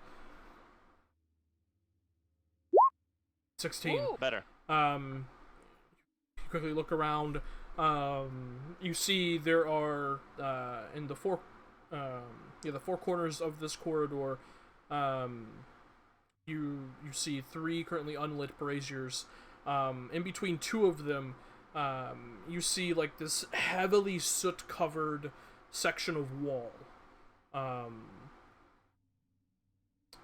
C: 16.
B: Ooh.
D: Better.
C: You quickly look around. You see there are in the four corners of this corridor. You see 3 currently unlit braziers. In between 2 of them, you see like this heavily soot-covered section of wall.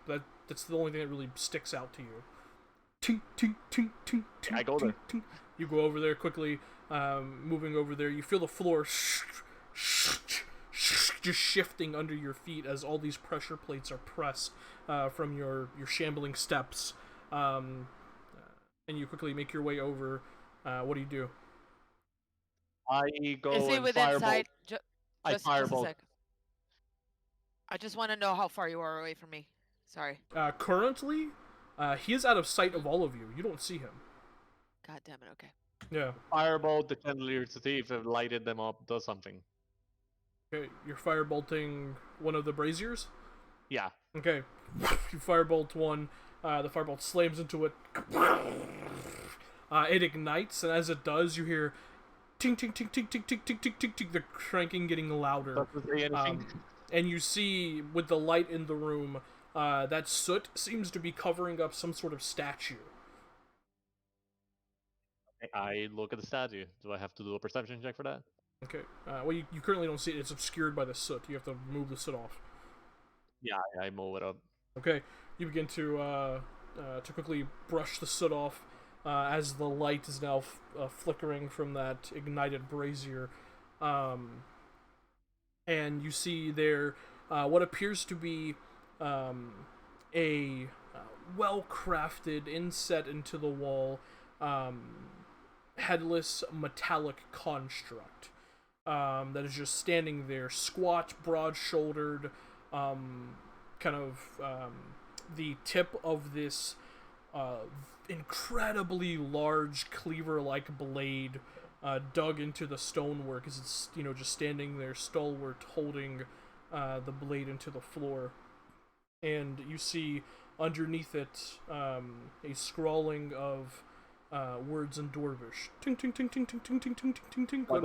C: That's the only thing that really sticks out to you. Tink, tink, tink, tink, tink,
D: I go there.
C: Tink, tink. You go over there quickly, moving over there. You feel the floor just shifting under your feet as all these pressure plates are pressed from your shambling steps. And you quickly make your way over. What do you do?
D: I go
B: Is he
D: and
B: within
D: firebolt.
B: sight?
D: I
B: Just a
D: firebolt.
B: sec. I just want to know how far you are away from me. Sorry.
C: Currently, he is out of sight of all of you. You don't see him.
B: God damn it. Okay.
C: Yeah.
D: Firebolt the chandelier to see if it lighted them up, does something.
C: Okay, you're firebolting one of the braziers?
D: Yeah.
C: Okay. You firebolt one. The firebolt slams into it. It ignites, and as it does, you hear tink, tink, tink, tink, tink, tink, tink, tink, tink, tink, the cranking getting louder.
D: Doesn't say anything.
C: And you see, with the light in the room, that soot seems to be covering up some sort of statue.
D: I look at the statue. Do I have to do a perception check for that?
C: Okay. Well, you currently don't see it. It's obscured by the soot. You have to move the soot off.
D: Yeah, I move it up.
C: Okay. You begin to quickly brush the soot off as the light is now flickering from that ignited brazier. And you see there what appears to be a well-crafted, inset into the wall, headless metallic construct that is just standing there, squat, broad-shouldered, kind of the tip of this incredibly large cleaver-like blade dug into the stonework as it's, just standing there stalwart, holding the blade into the floor. And you see underneath it a scrawling of words in Dwarvish. Ting, ting, ting, ting, ting, ting, ting, ting, ting, ting.
D: I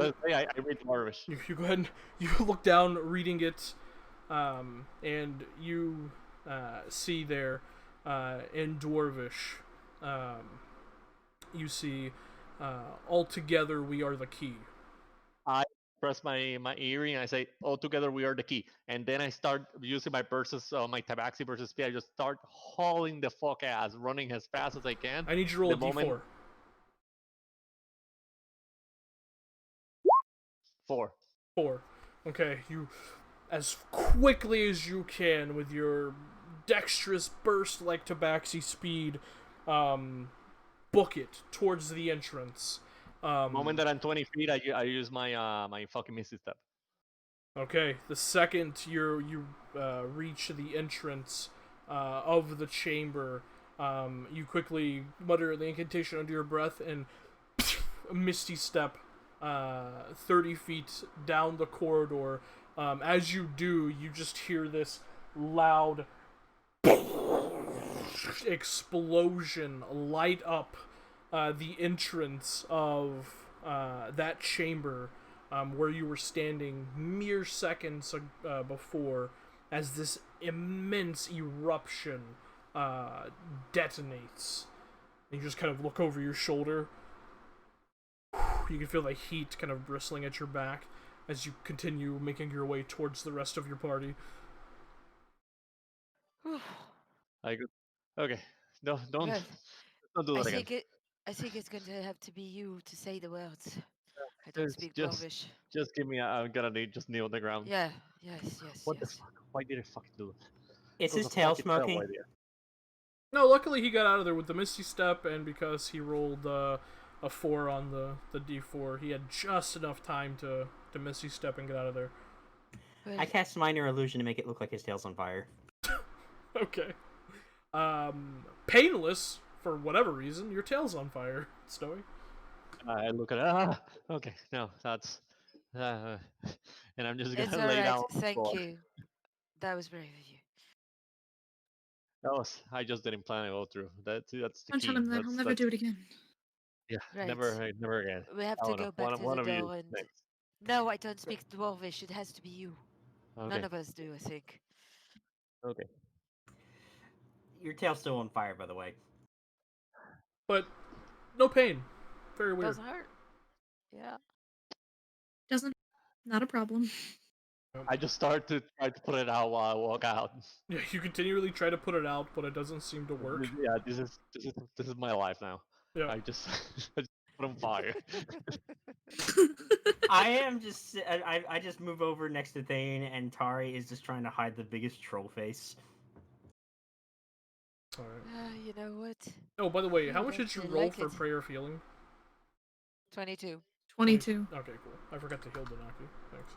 D: read Dwarvish.
C: You go ahead and you look down, reading it, and you see there in Dwarvish, you see, all together we are the key.
D: I press my earring and I say, "All together we are the key." And then I start using my bursts, my tabaxi versus speed. I just start hauling the fuck ass, running as fast as I can.
C: I need you to roll a d4.
D: 4.
C: 4. Okay, you, as quickly as you can, with your dexterous burst like tabaxi speed, book it towards the entrance.
D: The moment that I'm 20 feet, I use my my fucking Misty Step.
C: Okay, the second you reach the entrance of the chamber, you quickly mutter the incantation under your breath, and a Misty Step 30 feet down the corridor. As you do, you just hear this loud explosion light up the entrance of that chamber where you were standing mere seconds before, as this immense eruption detonates. And you just kind of look over your shoulder. You can feel the heat kind of bristling at your back as you continue making your way towards the rest of your party.
D: I go. Okay. No, don't
B: Well,
D: don't do
B: I
D: that again.
B: think it's going to have to be you to say the words. I don't speak
D: Just
B: Dwarvish.
D: just give me. I'm gonna need just knee on the ground.
B: Yeah. Yes. Yes.
D: What the
B: yes.
D: fuck? Why did I fucking do it?
E: Is
D: It was
E: his
D: a
E: tail
D: fucking terrible
E: smoking?
D: idea.
C: No, luckily he got out of there with the Misty Step, and because he rolled a 4 on the D4, he had just enough time to Misty Step and get out of there.
B: Well,
E: I cast minor illusion to make it look like his tail's on fire.
C: Okay. Painless, for whatever reason, your tail's on fire, Snowy.
D: I look at okay, no, that's and I'm just
B: it's
D: gonna
B: all
D: lay
B: right.
D: down on the
B: Thank
D: floor.
B: you. That was brave of you.
D: I just didn't plan it all through. That's the
A: Don't tell
D: key.
A: him that. I'll never do it again.
D: Yeah,
B: Right.
D: never again.
B: We have
D: Oh
B: to
D: no,
B: go back to
D: one
B: the
D: of you
B: door and.
D: next.
B: No, I don't speak Dwarvish. It has to be you.
D: Okay,
B: None of us do, I think.
D: okay.
E: Your tail's still on fire, by the way.
C: But no pain. Very weird.
B: Doesn't hurt. Yeah.
A: Doesn't. Not a problem.
D: I just start to try to put it out while I walk out.
C: Yeah, you continually try to put it out, but it doesn't seem to work.
D: Yeah, this is my life now.
C: Yeah.
D: I just I just put on fire.
E: I am just. I just move over next to Thane, and Tari is just trying to hide the biggest troll face.
C: Alright.
B: You know what?
C: Oh, by the way, how
B: You
C: much did you
B: don't
C: roll
B: like
C: for
B: it.
C: prayer of healing?
B: 22.
A: 22.
C: Okay, cool. I forgot to heal Donaki. Thanks.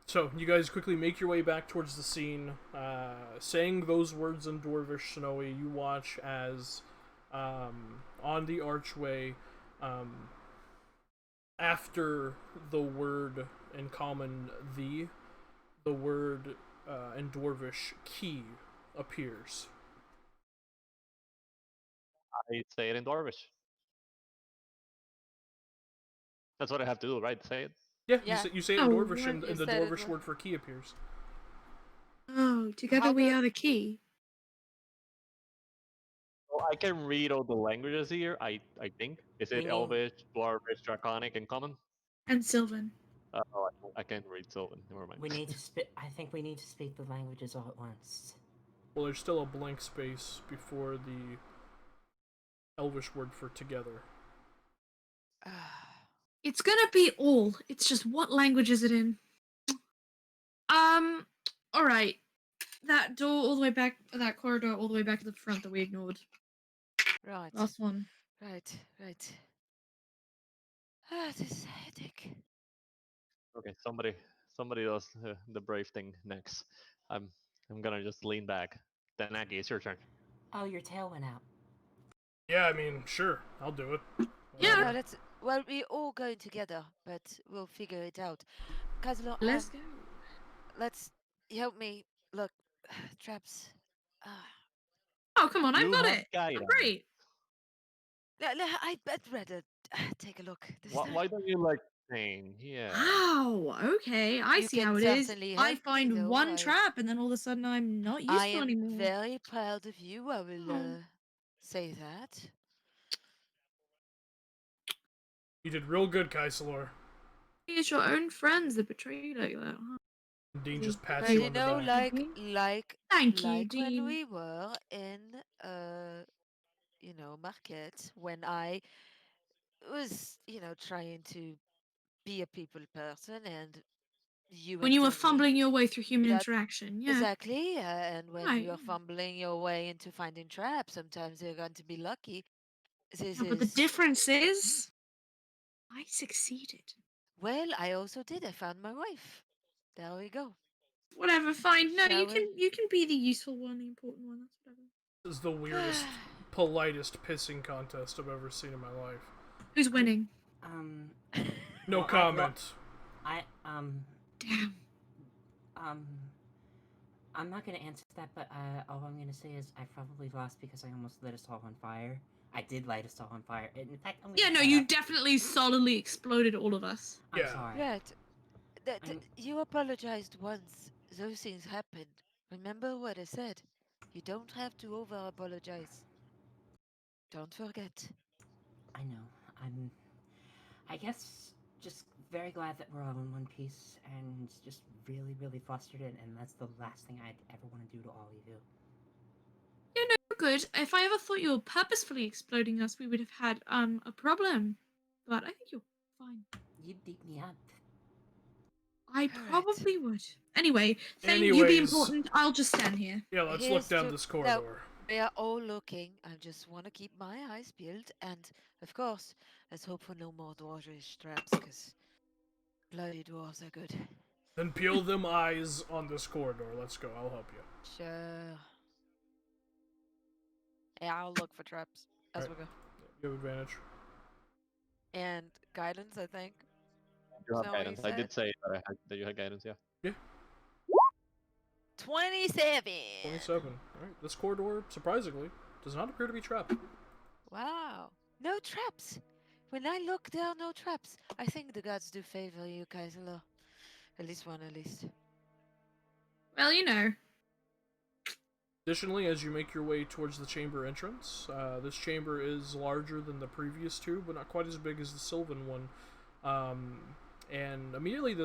C: So, you guys quickly make your way back towards the scene. Saying those words in Dwarvish, Snowy, you watch as on the archway, after the word in common the word in Dwarvish key appears.
D: I say it in Dwarvish. That's what I have to do, right? Say it.
C: Yeah,
B: Yeah.
C: you say it in
A: Oh,
C: Dwarvish,
A: what?
C: and
B: You
C: the
B: said it
C: Dwarvish
B: right.
C: word for key appears.
A: Oh, together
B: How
A: we
B: the-
A: are the key.
D: Well, I can read all the languages here. I think. Is
E: We
D: it
E: need-
D: Elvish, Dwarvish, Draconic, and Common?
A: And Sylvan.
D: Oh, I can't read Sylvan. Never mind.
F: We need to speak. I think we need to speak the languages all at once.
C: Well, there's still a blank space before the Elvish word for together.
A: It's gonna be all. It's just what language is it in? Alright. That door all the way back, that corridor all the way back to the front that we ignored.
B: Right.
A: Last one.
B: Right. This is a headache.
D: Okay, somebody does the brave thing next. I'm gonna just lean back. Danaki, it's your turn.
F: Oh, your tail went out.
C: Yeah, I mean, sure, I'll do it.
A: Yeah.
B: No, we're all going together, but we'll figure it out. Kazlo,
A: Let's go.
B: let's help me. Look, traps.
A: Oh, come on, I've
D: You
A: got
D: have
A: it.
D: guidance.
A: I'm great.
B: I'd rather take a look this time.
D: Why don't you like pain? Yeah.
A: Wow, okay, I
B: You
A: see
B: can
A: how it is.
B: certainly
A: I
B: help me,
A: find
B: though.
A: one trap and then all of a sudden I'm not
B: I
A: useful
B: am
A: anymore.
B: very proud of you. I will
A: Oh.
B: say that.
C: You did real good, Kaisalor.
A: It's your own friends that betray you like that, huh?
C: Dean just pats
B: But
C: you
B: you
C: on the
B: know,
C: back.
A: Thank you,
B: like when
A: Dean.
B: we were in, market, when I was, trying to be a people person, and you
A: When you were
B: entered
A: fumbling
B: me.
A: your way through human
B: That-
A: interaction, yeah.
B: Exactly, and when
A: Right.
B: you're fumbling your way into finding traps, sometimes you're going to be lucky. This
A: Yeah, but the
B: is
A: difference is, I succeeded.
B: well, I also did. I found my wife. There we go.
A: Whatever, fine. No,
B: Shall
A: you
B: we?
A: can be the useful one, the important one. That's whatever.
C: This is the weirdest, politest pissing contest I've ever seen in my life.
A: Who's winning?
C: No
E: Well,
C: comment.
A: Damn.
F: I'm not gonna answer that, but all I'm gonna say is I probably lost because I almost lit us all on fire. I did light us all on fire. In fact, I'm gonna
A: Yeah, no,
F: shut
A: you
F: up.
A: definitely solidly exploded all of us.
F: I'm
C: Yeah.
F: sorry.
B: Right.
F: I'm-
B: You apologized once. Those things happened. Remember what I said. You don't have to over apologize. Don't forget.
F: I know. I guess just very glad that we're all in one piece, and just really, really flustered, and that's the last thing I'd ever want to do to all of you.
A: Yeah, no, you're good. If I ever thought you were purposefully exploding us, we would have had a problem. But I think you're fine.
F: You'd beat me up.
A: I
B: All right.
A: probably would. Anyway, Thane, you be
C: Anyways.
A: important. I'll just stand here.
C: Yeah, let's
B: Here's
C: look down
B: to-
C: this
B: no.
C: corridor.
B: We are all looking. I just want to keep my eyes peeled. And, of course, let's hope for no more dwarvish traps, because bloody dwarves are good.
C: Then peel them eyes on this corridor. Let's go. I'll help you.
B: Sure. Yeah, I'll look for traps as
C: Alright.
B: we go.
C: You have advantage.
B: And guidance, I think.
D: You have
B: Is that what you
D: guidance. I
B: said?
D: did say that you had guidance, yeah.
B: 27.
C: 27. Alright, this corridor, surprisingly, does not appear to be trapped.
B: Wow. No traps. When I look, there are no traps. I think the gods do favor you guys a lot. At least one, at least.
A: Well, you know.
C: Additionally, as you make your way towards the chamber entrance, this chamber is larger than the previous two, but not quite as big as the Sylvan one. And immediately,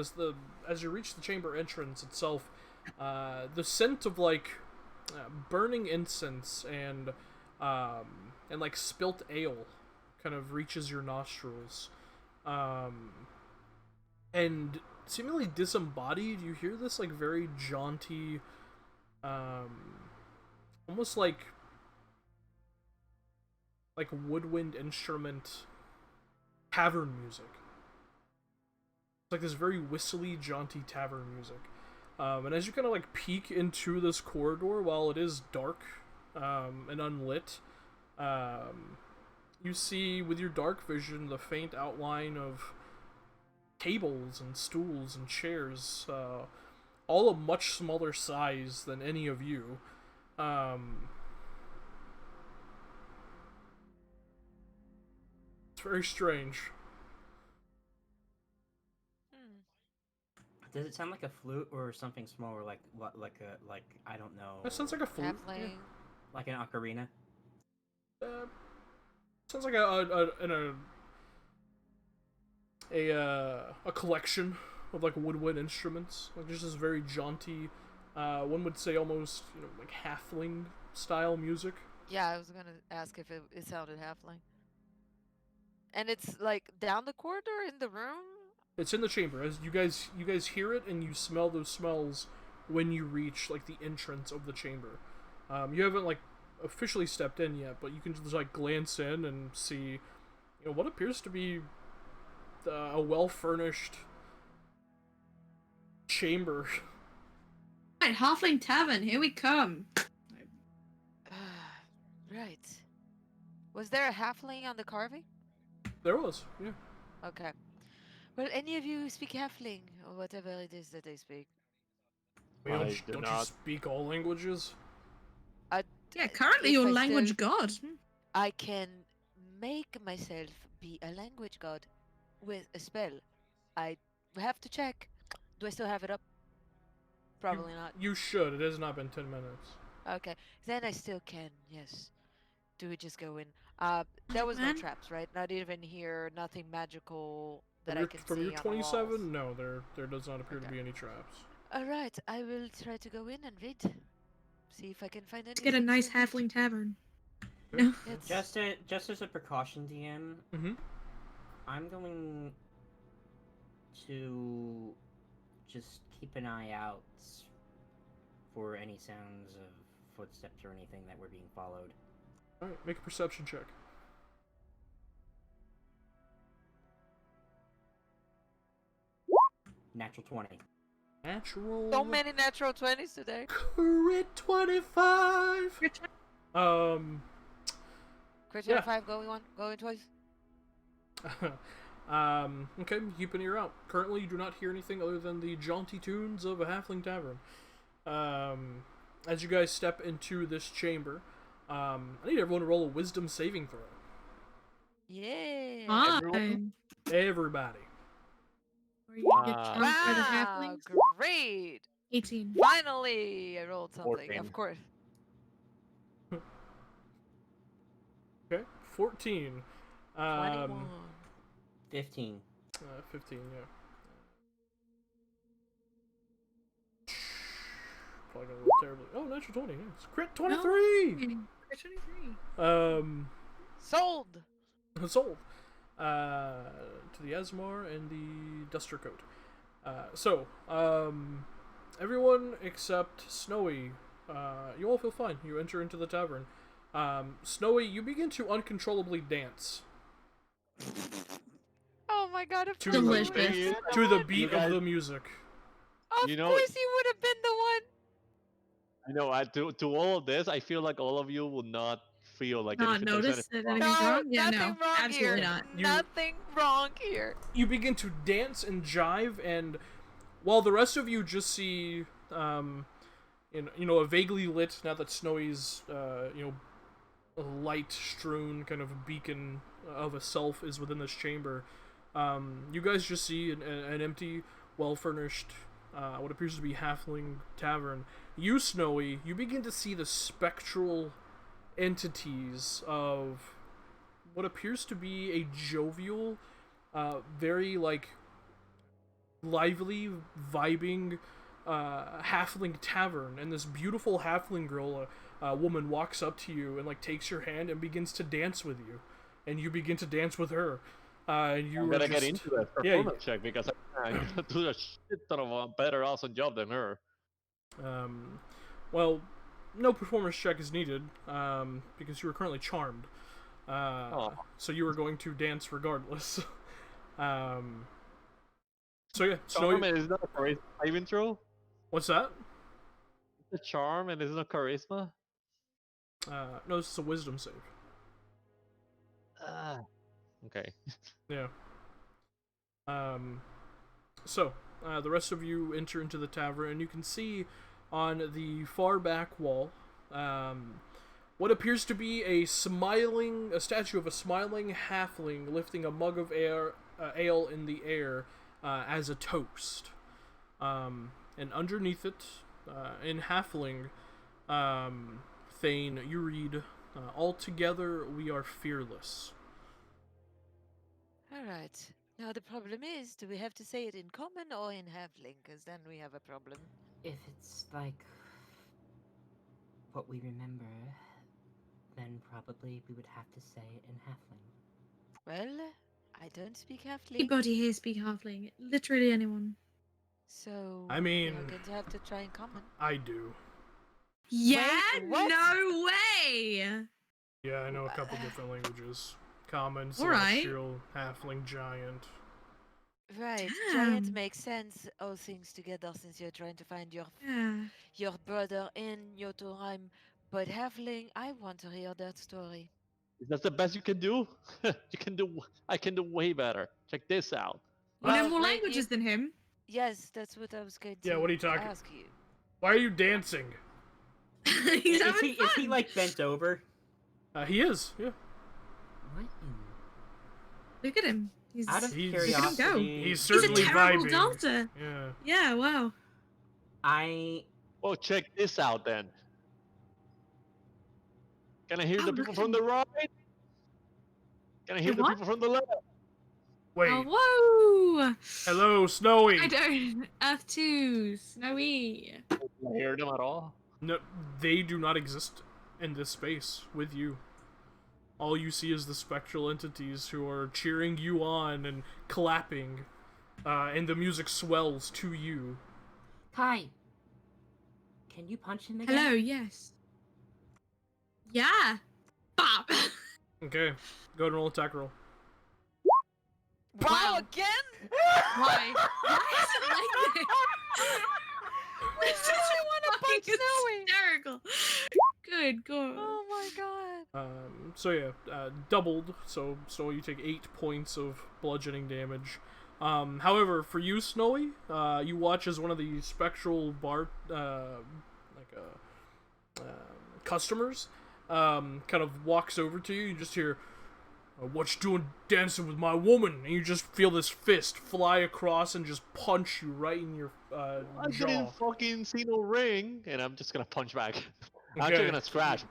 C: as you reach the chamber entrance itself, the scent of burning incense and like spilt ale kind of reaches your nostrils, and seemingly disembodied, you hear this like very jaunty, almost like woodwind instrument tavern music. It's like this very whistly, jaunty tavern music. And as you kind of like peek into this corridor, while it is dark and unlit, you see with your dark vision the faint outline of tables and stools and chairs, all a much smaller size than any of you. It's very strange.
B: Hmm.
E: Does it sound like a flute or something smaller, like I don't know?
C: That sounds like a flute.
B: Halfling.
E: Like an ocarina.
C: Sounds like a collection of like woodwind instruments, like just this very jaunty, one would say almost like halfling style music.
B: Yeah, I was gonna ask if it sounded halfling. And it's like down the corridor in the room?
C: It's in the chamber. As you guys hear it and you smell those smells when you reach like the entrance of the chamber. You haven't like officially stepped in yet, but you can just like glance in and see what appears to be a well-furnished chamber.
A: Right, Halfling Tavern, here we come.
B: Right. Was there a halfling on the carving?
C: There was, yeah.
B: Okay. Well, any of you speak halfling or whatever it is that they speak?
C: I mean,
D: I
C: don't
D: do
C: you
D: not.
C: speak all languages?
A: Yeah, currently
B: If
A: your
B: I
A: language
B: still-
A: god.
B: I can make myself be a language god with a spell. I have to check. Do I still have it up? Probably not.
C: You should. It has not been 10 minutes.
B: Okay, then I still can. Yes. Do we just go in? There was no
A: Man.
B: traps, right? Not even here. Nothing magical that
C: From
B: I
C: your,
B: can
C: from
B: see
C: your
B: on the
C: 27,
B: walls.
C: no, there does not appear to
B: Okay.
C: be any traps.
B: All right, I will try to go in and read. See if I can find
A: Let's
B: anything.
A: get a nice
B: to read.
A: halfling tavern.
C: Okay.
A: No.
B: It's-
E: Just as a precaution, DM,
C: Mm-hmm.
E: I'm going to just keep an eye out for any sounds of footsteps or anything that we're being followed.
C: Alright, make a perception check.
E: Natural 20.
C: Natural.
B: So many natural 20s today.
C: Crit 25!
B: Crit
C: Yeah.
B: 5 going one, going twice.
C: Okay, keep an ear out. Currently, you do not hear anything other than the jaunty tunes of a halfling tavern. As you guys step into this chamber, I need everyone to roll a wisdom saving throw.
B: Yeah.
A: Fine.
C: Everybody.
A: Or you get charmed by the
B: Wow,
A: halflings.
B: great.
A: 18.
B: Finally, I rolled something.
D: 14.
B: Of course.
C: Okay, 14.
B: 21.
E: 15.
C: 15, yeah. Probably gonna roll terribly. Oh, natural 20, yes. Crit 23!
A: Crit 23.
B: Sold.
C: Sold. To the Asmar and the Duster Coat. Everyone except Snowy, you all feel fine. You enter into the tavern. Snowy, you begin to uncontrollably dance.
B: Oh my god, of
C: To
B: course
A: Delicious.
B: he would have been the
C: To the
B: one.
C: beat
D: guys-
C: of the music.
B: Of
D: You know-
B: course he would have been the one.
D: You know, to all of this, I feel like all of you will not feel like
A: Not
D: anything there's
A: notice
D: anything
A: that
D: wrong.
A: anything's
B: No,
A: wrong? Yeah,
B: nothing
A: no.
B: wrong
A: Absolutely
B: here.
A: not.
B: Nothing wrong here.
C: You begin to dance and jive, and while the rest of you just see, a vaguely lit, now that Snowy's, a light-strewn kind of beacon of a self is within this chamber, you guys just see an empty, well-furnished, what appears to be halfling tavern. You, Snowy, you begin to see the spectral entities of what appears to be a jovial, very, lively, vibing, halfling tavern, and this beautiful halfling girl, woman, walks up to you and, takes your hand and begins to dance with you, and you begin to dance with her. And you
D: I'm
C: are
D: gonna
C: just...
D: get into that performance check because I'm gonna do a shit ton of a better, awesome job than her.
C: Well, no performance check is needed, because you are currently charmed. So you are going to dance regardless. So yeah,
D: Charm
C: Snowy...
D: and it's not a charisma saving throw?
C: What's that?
D: It's a charm and it's not charisma?
C: No, this is a wisdom save.
D: Okay.
C: Yeah. The rest of you enter into the tavern, and you can see on the far back wall, what appears to be a statue of a smiling halfling lifting a mug of ale in the air, as a toast. And underneath it, in halfling, Thane, you read, "All together we are fearless."
B: Alright. Now the problem is, do we have to say it in common or in halfling? Because then we have a problem.
F: If it's like what we remember, then probably we would have to say it in halfling.
B: Well, I don't speak halfling,
A: Anybody here speak halfling? Literally anyone.
B: so
C: I
B: we
C: mean-
B: are going to have to try in common.
C: I do.
A: Yeah?
B: what?
A: No way!
C: Yeah, I know a couple different languages. Common,
A: Alright.
C: celestial, halfling, giant.
B: Right, giant
A: Damn.
B: makes sense, all things together, since you're trying to find
A: Yeah.
B: your brother in Jotunheim. But halfling, I want to hear that story.
D: Is that the best you can do? I can do way better. Check this out.
A: You know
B: Well,
A: more
B: wait,
A: languages than him.
B: Yes, that's what I was going to
C: Yeah, what are you talking-
B: ask you.
C: Why are you dancing?
A: He's having fun.
E: Is he bent over?
C: He is, yeah.
F: What in...
A: Look at him. He's,
E: Out of
C: He's-
A: look at him go.
E: curiosity,
C: He's
A: He's a
C: certainly
A: terrible
C: vibing.
A: dancer.
C: Yeah.
A: Yeah, wow.
D: Oh, check this out then. Can I hear
A: Oh,
D: the
A: look
D: people
A: at
D: from the right? Can I hear the
A: what?
D: people from the left?
C: Wait.
A: Oh, whoa!
C: Hello, Snowy.
A: I don't. Earth 2, Snowy.
D: Can I hear them at all?
C: No, they do not exist in this space with you. All you see is the spectral entities who are cheering you on and clapping, and the music swells to you.
F: Kai! Can you punch him again?
A: Hello, yes. Yeah. Bop.
C: Okay, go ahead and roll attack roll.
B: Wow,
A: Wow.
B: again?
A: Why? Why is it like this? This is
B: I wanna
A: fucking
B: punch Snowy.
A: hysterical. Good God.
B: Oh my god.
C: So yeah, doubled. So you take 8 points of bludgeoning damage. However, for you, Snowy, you watch as one of the spectral customers, kind of walks over to you. You just hear, "What you doing dancing with my woman?" And you just feel this fist fly across and just punch you right in your
D: I
C: jaw.
D: didn't fucking see no ring, and I'm just gonna punch back. I'm
C: Okay.
D: actually gonna scratch.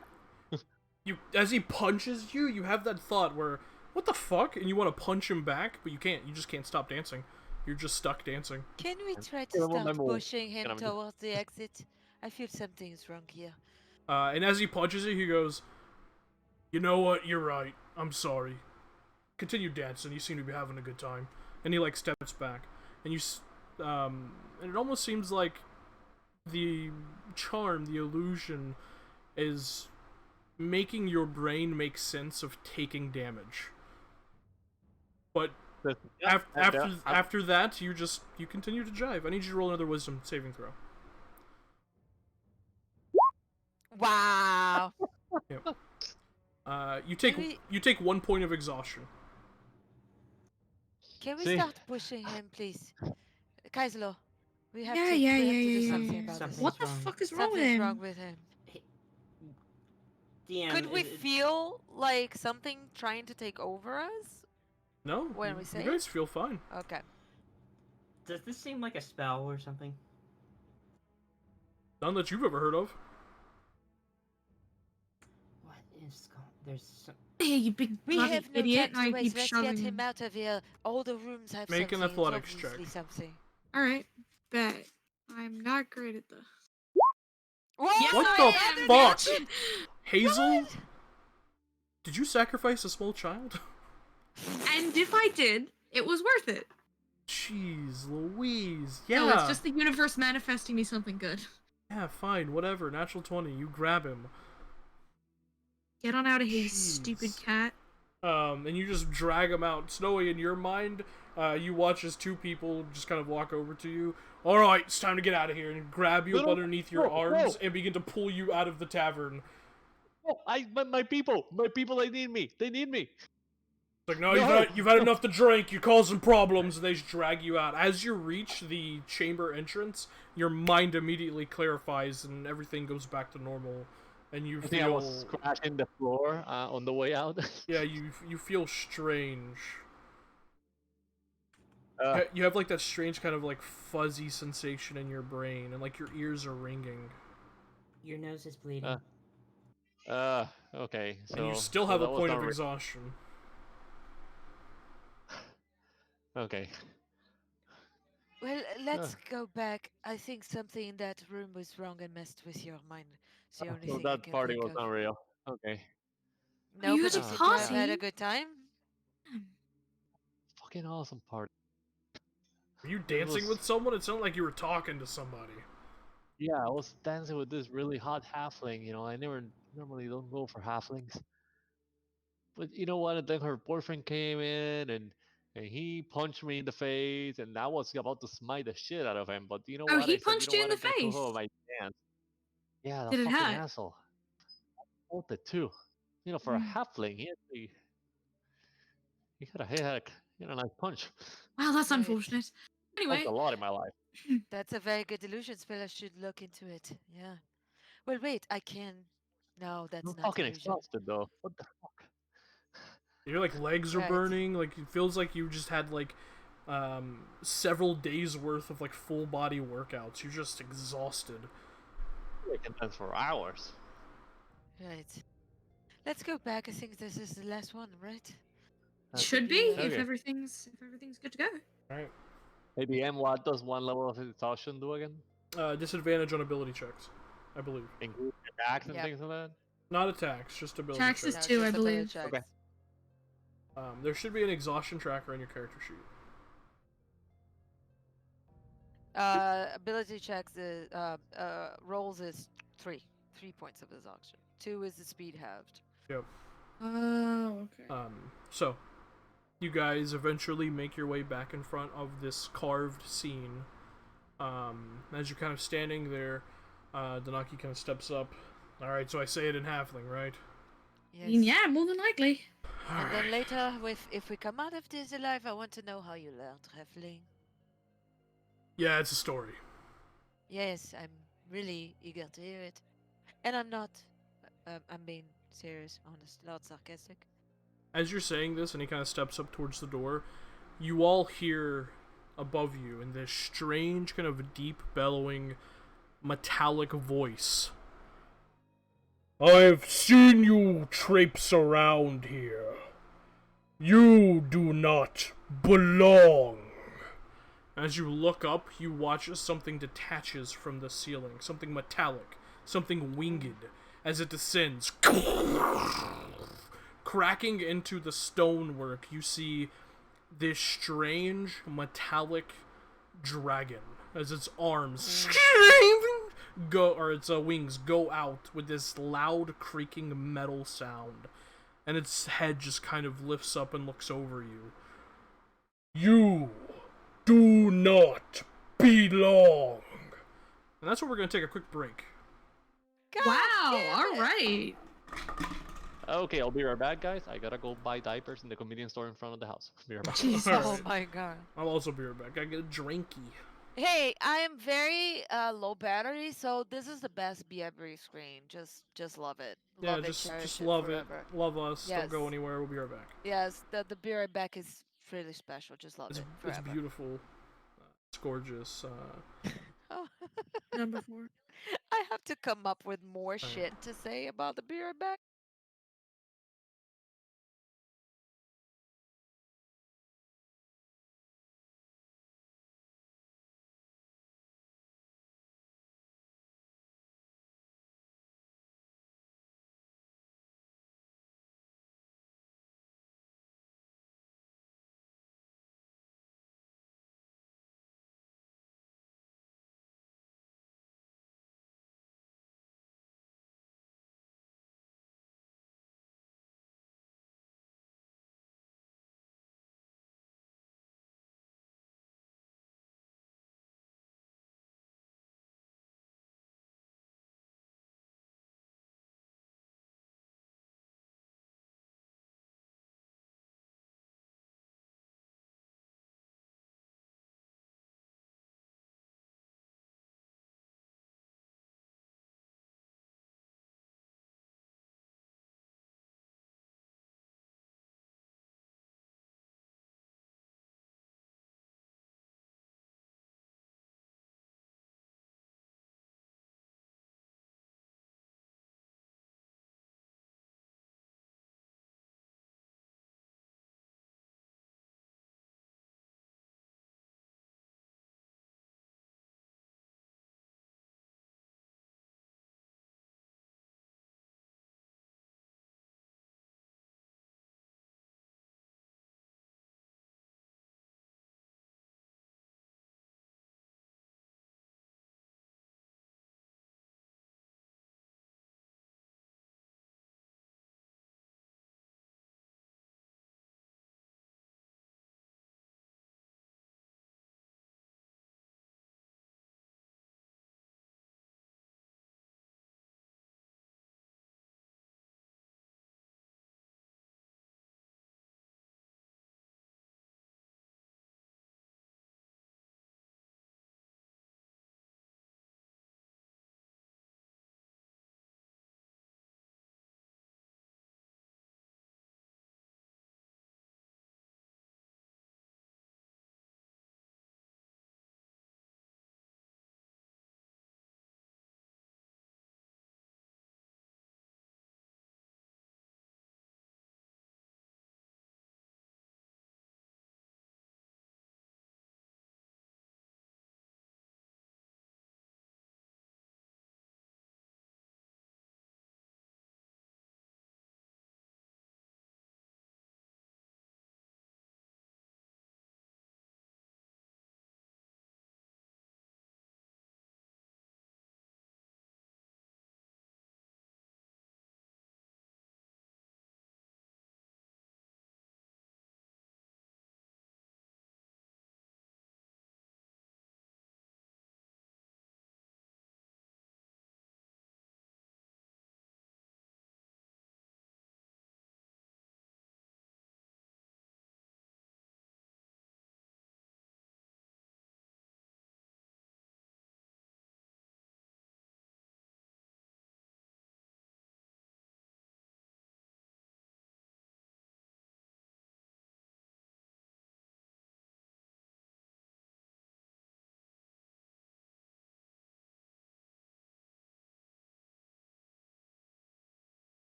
C: You as he punches you, you have that thought where, what the fuck? And you want to punch him back, but you can't. You just can't stop dancing. You're just stuck dancing.
B: Can we try to
D: Still on my
B: start
D: move.
B: pushing him
D: And I'm just-
B: towards the exit? I feel something is wrong here.
C: And as he punches you, he goes, "You know what? You're right. I'm sorry. Continue dancing. You seem to be having a good time." And he like steps back, and and it almost seems like the charm, the illusion, is making your brain make sense of taking damage. But
D: Yeah,
C: after that, you continue to jive. I need you to roll another wisdom saving throw.
B: Wow.
C: Yep. You
B: Can
C: take 1 point of exhaustion.
B: Can we
D: See?
B: start pushing him, please? Kaislo, we have
A: Yeah,
B: to,
A: yeah,
B: we have
A: yeah,
B: to do
A: yeah,
B: something
A: yeah.
B: about this.
E: Something's
A: What the
E: wrong.
A: fuck is wrong with
B: Something's
A: him?
B: wrong with him.
E: DM,
B: Could we
E: is it-
B: feel like something trying to take over us?
C: No,
B: When we say
C: you guys feel fine.
B: Okay.
E: Does this seem like a spell or something?
C: None that you've ever heard of.
E: What is going? There's some...
A: Hey, you big
B: We
A: bloody
B: have no
A: idiot!
B: time
A: And
B: to
A: I
B: waste.
A: keep
B: Let's
A: shoving
B: get him out of here. All the rooms have
C: Make an
B: something. It's
C: athletics
B: obviously
C: check.
B: something.
A: All right, bet. I'm not great at this.
B: Whoa!
A: Yes,
C: What
A: I
C: the
A: am,
C: fuck?
A: bitch!
C: Hazel,
B: What?
C: did you sacrifice a small child?
A: And if I did, it was worth it.
C: Jeez Louise. Yeah.
A: No, it's just the universe manifesting me something good.
C: Yeah, fine, whatever. Natural 20. You grab him.
A: Get on out of here, you stupid
C: Jeez.
A: cat.
C: And you just drag him out. Snowy, in your mind, you watch as 2 people just kind of walk over to you. Alright, it's time to get out of here. And grab you up
D: No,
C: underneath your
D: no,
C: arms
D: no.
C: and begin to pull you out of the tavern.
D: Oh, my people, they need me. They need me.
C: It's like, no,
D: No.
C: you've had enough to drink. You're causing problems. And they just drag you out. As you reach the chamber entrance, your mind immediately clarifies and everything goes back to normal. And you
D: I think I was
C: feel,
D: scratching the floor on the way out.
C: yeah, you feel strange.
D: Uh,
C: You have like that strange kind of like fuzzy sensation in your brain, and like your ears are ringing.
F: Your nose is bleeding.
D: okay. So
C: And you still
D: so
C: have a
D: that was
C: point
D: not
C: of
D: re-
C: exhaustion.
D: Okay.
B: Well, let's go back. I think something in that room was wrong and messed with your mind. It's the only
D: So
B: thing I
D: that
B: can
D: party
B: think
D: was
B: of.
D: not real. Okay.
B: No,
A: you
B: but
A: had
B: you
A: a
B: seem to have had a
A: party?
B: good time.
D: Fucking awesome party.
C: Were you
D: It
C: dancing
D: was-
C: with someone? It sounded like you were talking to somebody.
D: Yeah, I was dancing with this really hot halfling. You know, I never normally don't go for halflings. But you know what? And then her boyfriend came in and he punched me in the face, and I was about to smite the shit out of him. But you know
A: Oh,
D: what?
A: he
D: I said, you
A: punched
D: know
A: you in
D: what?
A: the
D: I'm gonna go home
A: face.
D: my dance. Yeah, the
A: Did it
D: fucking
A: hurt?
D: asshole. Felt it too. You know, for a
A: Mm.
D: halfling, he had a nice punch.
A: Well, that's
B: Right.
A: unfortunate.
D: Punched
A: Anyway,
D: a lot in my life.
B: That's a very good illusion spell. I should look into it. Yeah. Well, wait. I can. No, that's
D: I'm
B: not
D: fucking
B: illusion.
D: exhausted though. What the fuck?
C: Your like legs are
B: Right.
C: burning. Like it feels like you just had like several days worth of like full body workouts. You're just exhausted.
D: I can dance for hours.
B: Right. Let's go back. I think this is the last one, right?
A: should be
B: Okay.
A: if
D: Okay.
A: everything's good to go.
C: Right.
D: Hey, DM, what does one level of exhaustion do again?
C: Disadvantage on ability checks, I believe.
D: Include attacks and
B: Yep.
D: things like that?
C: Not attacks, just ability
A: Tax is
C: checks.
A: two, I
B: just ability
A: believe.
B: checks.
D: Okay.
C: There should be an exhaustion tracker on your character sheet.
B: Ability checks is rolls is 3 points of exhaustion. 2 is the speed halved.
C: Yep.
A: Oh, okay.
C: So, you guys eventually make your way back in front of this carved scene. As you're kind of standing there, Danaki kind of steps up. Alright, so I say it in halfling, right?
A: I mean,
B: Yes.
A: yeah, more than likely.
B: And then
C: Alright.
B: later, if we come out of this alive, I want to know how you learned traveling.
C: Yeah, it's a story.
B: Yes, I'm really eager to hear it. And I'm not. I'm being serious, honest, not sarcastic.
C: As you're saying this, and he kind of steps up towards the door, you all hear above you in this strange, kind of deep, bellowing, metallic voice. I've seen you traipse around here. You do not belong. As you look up, you watch as something detaches from the ceiling, something metallic, something winged, as it descends. Cracking into the stonework, you see this strange metallic dragon as its arms go, or its wings go out with this loud creaking metal sound, and its head just kind of lifts up and looks over you. You do not belong. And that's where we're going to take a quick break.
B: God
A: Wow,
B: damn it.
A: alright.
D: Okay, I'll be right back, guys. I gotta go buy diapers in the convenience store in front of the house. Be right back.
A: Jesus.
C: All
B: Oh
C: right.
B: my god.
C: I'll also be right back. I get a drinky.
B: Hey, I am very low battery, so this is the best BFB screen. Just love it.
C: Yeah,
B: Love it,
C: just
B: cherish it
C: love it.
B: forever.
C: Love us.
B: Yes.
C: Don't go anywhere. We'll be right back.
B: Yes, the be right back is really special. Just love
C: It's,
B: it
C: it's
B: forever.
C: beautiful. It's gorgeous.
B: Oh.
A: Number 4.
B: I have to come up with more shit to say about the be right back.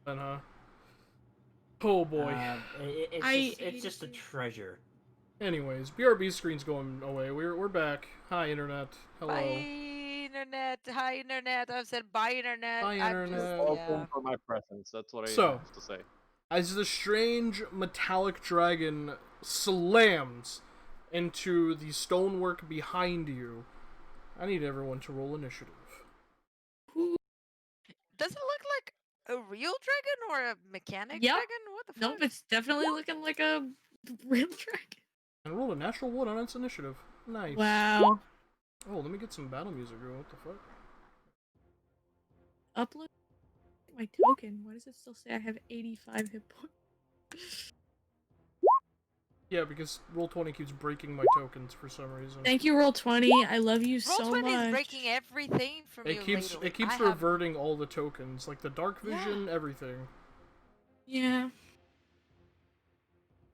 C: Then, huh? Oh boy.
E: It's just a treasure.
C: Anyways, BRB screen's going away. We're back. Hi, internet. Hello.
B: Bye, internet. Hi, internet. I've said bye, internet.
C: Bye,
B: I'm just,
C: internet.
D: Welcome for my presence. That's what I
C: So-
D: have to say.
C: As the strange metallic dragon slams into the stonework behind you, I need everyone to roll initiative.
B: Does it look like a real dragon or a mechanic
A: Yep.
B: dragon? What the fuck?
A: Nope, it's definitely looking like a real dragon.
C: And roll a natural 1 on its initiative. Nice.
A: Wow.
C: Oh, let me get some battle music going. What the fuck?
A: Upload my token. Why does it still say I have 85 hit points?
C: Yeah, because Roll20 keeps breaking my tokens for some reason.
A: Thank you, Roll20. I love you so
B: Roll20
A: much.
B: is breaking everything from you lately.
C: It keeps
B: I have-
C: reverting all the tokens, like the dark vision, everything.
A: Yeah.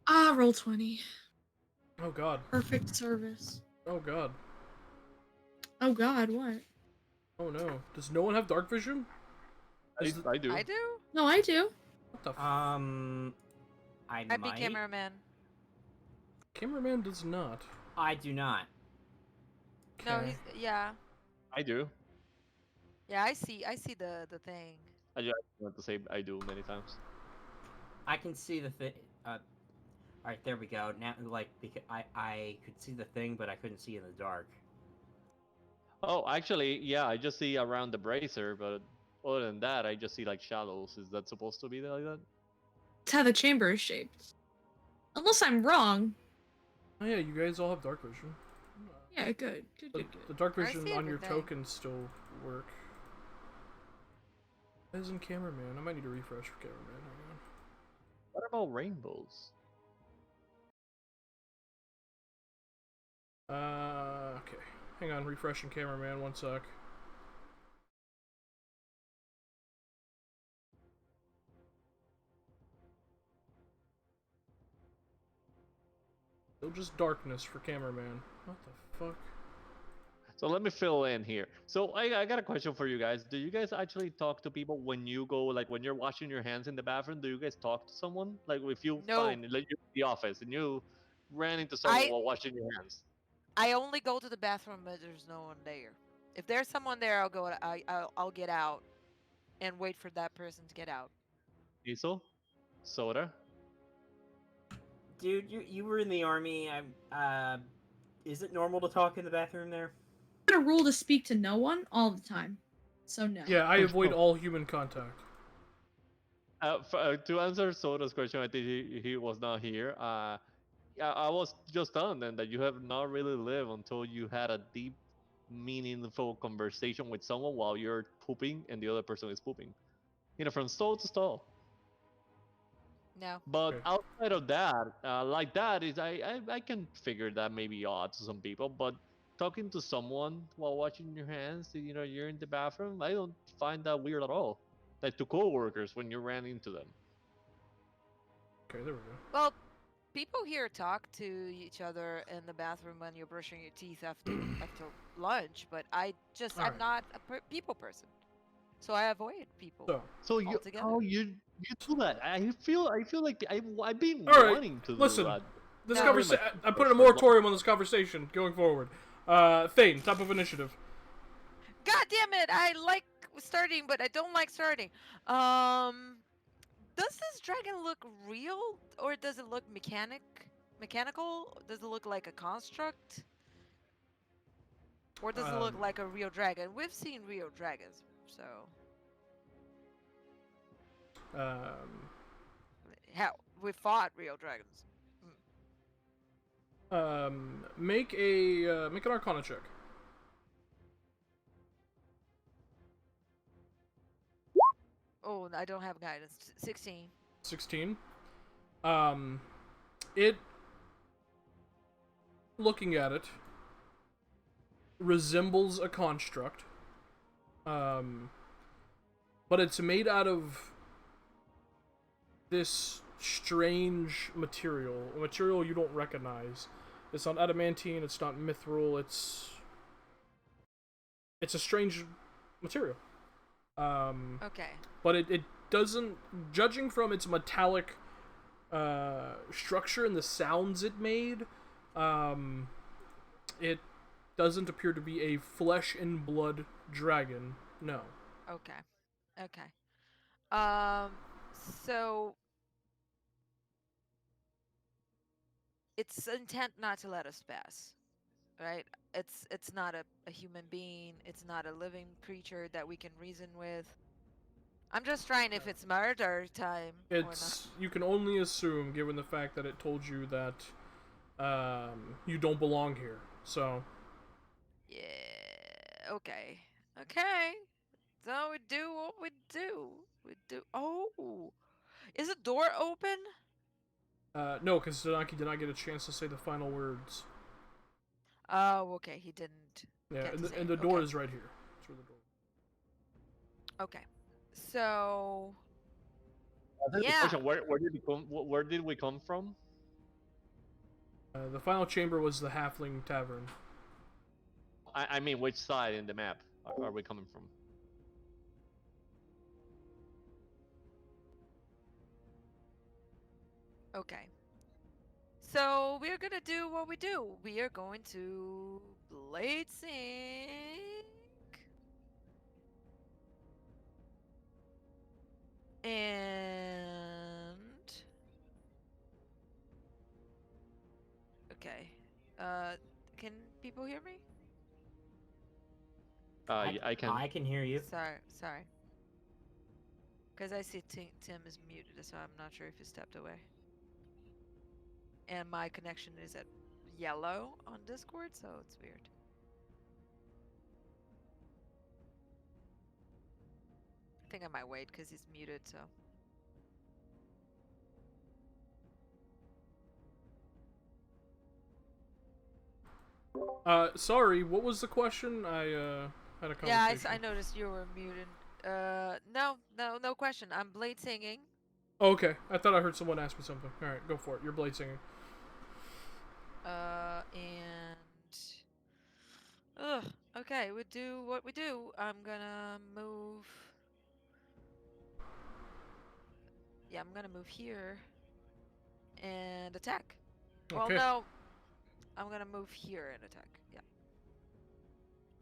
A: Ah, Roll20.
C: Oh god.
A: Perfect service.
C: Oh god.
A: Oh god, what?
C: Oh no. Does no one have dark vision?
D: I do.
B: I do.
A: No, I do.
C: What the f-
E: I
B: I'd be
E: might.
B: cameraman.
C: Cameraman does not.
E: I do not.
B: No,
C: Okay.
B: he's yeah.
D: I do.
B: Yeah, I see the thing.
D: I just want to say I do many times.
E: I can see the thing. All right, there we go. Now, like, because I could see the thing, but I couldn't see in the dark.
D: Oh, actually, yeah, I just see around the bracer, but other than that, I just see like shadows. Is that supposed to be like that?
A: That's how the chamber is shaped. Unless I'm wrong.
C: Oh yeah, you guys all have dark vision.
A: Yeah, good. Good,
C: The,
A: good,
C: the
A: good.
C: dark
B: I
C: vision
B: see
C: on your
B: everything.
C: tokens still work. As in cameraman, I might need to refresh for cameraman. Hang
D: What about rainbows?
C: on. Okay. Hang on, refreshing cameraman, 1 sec. Still just darkness for cameraman. What the fuck?
D: So let me fill in here. So I got a question for you guys. Do you guys actually talk to people when you go, like when you're washing your hands in the bathroom? Do you guys talk to someone? Like if you
B: No.
D: find, like you're in the office and you ran into someone
B: I-
D: while washing your hands.
B: I only go to the bathroom when there's no one there. If there's someone there, I'll go. I'll get out and wait for that person to get out.
D: Diesel? Soda?
E: Dude, you were in the army. Is it normal to talk in the bathroom there?
A: I'm gonna rule to speak to no one all the time. So no.
C: Yeah, I avoid all human contact.
D: To answer Soda's question, I think he was not here. I was just telling them that you have not really lived until you had a deep, meaningful conversation with someone while you're pooping and the other person is pooping. You know, from stall to stall.
B: No.
D: But
C: Okay.
D: outside of that, like that is I can figure that may be odd to some people, but talking to someone while washing your hands, you know, you're in the bathroom, I don't find that weird at all. Like to coworkers when you ran into them.
C: Okay, there we go.
B: Well, people here talk to each other in the bathroom when you're brushing your teeth after lunch, but I'm
C: Alright.
B: not a people person, so I avoid people.
C: So,
D: So
B: Altogether.
D: you do that. I feel like I've been
C: Alright,
D: wanting to
C: listen.
D: do that.
C: this
B: No.
C: conversation, I put a
D: for-
C: moratorium on this conversation going forward. Thane, top of initiative.
B: God damn it! I like starting, but I don't like starting. Does this dragon look real, or does it look mechanical? Does it look like a construct? Or does it look
C: Um,
B: like a real dragon? We've seen real dragons, so hell, we fought real dragons.
C: Make an Arcana check.
B: Oh, I don't have guidance. 16.
C: 16. Looking at it, resembles a construct. But it's made out of this strange material, a material you don't recognize. It's not adamantine, it's not mithril, it's a strange material.
B: Okay.
C: But it doesn't, judging from its metallic structure and the sounds it made, it doesn't appear to be a flesh and blood dragon. No.
B: Okay. Okay. So it's intent not to let us pass, right? It's not a human being. It's not a living creature that we can reason with. I'm just trying if it's murder time or not.
C: It's, you can only assume, given the fact that it told you that you don't belong here. So,
B: Yeah. Okay. Okay. So we do what we do. We do. Oh, is the door open?
C: no, because Zanaki did not get a chance to say the final words.
B: Oh, okay. He didn't
C: Yeah,
B: get
C: and
B: to
C: the,
B: say
C: and
B: it.
C: the door
B: Okay.
C: is right here. That's where the door.
B: Okay. So
D: That's the
B: yeah.
D: question. Where did we come? Where did we come from?
C: The final chamber was the Halfling Tavern.
D: I mean, which side in the map are we coming from?
B: Okay. So we're gonna do what we do. We are going to blade sync. And okay. Can people hear me?
D: I can.
E: I can hear you.
B: Sorry. Because I see Tim is muted, so I'm not sure if he stepped away. And my connection is at yellow on Discord, so it's weird. I think I might wait because he's muted, so.
C: Sorry, what was the question? I had a conversation.
B: Yeah, I noticed you were muted. No question. I'm blade singing.
C: Oh, okay, I thought I heard someone ask me something. All right, go for it. You're blade singing.
B: And ugh. Okay, we do what we do. I'm gonna move. Yeah, I'm gonna move here and attack. Well,
C: Okay.
B: no, I'm gonna move here and attack. Yeah,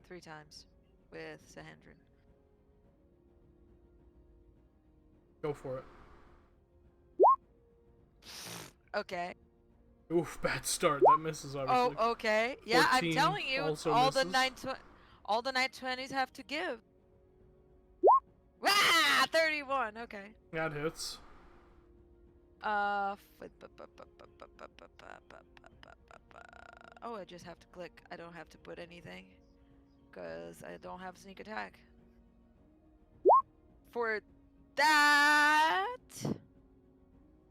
B: 3 times with Sahendrin.
C: Go for it.
B: Okay.
C: Oof, bad start. That misses, obviously.
B: Oh, okay. Yeah, I'm
C: 14
B: telling you,
C: also
B: all
C: misses.
B: the 920s have to give. Wah! 31. Okay.
C: That hits.
B: Oh, I just have to click. I don't have to put anything because I don't have sneak attack. For that,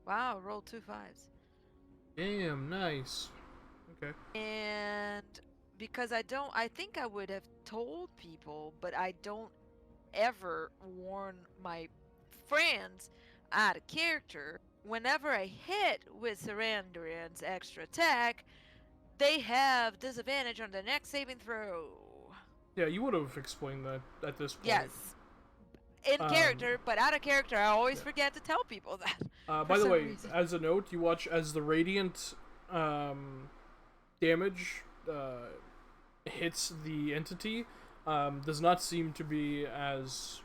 B: wow, roll 2 5s.
C: Damn, nice. Okay.
B: And because I think I would have told people, but I don't ever warn my friends out of character. Whenever I hit with Sarandrian's extra attack, they have disadvantage on the next saving throw.
C: Yeah, you would have explained that at this point.
B: Yes. In character, but out of character, I always forget to tell people that.
C: By the way,
B: reason.
C: as a note, you watch as the radiant damage hits the entity, does not seem to be as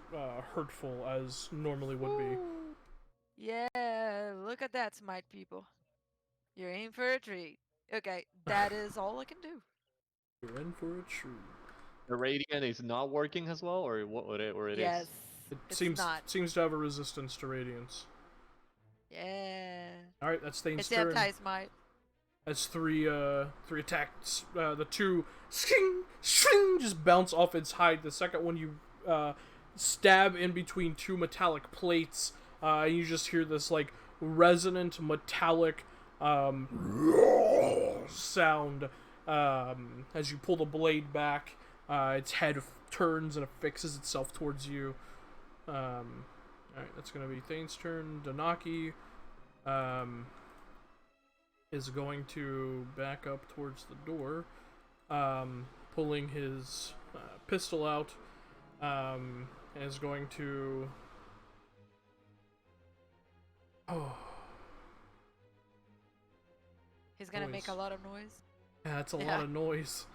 C: hurtful as normally would be.
B: Ooh. Yeah, look at that, smite people. You're in for a treat. Okay, that is all I can do.
C: You're in for a treat.
D: The radiant is not working as well, or what? Or it
B: Yes,
D: is?
C: It
B: not.
C: seems to have a resistance to radiance.
B: Yeah.
C: All right, that's Thane's
B: It's
C: turn.
B: anti-smite.
C: As three attacks, the two swing, just bounce off its hide. The second one you stab in between 2 metallic plates. You just hear this like resonant metallic sound as you pull the blade back. Its head turns and affixes itself towards you. Alright, that's going to be Thane's turn. Danaki is going to back up towards the door, pulling his pistol out, and is going to Oh,
B: He's gonna make a
C: Noise.
B: lot of noise.
C: yeah, that's a
B: Yeah.
C: lot of noise.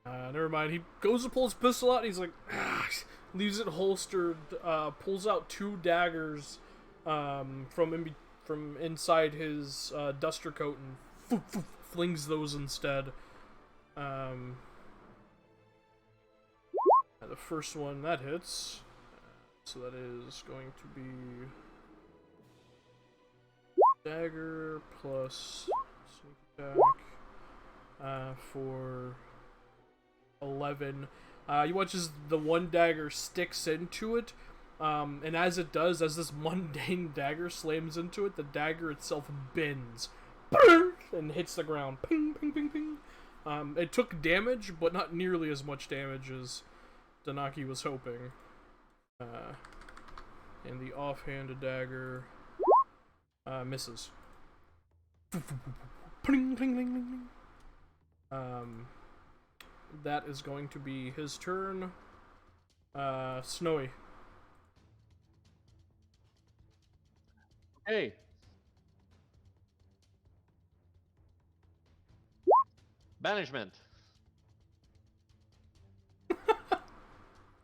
C: Never mind. He goes to pull his pistol out, and he's like, leaves it holstered, pulls out 2 daggers from inside his duster coat and flings those instead. The first one, that hits. So that is going to be dagger plus sneak attack for 11. You watch as the one dagger sticks into it, and as it does, as this mundane dagger slams into it, the dagger itself bends and hits the ground. Ping, ping, ping, ping. It took damage, but not nearly as much damage as Danaki was hoping. And the offhanded dagger misses. Pling, pling, pling, pling, pling. That is going to be his turn. Snowy.
D: Hey. Banishment.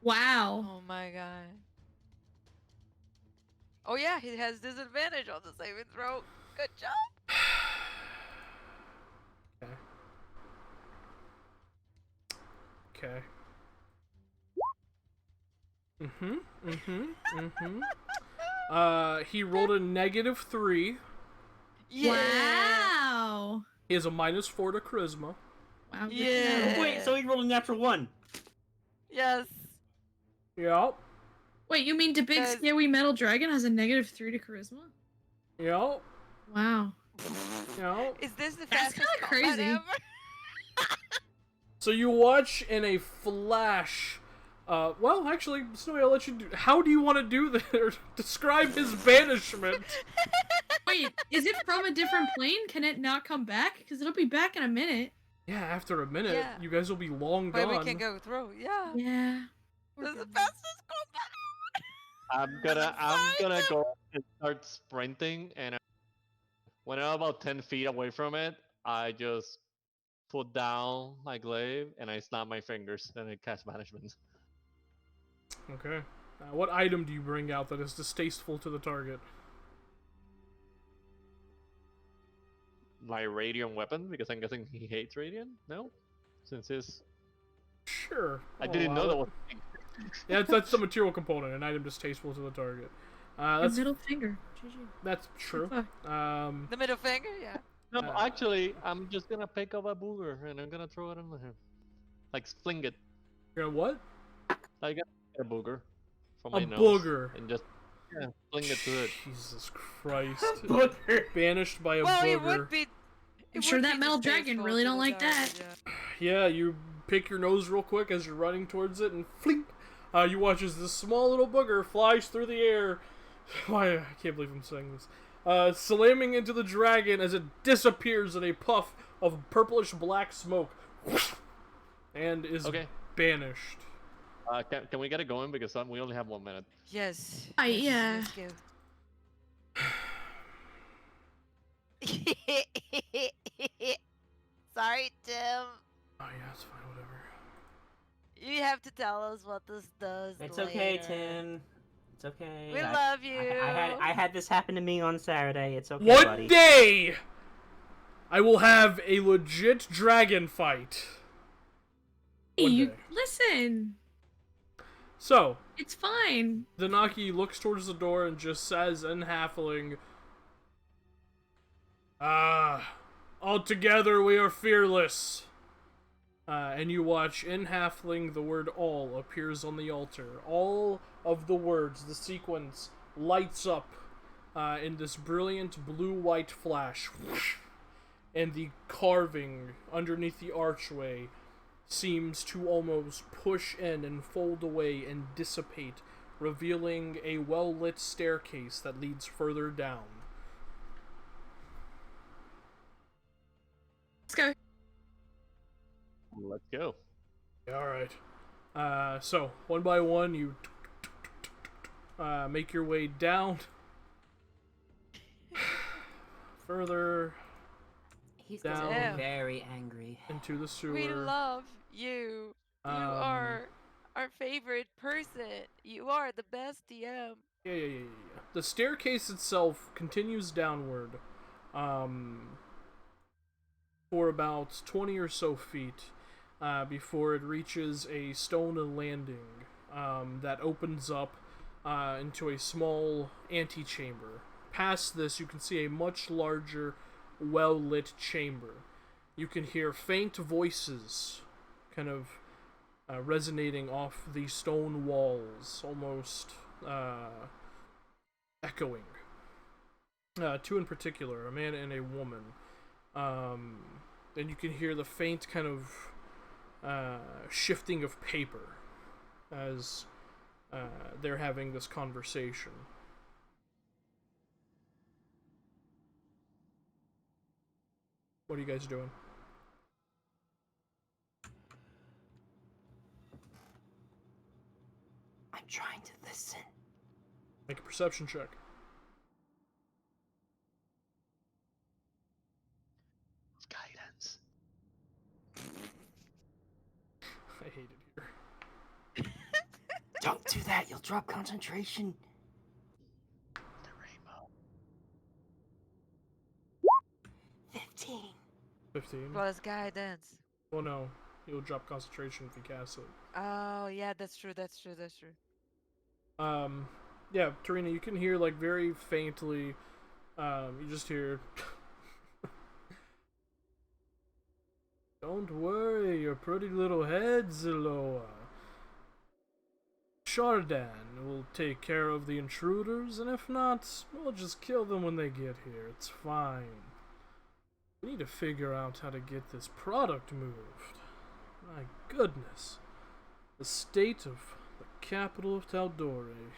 A: Wow.
B: Oh my god. Oh yeah, he has disadvantage on the saving throw. Good job.
C: Okay. He rolled a -3.
B: Yeah.
A: Wow.
C: He has a -4 to charisma.
A: Wow. good to
B: Yeah.
A: know.
E: Wait, so he rolled a natural 1.
B: Yes.
C: Yep.
A: Wait, you mean the big
B: Guys-
A: scary metal dragon has a -3 to charisma?
C: Yep.
A: Wow.
C: Yep.
B: Is this the
A: That's
B: fastest
A: kinda
B: combat
A: crazy.
B: ever?
C: So you watch in a flash. Well, actually, Snowy, I'll let you do. How do you want to do this? Describe his banishment.
A: Wait, is it from a different plane? Can it not come back? Because it'll be back in a minute.
C: Yeah, after a minute,
B: Yeah.
C: you guys will be long
B: But
C: gone.
B: we can go through. Yeah.
A: Yeah.
B: This is the fastest combat.
D: I'm gonna go and start sprinting, and when I'm about 10 feet away from it, I just put down my glaive and I snap my fingers and I cast banishment.
C: Okay. What item do you bring out that is distasteful to the target?
D: My radiant weapon, because I'm guessing he hates radiant. No, since his
C: Sure.
D: I
C: I'll
D: didn't
C: allow
D: know that
C: it.
D: was.
C: Yeah, that's the material component. An item distasteful to the target.
A: Your
C: That's
A: middle finger. GG.
C: that's true.
A: Fuck.
B: The middle finger. Yeah.
D: No,
C: Uh,
D: actually, I'm just gonna pick up a booger and I'm gonna throw it on him, like fling it,
C: You're gonna what?
D: like a booger from
C: A
D: my nose,
C: booger.
D: and just fling it to it.
C: Jesus Christ.
E: Booger.
C: Banished by a
B: Well,
C: booger.
B: it would be.
A: I'm sure that metal dragon really don't like that.
C: Yeah, you pick your nose real quick as you're running towards it, and flink! You watch as this small little booger flies through the air. Why, I can't believe I'm saying this. Slamming into the dragon as it disappears in a puff of purplish black smoke. And is
D: Okay.
C: banished.
D: Can we get it going, because we only have 1 minute.
B: Yes.
A: Yeah.
B: Let's go. Sorry, Tim.
C: Oh yeah, it's fine, whatever.
B: You have to tell us what this does.
E: It's okay,
B: later.
E: Tim. It's okay.
B: We love you.
E: I had this happen to me on Saturday. It's okay,
C: One
E: buddy.
C: day, I will have a legit dragon fight.
A: Hey,
C: One
A: you
C: day.
A: listen.
C: So,
A: It's fine.
C: Danaki looks towards the door and just says in halfling, altogether we are fearless. And you watch in halfling the word all appears on the altar. All of the words, the sequence, lights up in this brilliant blue-white flash. And the carving underneath the archway seems to almost push in and fold away and dissipate, revealing a well-lit staircase that leads further down.
A: Let's go.
D: Let's go.
C: Alright. So, one by one, you make your way down. further
F: He's
C: down
F: gonna be
B: Damn.
F: very angry.
C: into the sewer.
B: We love you. You are our favorite person. You are the best DM.
C: Yeah. The staircase itself continues downward, for about 20 or so feet, before it reaches a stone landing, that opens up, into a small antechamber. Past this, you can see a much larger, well-lit chamber. You can hear faint voices, kind of resonating off the stone walls, almost echoing. Two in particular, a man and a woman. And you can hear the faint kind of shifting of paper as they're having this conversation. What are you guys doing?
F: I'm trying to listen.
C: Make a perception check.
D: Guidance.
C: I hate it here.
F: Don't do that, you'll drop concentration.
D: The rainbow.
F: 15.
C: 15.
B: Plus guidance.
C: Well, no. You'll drop concentration if you cast it.
B: Oh, yeah, that's true.
C: Yeah, Tarina, you can hear, like, very faintly, you just hear... Don't worry, your pretty little head, Ziloa. Shardan will take care of the intruders, and if not, we'll just kill them when they get here. It's fine. We need to figure out how to get this product moved. My goodness. The state of the capital of Tal'dorei.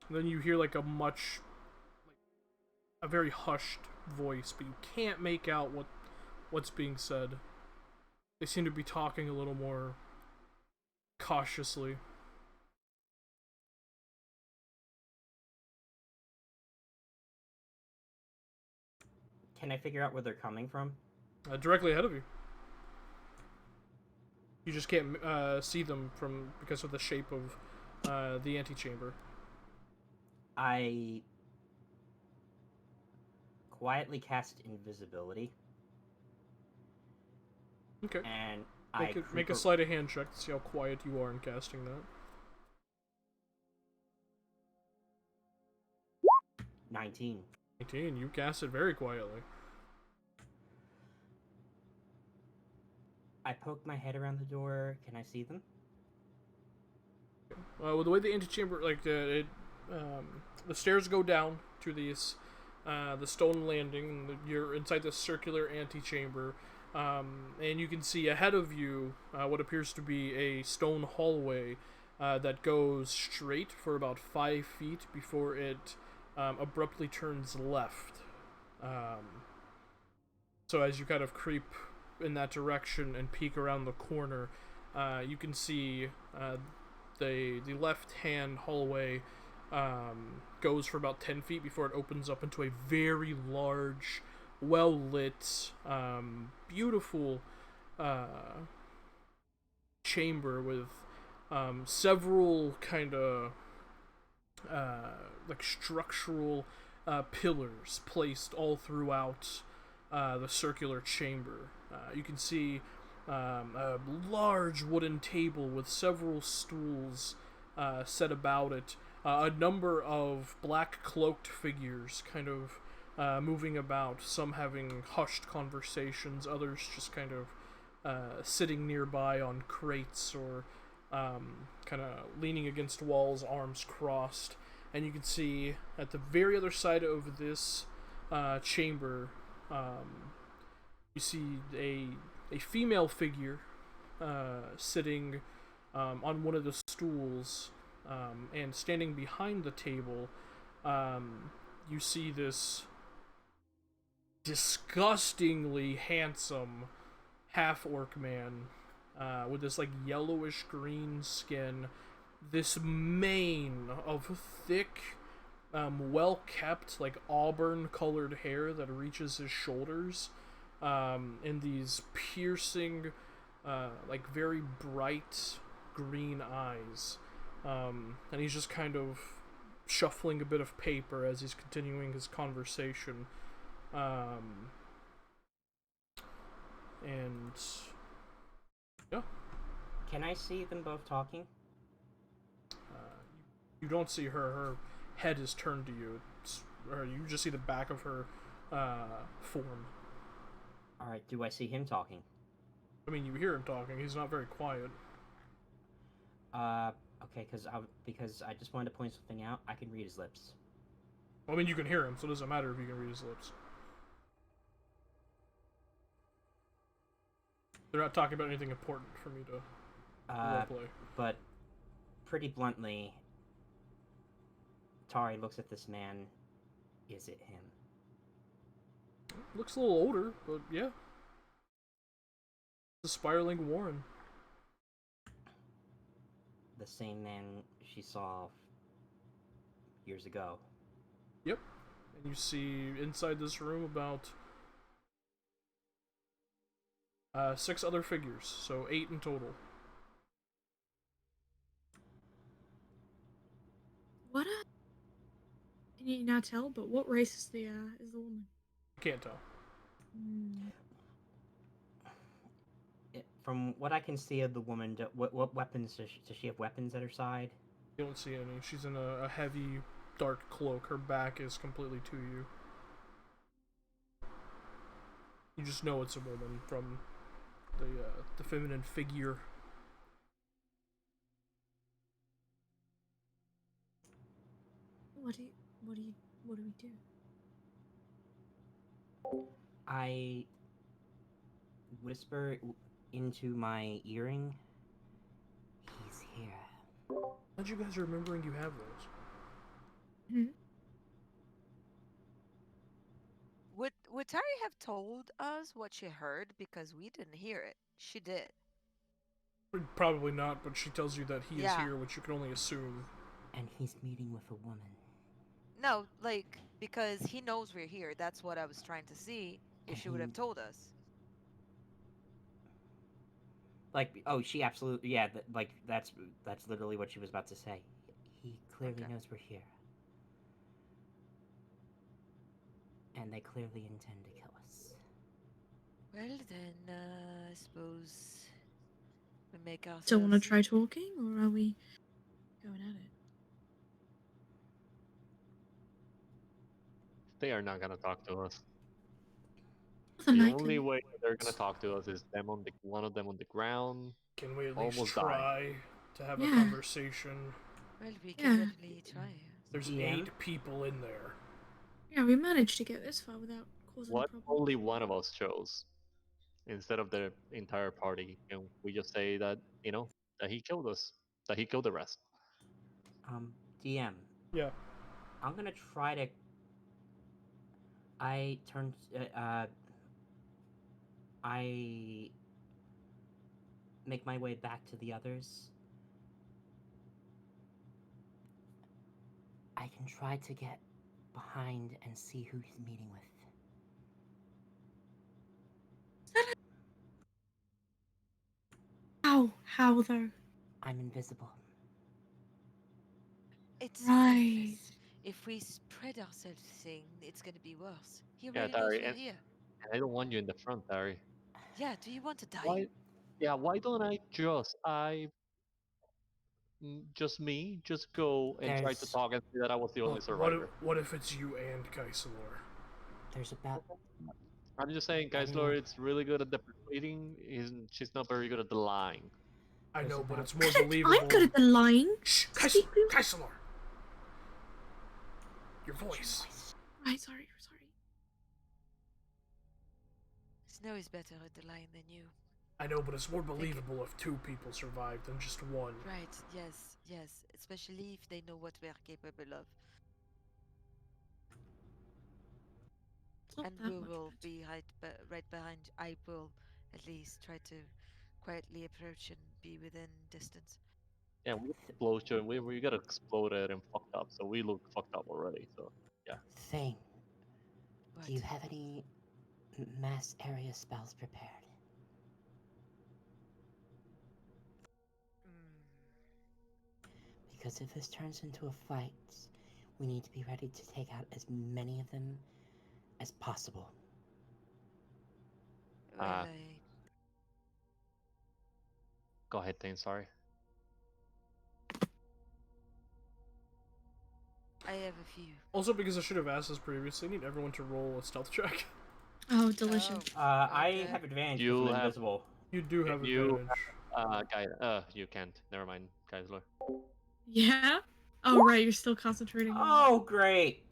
C: Then you hear like a very hushed voice, but you can't make out what's being said. They seem to be talking a little more cautiously.
E: Can I figure out where they're coming from?
C: Directly ahead of you. You just can't see them because of the shape of the antechamber.
E: I quietly cast invisibility.
C: Okay.
E: And
C: Make a sleight of hand check to see how quiet you are in casting that.
E: 19.
C: 18. You cast it very quietly.
E: I poke my head around the door. Can I see them?
C: Well, the way the antechamber, like the stairs go down to these, the stone landing. You're inside this circular antechamber, and you can see ahead of you what appears to be a stone hallway that goes straight for about 5 feet before it abruptly turns left. So as you kind of creep in that direction and peek around the corner, you can see the left-hand hallway goes for about 10 feet before it opens up into a very large, well-lit, beautiful chamber with several kind of like structural pillars placed all throughout the circular chamber. You can see a large wooden table with several stools set about it. A number of black cloaked figures kind of moving about, some having hushed conversations, others just kind of sitting nearby on crates or kind of leaning against walls, arms crossed. And you can see at the very other side of this chamber, you see a female figure sitting on one of the stools, and standing behind the table, you see this disgustingly handsome half-orc man with this like yellowish green skin, this mane of thick well kept, like auburn colored hair that reaches his shoulders, and these piercing, like very bright green eyes. And he's just kind of shuffling a bit of paper as he's continuing his conversation. And yeah,
E: Can I see them both talking?
C: you don't see her. Her head is turned to you. Or you just see the back of her form.
E: All right. Do I see him talking?
C: I mean, you hear him talking. He's not very quiet.
E: Okay, because I just wanted to point something out. I can read his lips.
C: I mean, you can hear him, so it doesn't matter if you can read his lips. They're not talking about anything important for me to roleplay.
E: But pretty bluntly, Tari looks at this man. Is it him?
C: Looks a little older, but yeah. The spiraling Warren.
E: The same man she saw years ago.
C: Yep. And you see inside this room about 6 other figures, so 8 in total.
A: What? Can you now tell? But what race is the woman?
C: I can't tell.
E: From what I can see of the woman, what weapons does she have? Weapons at her side?
C: You don't see any. She's in a heavy, dark cloak. Her back is completely to you. You just know it's a woman from the feminine figure.
A: What do we do?
E: I whisper into my earring. He's here.
C: How'd you guys remembering you have those?
B: Would Tari have told us what she heard? Because we didn't hear it. She did.
C: Probably not, but she tells you that he is
B: Yeah.
C: here, which you can only assume.
F: And he's meeting with a woman.
B: No, like, because he knows we're here. That's what I was trying to see. If
F: And
B: she would have told us.
E: Like, oh, she absolutely, yeah. That's literally what she was about to say.
F: He clearly
B: Okay.
F: knows we're here. And they clearly intend to kill us.
B: Well, then, I suppose we make ourselves.
A: Still want to try talking, or are we going at it?
D: They are not gonna talk to us.
A: Nothing
D: The
A: likely.
D: only way they're gonna talk to us is one of them on the ground.
C: Can we at least
D: Almost died.
C: try to have a
A: Yeah.
C: conversation?
B: Well, we
A: Yeah.
B: can definitely try.
C: There's
E: DM?
C: 8 people in there.
A: Yeah, we managed to get this far without causing
D: What
A: a problem.
D: only one of us chose instead of the entire party, and we just say that that he killed us, that he killed the rest.
E: DM.
C: Yeah.
E: I'm gonna try to. I turn. I make my way back to the others.
F: I can try to get behind and see who he's meeting with.
A: How though?
F: I'm invisible.
B: It's
A: Right.
B: if we spread ourselves thin, it's gonna be worse. He
D: Yeah,
B: already knows
D: Tari,
B: we're
D: and
B: here.
D: I don't want you in the front, Tari.
B: Yeah, do you want to die?
D: Why? Yeah, why don't just me, just go and try to
F: There's-
D: talk and say that I was the only survivor?
C: What if it's you and Kaisalor?
F: There's about
D: I'm just saying, guys,
F: Anyone-
D: Lord, it's really good at the persuading. She's not very good at the lying.
C: I
F: There's
C: know, but
F: about-
C: it's more believable.
A: I'm good at the lying.
C: Shh,
A: Speak real-
C: Kaisalor! Your voice.
A: Right, sorry.
B: Snow is better at the lying than you.
C: I know, but it's more believable if 2 people survive than just 1.
B: Right, yes. Especially if they know what we are capable of.
A: It's not
B: And
A: that
B: we
A: much
B: will
A: better.
B: be right behind. I will at least try to quietly approach and be within distance.
D: Yeah, we explosion. We got exploded and fucked up, so we look fucked up already. So
F: Thane,
B: What?
F: do you have any mass area spells prepared?
B: Mm,
F: Because if this turns into a fight, we need to be ready to take out as many of them as possible.
B: well,
D: go ahead, Thane. Sorry.
B: I have a few.
C: Also, because I should have asked this previously, I need everyone to roll a stealth check.
A: Oh, delicious.
B: Oh,
E: I
B: okay.
E: have advantage
D: You
E: because I'm
D: have-
E: invisible.
C: You do have
D: You
C: advantage.
D: guy. You can't. Never mind, Geisler.
A: Yeah? Oh, right, you're still concentrating on
E: Oh, great!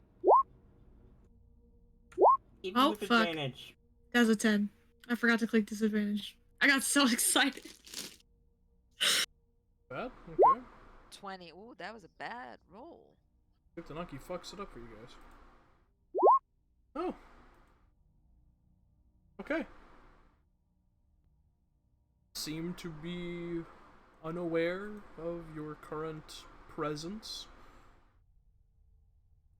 E: Even
A: Oh,
E: with
A: fuck.
E: advantage.
A: That's a 10. I forgot to click disadvantage. I got so excited.
C: Bad? Okay.
B: 20. Ooh, that was a bad roll.
C: If Tanaki fucks it up for you guys. Oh. Okay. Seem to be unaware of your current presence.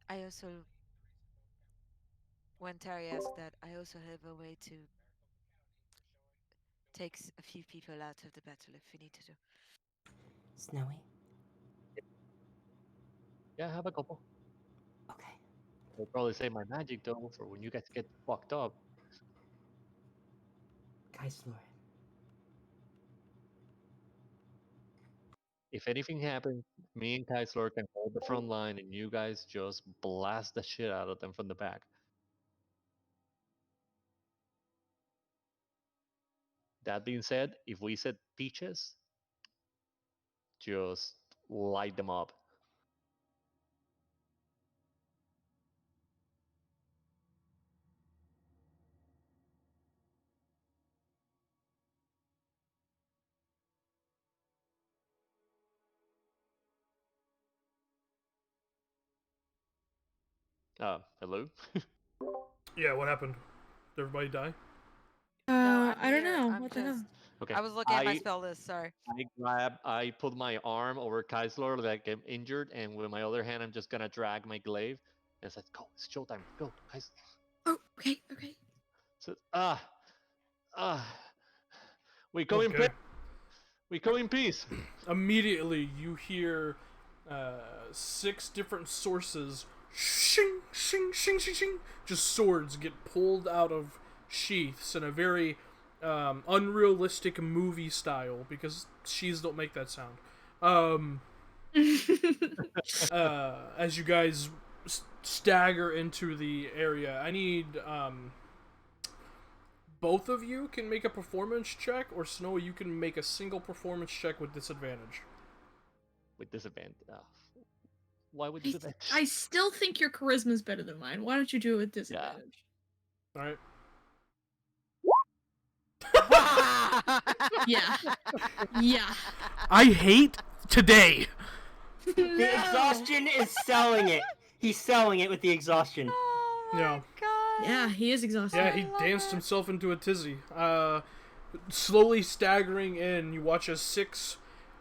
B: I also, when Terry asked that, I also have a way to take a few people out of the battle if we need to do.
F: Snowy?
D: Yeah, I have a couple.
F: Okay.
D: I'll probably save my magic though for when you guys get fucked up.
F: Kaislor,
D: If anything happens, me and Kaisler can hold the front line, and you guys just blast the shit out of them from the back. That being said, if we set peaches, just light them up. Hello?
C: Yeah, what happened? Did everybody die?
B: No, I'm
A: I don't
B: here.
A: know.
B: I'm
A: What the
B: just.
A: hell?
D: Okay.
B: I was looking at my spell list. Sorry.
D: I put my arm over Kaisler like I'm injured, and with my other hand, I'm just gonna drag my glaive. And says, "Go, it's showtime. Go, Kaisler."
A: Oh, okay, okay.
D: So, ah, we come in
C: Okay.
D: We come in peace.
C: Immediately, you hear 6 different sources. Shing, shing, shing, shing, shing. Just swords get pulled out of sheaths in a very unrealistic movie style because sheaths don't make that sound. As you guys stagger into the area, I need both of you can make a performance check, or Snowy, you can make a single performance check with disadvantage.
D: With disadvantage. Why would
A: I,
D: disadvantage?
A: I still think your charisma's better than mine. Why don't you do it with disadvantage?
C: All right.
A: Yeah. Yeah.
C: I hate today.
E: The exhaustion is selling it. He's selling it with the exhaustion.
B: Oh my
C: Yeah.
B: god.
A: Yeah, he is exhausted.
C: Yeah, he
B: love
C: danced
B: it.
C: himself into a tizzy. Slowly staggering in, you watch as 6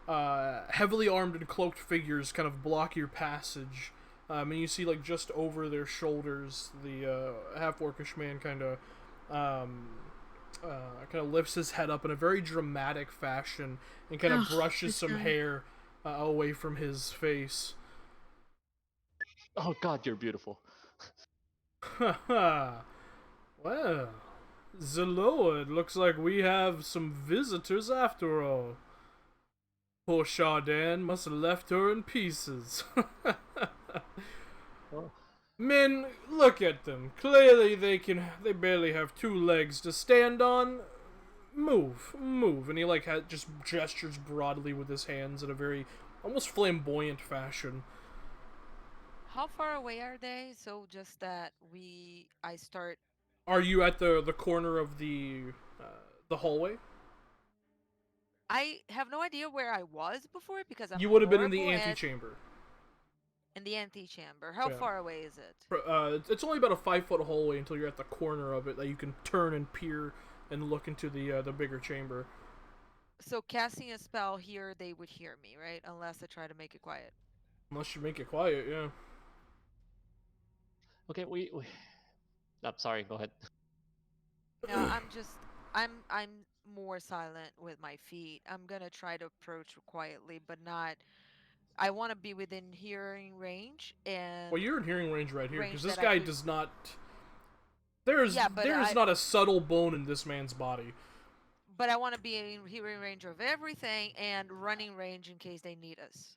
C: heavily armed and cloaked figures kind of block your passage. And you see, like, just over their shoulders, the half-orcish man kind of lifts his head up in a very dramatic fashion and kind of
A: Ugh,
C: brushes
A: this
C: some
A: guy.
C: hair away from his face.
D: Oh God, you're beautiful.
C: Haha. Well, Zaloa, it looks like we have some visitors after all. Poor Chardin must have left her in pieces.
D: Oh.
C: Men, look at them. Clearly they barely have 2 legs to stand on. Move. And he just gestures broadly with his hands in a very almost flamboyant fashion.
B: How far away are they? So just that I start.
C: Are you at the corner of the hallway?
B: I have no idea where I was before because I'm
C: You would have been in the
B: horrible at-
C: antechamber.
B: In the antechamber. How
C: Yeah.
B: far away is it?
C: It's only about a 5-foot hallway until you're at the corner of it that you can turn and peer and look into the bigger chamber.
B: So casting a spell here, they would hear me, right? Unless I try to make it quiet.
C: Unless you make it quiet, yeah.
D: Okay, we... I'm sorry. Go ahead.
B: No, I'm more silent with my feet. I'm gonna try to approach quietly, but not. I want to be within hearing range and
C: Well, you're in hearing range right here, because
B: range
C: this
B: that I
C: guy
B: could.
C: does not... There's
B: Yeah, but
C: there's not a subtle bone in this man's body.
B: I want to be in hearing range of everything and running range in case they need us.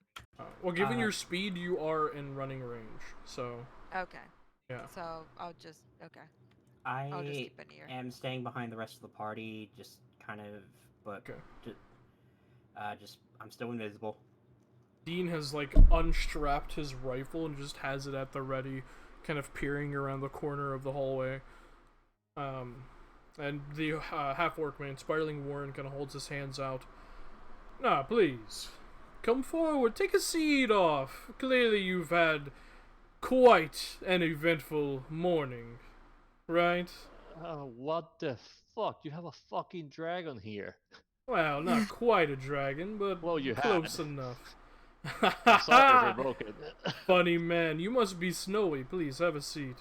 C: Well, given your speed, you are in running range, so...
B: Okay.
C: Yeah.
B: So I'll just I'll just
E: I
B: keep an ear.
E: am staying behind the rest of the party, just kind of, but
C: Okay.
E: just I'm still invisible.
C: Dean has, like, unstrapped his rifle and just has it at the ready, kind of peering around the corner of the hallway. And the half-orc man, Spiraling Warren, kind of holds his hands out. Nah, please. Come forward, take a seat off. Clearly you've had quite an eventful morning, right?
D: What the fuck? You have a fucking dragon here.
C: Well, not quite a dragon, but
D: Well, you
C: close
D: had.
C: enough.
D: I'm sorry if I broke it.
C: Funny man, you must be Snowy. Please have a seat.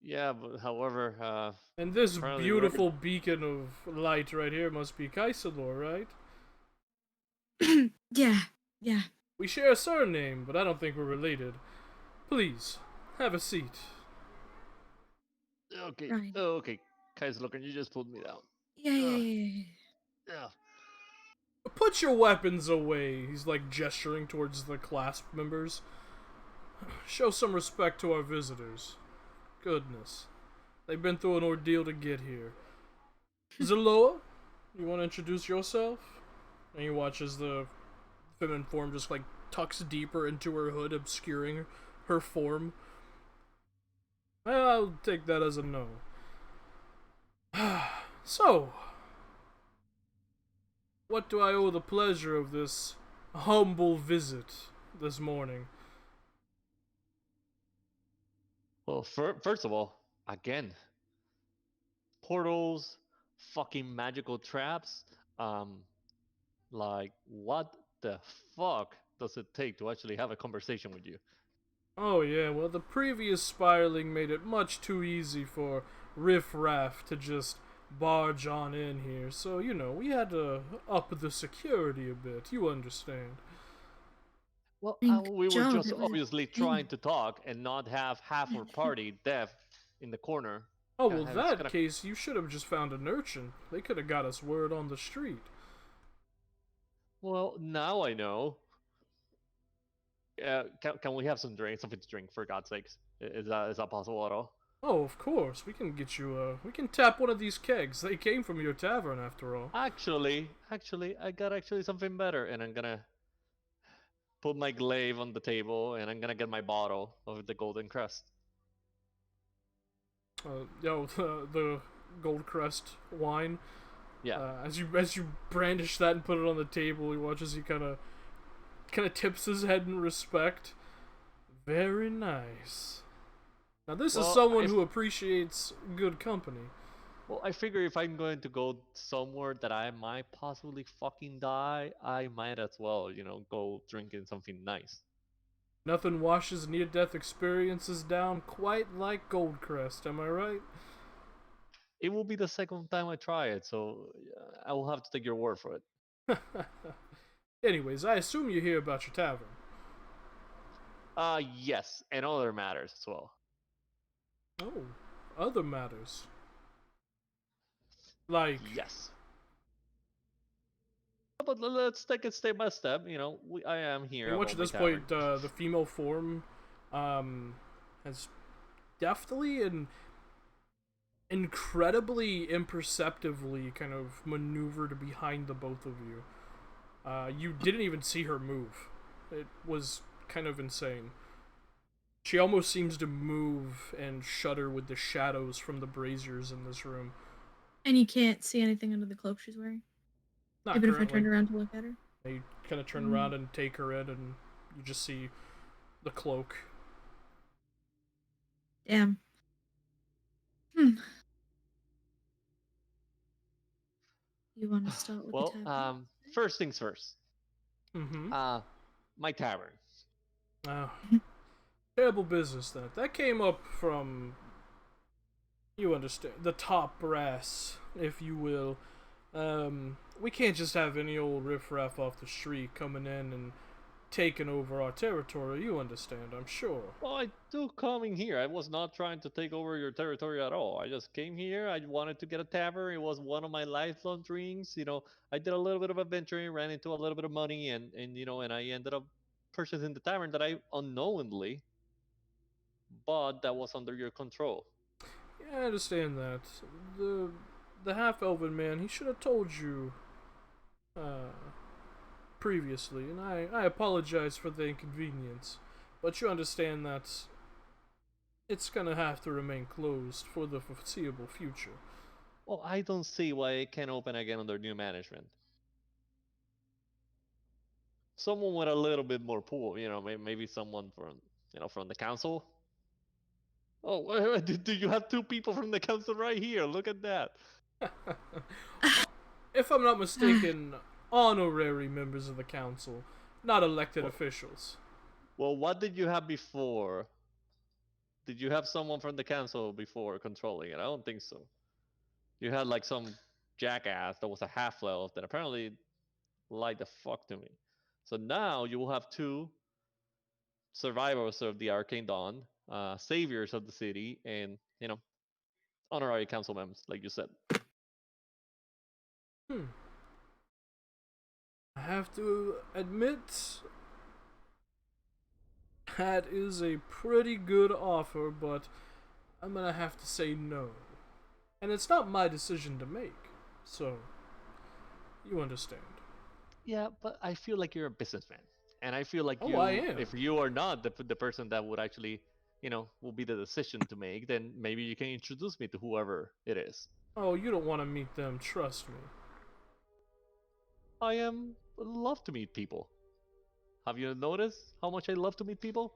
D: Yeah, but however,
C: And this
D: apparently
C: beautiful beacon of light right here must be Kaisalor, right?
A: Yeah, yeah.
C: We share a surname, but I don't think we're related. Please, have a seat.
D: Okay,
A: Right.
D: okay. Kai's looking, you just pulled me down.
A: Yeah, yeah, yeah, yeah.
D: Yeah.
C: Put your weapons away. He's like gesturing towards the Clasp members. Show some respect to our visitors. Goodness. They've been through an ordeal to get here. Zaloa, you want to introduce yourself? And you watch as the feminine form just like tucks deeper into her hood, obscuring her form. I'll take that as a no. So, what do I owe the pleasure of this humble visit this morning?
D: Well, first of all, again, portals, fucking magical traps. Like, what the fuck does it take to actually have a conversation with you?
C: Oh yeah, well the previous spiraling made it much too easy for Riff Raff to just barge on in here, so you know, we had to up the security a bit, you understand.
D: Well,
A: Thank
D: we were
A: Job,
D: just
A: it was a
D: obviously
A: thing.
D: trying to talk and not have half our party deaf in the corner.
C: Oh well,
D: It's
C: that
D: gonna...
C: case, you should have just found an urchin. They could have got us word on the street.
D: Well, now I know. Can we have some drink, something to drink, for God's sakes? Is that possible at all?
C: Oh, of course, we can get you, we can tap one of these kegs. They came from your tavern, after all.
D: Actually, I got something better, and I'm gonna put my glaive on the table, and I'm gonna get my bottle of the Golden Crest.
C: The Gold Crest wine.
D: Yeah.
C: As you brandish that and put it on the table, he watches. He kind of tips his head in respect. Very nice. Now this is someone who appreciates good company.
D: Well, I figure if I'm going to go somewhere that I might possibly fucking die, I might as well, go drinking something nice.
C: Nothing washes near-death experiences down quite like Goldcrest, am I right?
D: It will be the second time I try it, so I will have to take your word for it.
C: Anyways, I assume you hear about your tavern.
D: Yes, and other matters as well.
C: Oh, other matters. Like...
D: Yes. But let's take it step by step. I am here.
C: You watch at this point, the female form has deftly and incredibly imperceptibly kind of maneuvered behind the both of you. You didn't even see her move. It was kind of insane. She almost seems to move and shudder with the shadows from the braziers in this room.
A: And you can't see anything under the cloak she's wearing?
C: Not
A: Even
C: currently.
A: if I turned around to look at her?
C: You kind of turn around and take her in, and you just see the cloak.
A: Damn. You want to start with the
D: Well,
A: tavern?
D: first things first.
C: Mm-hmm.
D: My tavern.
C: Oh, terrible business that. That came up from, you understand, the top brass, if you will. We can't just have any old riffraff off the street coming in and taking over our territory. You understand, I'm sure.
D: Well, I do coming here. I was not trying to take over your territory at all. I just came here. I wanted to get a tavern. It was one of my lifelong dreams. I did a little bit of adventuring, ran into a little bit of money, and I ended up purchasing the tavern that I unknowingly bought that was under your control.
C: Yeah, I understand that. The half elven man, he should have told you uh previously, and I apologize for the inconvenience. But you understand that it's gonna have to remain closed for the foreseeable future.
D: Well, I don't see why it can't open again under new management. Someone with a little bit more pull, maybe someone from the council. Oh, do you have two people from the council right here? Look at that.
C: If I'm not mistaken, honorary members of the council, not elected
D: Well,
C: officials.
D: well, what did you have before? Did you have someone from the council before controlling it? I don't think so. You had like some jackass that was a half elf that apparently lied the fuck to me. So now you will have two survivors of the Arcane Dawn, saviors of the city, and honorary council members, like you said.
C: Hmm. I have to admit, that is a pretty good offer, but I'm gonna have to say no. And it's not my decision to make, so you understand.
D: Yeah, but I feel like you're a businessman, and I feel like
C: Oh, I am.
D: if you are not the person that would actually, will be the decision to make, then maybe you can introduce me to whoever it is.
C: Oh, you don't want to meet them, trust me.
D: I love to meet people. Have you noticed how much I love to meet people?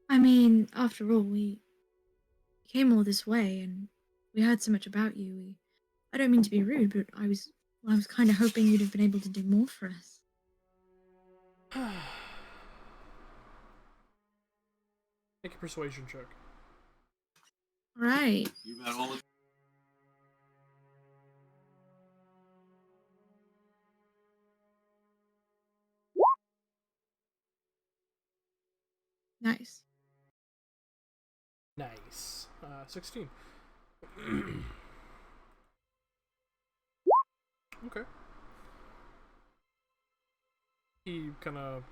A: I mean, after all, we came all this way and we heard so much about you. I don't mean to be rude, but I was kind of hoping you'd have been able to do more for us.
C: Make a persuasion check.
A: Right.
G: You've had all the
A: Nice.
C: Nice. 16. Okay. He kind of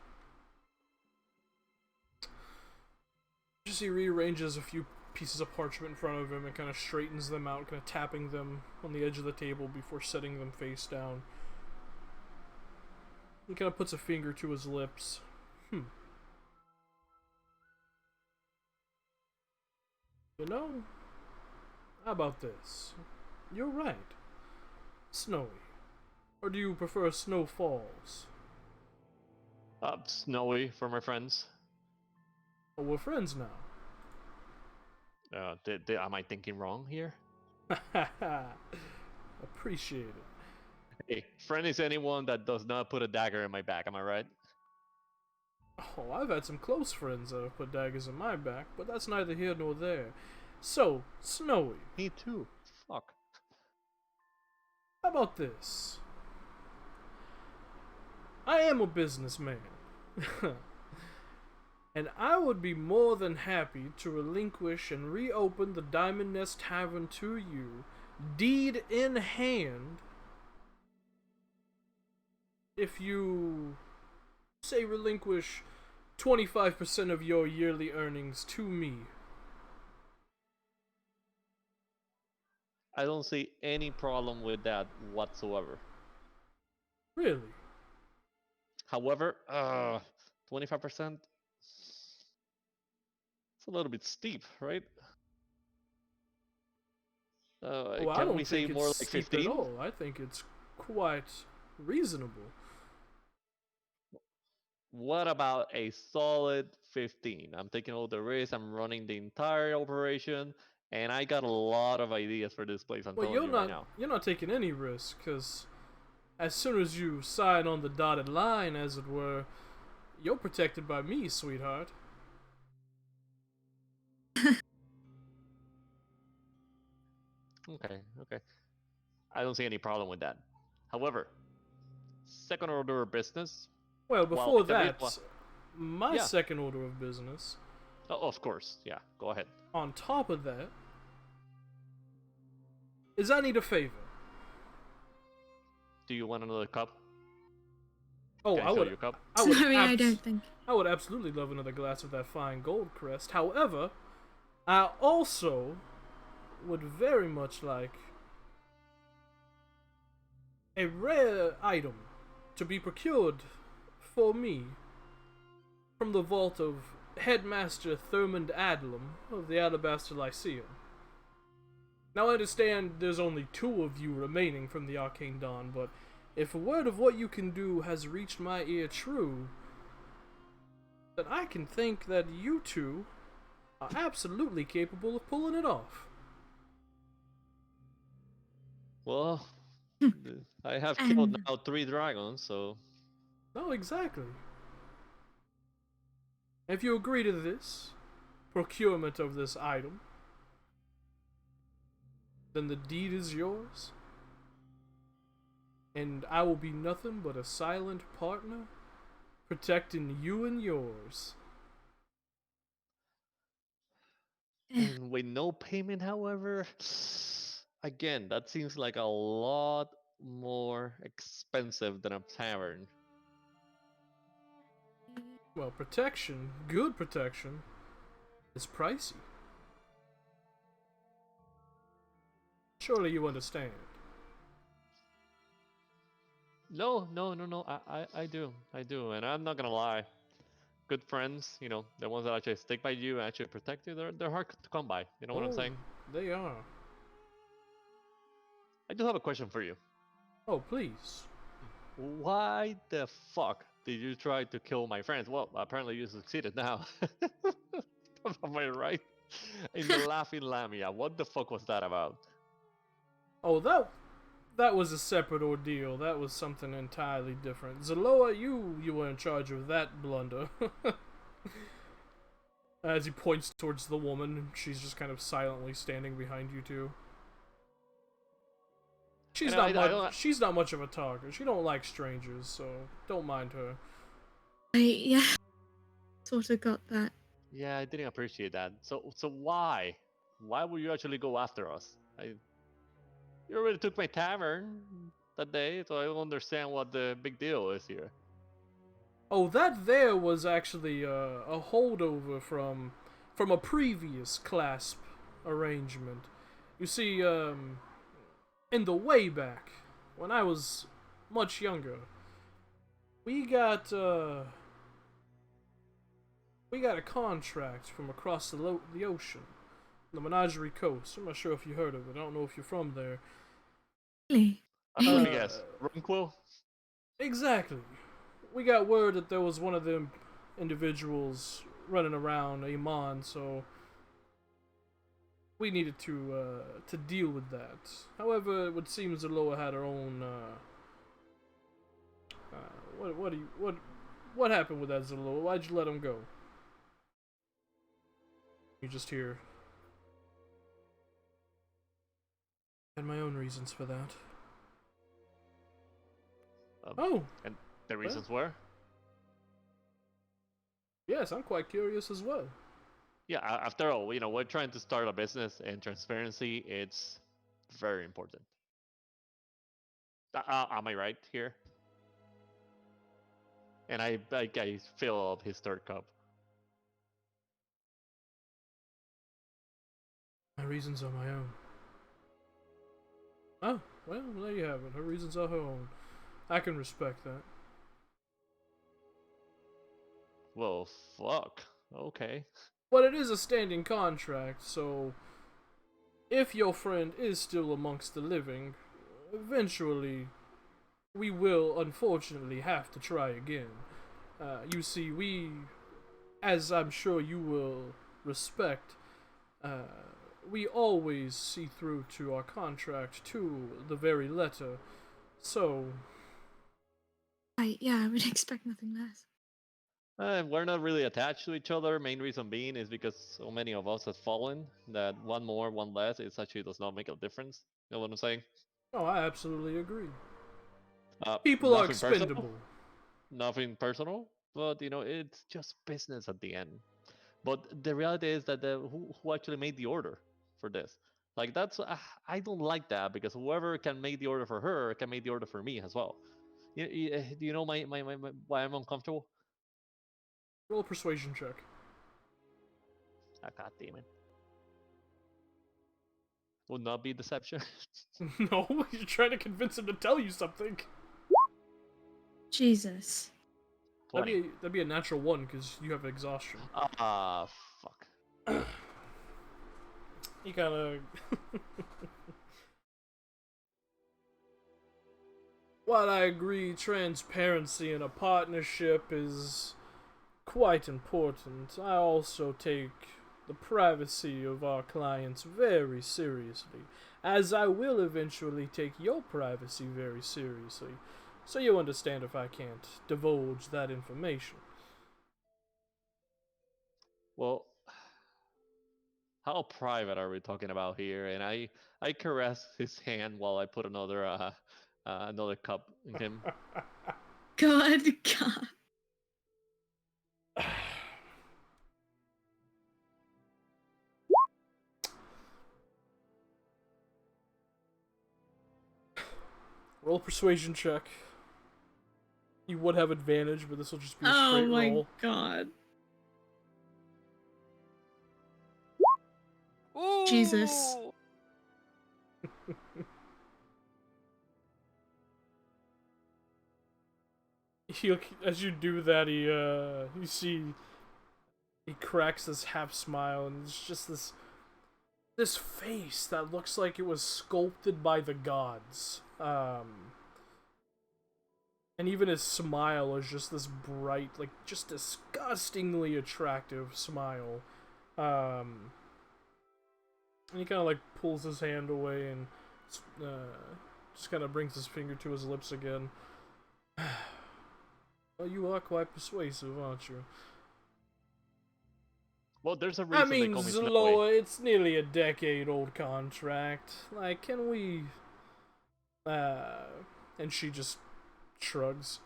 C: just he rearranges a few pieces of parchment in front of him and kind of straightens them out, kind of tapping them on the edge of the table before setting them face down. He kind of puts a finger to his lips. You know, how about this? You're right. Snowy. Or do you prefer snowfalls?
D: Snowy for my friends.
C: Oh, we're friends now.
D: Am I thinking wrong here?
C: Appreciate it.
D: Hey, friend is anyone that does not put a dagger in my back. Am I right?
C: Oh, I've had some close friends that have put daggers in my back, but that's neither here nor there. So, Snowy,
D: Me too. Fuck.
C: how about this? I am a businessman. And I would be more than happy to relinquish and reopen the Diamond Nest Tavern to you, deed in hand, if you, say, relinquish 25% of your yearly earnings to me.
D: I don't see any problem with that whatsoever.
C: Really?
D: However, 25%. It's a little bit steep, right?
C: Oh, I
D: Can we
C: don't
D: say
C: think
D: more
C: it's
D: like
C: steep
D: 15?
C: at all. I think it's quite reasonable.
D: What about a solid 15? I'm taking all the risks. I'm running the entire operation, And I got a lot of ideas for this place. I'm
C: Well,
D: telling you right now.
C: you're not taking any risk, because as soon as you sign on the dotted line, as it were, you're protected by me, sweetheart.
D: Okay, okay. I don't see any problem with that. However, second order of business.
C: Well, before
D: well,
C: that, my
D: yeah.
C: second order of business,
D: Oh, of course, yeah. Go ahead.
C: on top of that, is I need a favor.
D: Do you want another cup?
C: Oh,
D: Can I fill your cup?
A: Sorry, I don't think.
C: I would absolutely love another glass of that fine gold crest. However, I also would very much like a rare item to be procured for me from the vault of Headmaster Thurmond Adlam of the Alabaster Lyceum. Now I understand there's only 2 of you remaining from the Arcane Dawn, but if a word of what you can do has reached my ear true, then I can think that you 2 are absolutely capable of pulling it off.
D: Well, I have
A: And-
D: killed now 3 dragons, so
C: No, exactly. If you agree to this procurement of this item, then the deed is yours, and I will be nothing but a silent partner protecting you and yours.
D: and with no payment, however, again, that seems like a lot more expensive than a tavern.
C: Well, protection, good protection, is pricey. Surely you understand.
D: No, no, no, no. I do, and I'm not gonna lie. Good friends, you know, the ones that actually stick by you and actually protect you, they're hard to come by. You know what I'm saying?
C: They are.
D: I do have a question for you.
C: Oh, please.
D: Why the fuck did you try to kill my friends? Well, apparently you succeeded now. Am I right? In the Laughing Lamia, what the fuck was that about?
C: Oh, that was a separate ordeal. That was something entirely different. Zaloa, you were in charge of that blunder. As he points towards the woman, she's just kind of silently standing behind you two. She's she's not much of a talker. She don't like strangers, so don't mind her.
A: Yeah, sort of got that.
D: Yeah, I didn't appreciate that. So why? Why would you actually go after us? You already took my tavern that day, so I don't understand what the big deal is here.
C: Oh, that there was actually a holdover from a previous Clasp arrangement. You see, in the way back, when I was much younger, we got a contract from across the ocean, the Menagerie Coast. I'm not sure if you heard of it. I don't know if you're from there.
A: Really?
D: Let me guess. Runquill?
C: Exactly. We got word that there was one of them individuals running around Amon, so we needed to deal with that. However, it would seem Zaloa had her own what happened with that, Zaloa? Why'd you let him go? You just hear. Had my own reasons for that.
D: And the reasons were?
C: Yes, I'm quite curious as well.
D: Yeah, after all, you know, we're trying to start a business, and transparency, it's very important. Am I right here? And I fill up his 3rd cup.
C: My reasons are my own. Oh, well, there you have it. Her reasons are her own. I can respect that.
D: Well, fuck. Okay.
C: But it is a standing contract, so if your friend is still amongst the living, eventually we will unfortunately have to try again. You see, we, as I'm sure you will respect, we always see through to our contract to the very letter. So,
A: Yeah, I would expect nothing less.
D: We're not really attached to each other. Main reason being is because so many of us have fallen that one more, one less, it actually does not make a difference. You know what I'm saying?
C: oh, I absolutely agree.
D: Uh,
C: People are
D: nothing personal.
C: expendable.
D: Nothing personal, but it's just business at the end. But the reality is that who actually made the order for this? Like that's I don't like that because whoever can make the order for her can make the order for me as well. Do you know my why I'm uncomfortable?
C: Roll a persuasion check.
D: Ah, God damn it! Would not be deception.
C: No, you're trying to convince him to tell you something.
A: Jesus.
D: 20.
C: That'd be a natural one because you have exhaustion.
D: Ah, fuck.
C: You kind of. While I agree, transparency in a partnership is quite important, I also take the privacy of our clients very seriously, as I will eventually take your privacy very seriously. So you understand if I can't divulge that information.
D: Well, how private are we talking about here? And I caress his hand while I put another cup in him.
A: God, God.
C: Roll a persuasion check. You would have advantage, but this will just be a
A: Oh
C: straight
A: my
C: roll.
A: God.
B: Ooh.
A: Jesus.
C: As you do that, you see he cracks this half smile, and it's just this face that looks like it was sculpted by the gods. And even his smile is just this bright, like just disgustingly attractive smile. And he kind of like pulls his hand away and just kind of brings his finger to his lips again. Well, you are quite persuasive, aren't you?
D: Well, there's a reason
C: I
D: they
C: mean,
D: call me Snowy.
C: Zaloa, it's nearly a decade-old contract. Like, can we... And she just shrugs.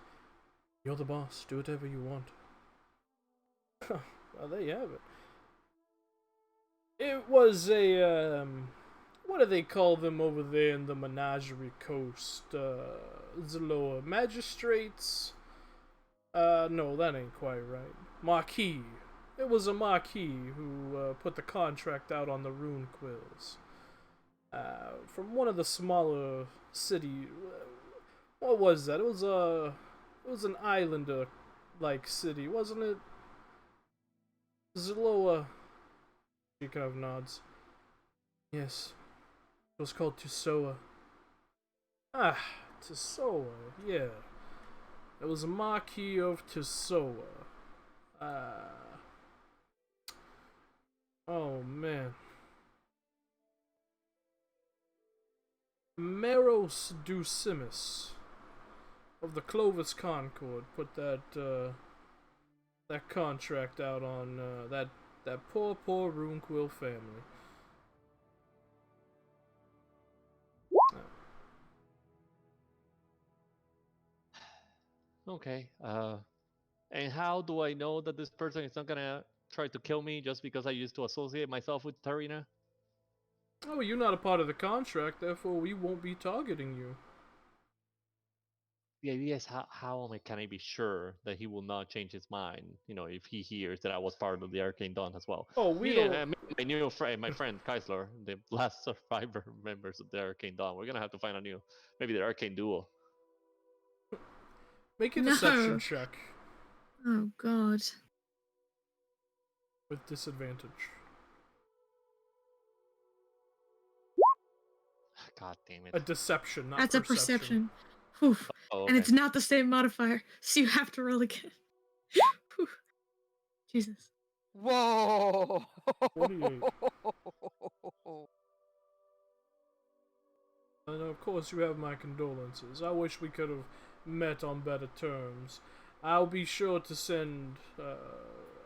C: You're the boss. Do whatever you want. Well, there you have it. It was a, what do they call them over there in the Menagerie Coast? Zaloa. Magistrates? No, that ain't quite right. Marquis. It was a Marquis who put the contract out on the rune quills. From one of the smaller city. What was that? It was an islander like city, wasn't it? Zaloa. She kind of nods. Yes. It was called Tusoa. Ah, Tusoa, yeah. It was a Marquis of Tusoa. Oh man. Meros Ducimus of the Clovis Concord put that contract out on that poor Runequill family.
D: Okay. And how do I know that this person is not gonna try to kill me just because I used to associate myself with Tarina?
C: Oh, you're not a part of the contract, therefore we won't be targeting you.
D: The idea is how can I be sure that he will not change his mind? If he hears that I was part of the Arcane Dawn as well.
C: Oh, we don't.
D: My new friend, my friend Kaisler, the last survivor members of the Arcane Dawn. We're gonna have to find a new, maybe the Arcane Duo.
C: Make a
A: No.
C: deception check
A: Oh God.
C: with disadvantage.
D: God damn it.
C: A deception, not
A: That's
C: perception.
A: a perception. Whew.
D: Oh,
A: And it's not the same modifier, so you have to roll again. Whew. Jesus.
B: Whoa!
C: 48. And of course, you have my condolences. I wish we could have met on better terms. I'll be sure to send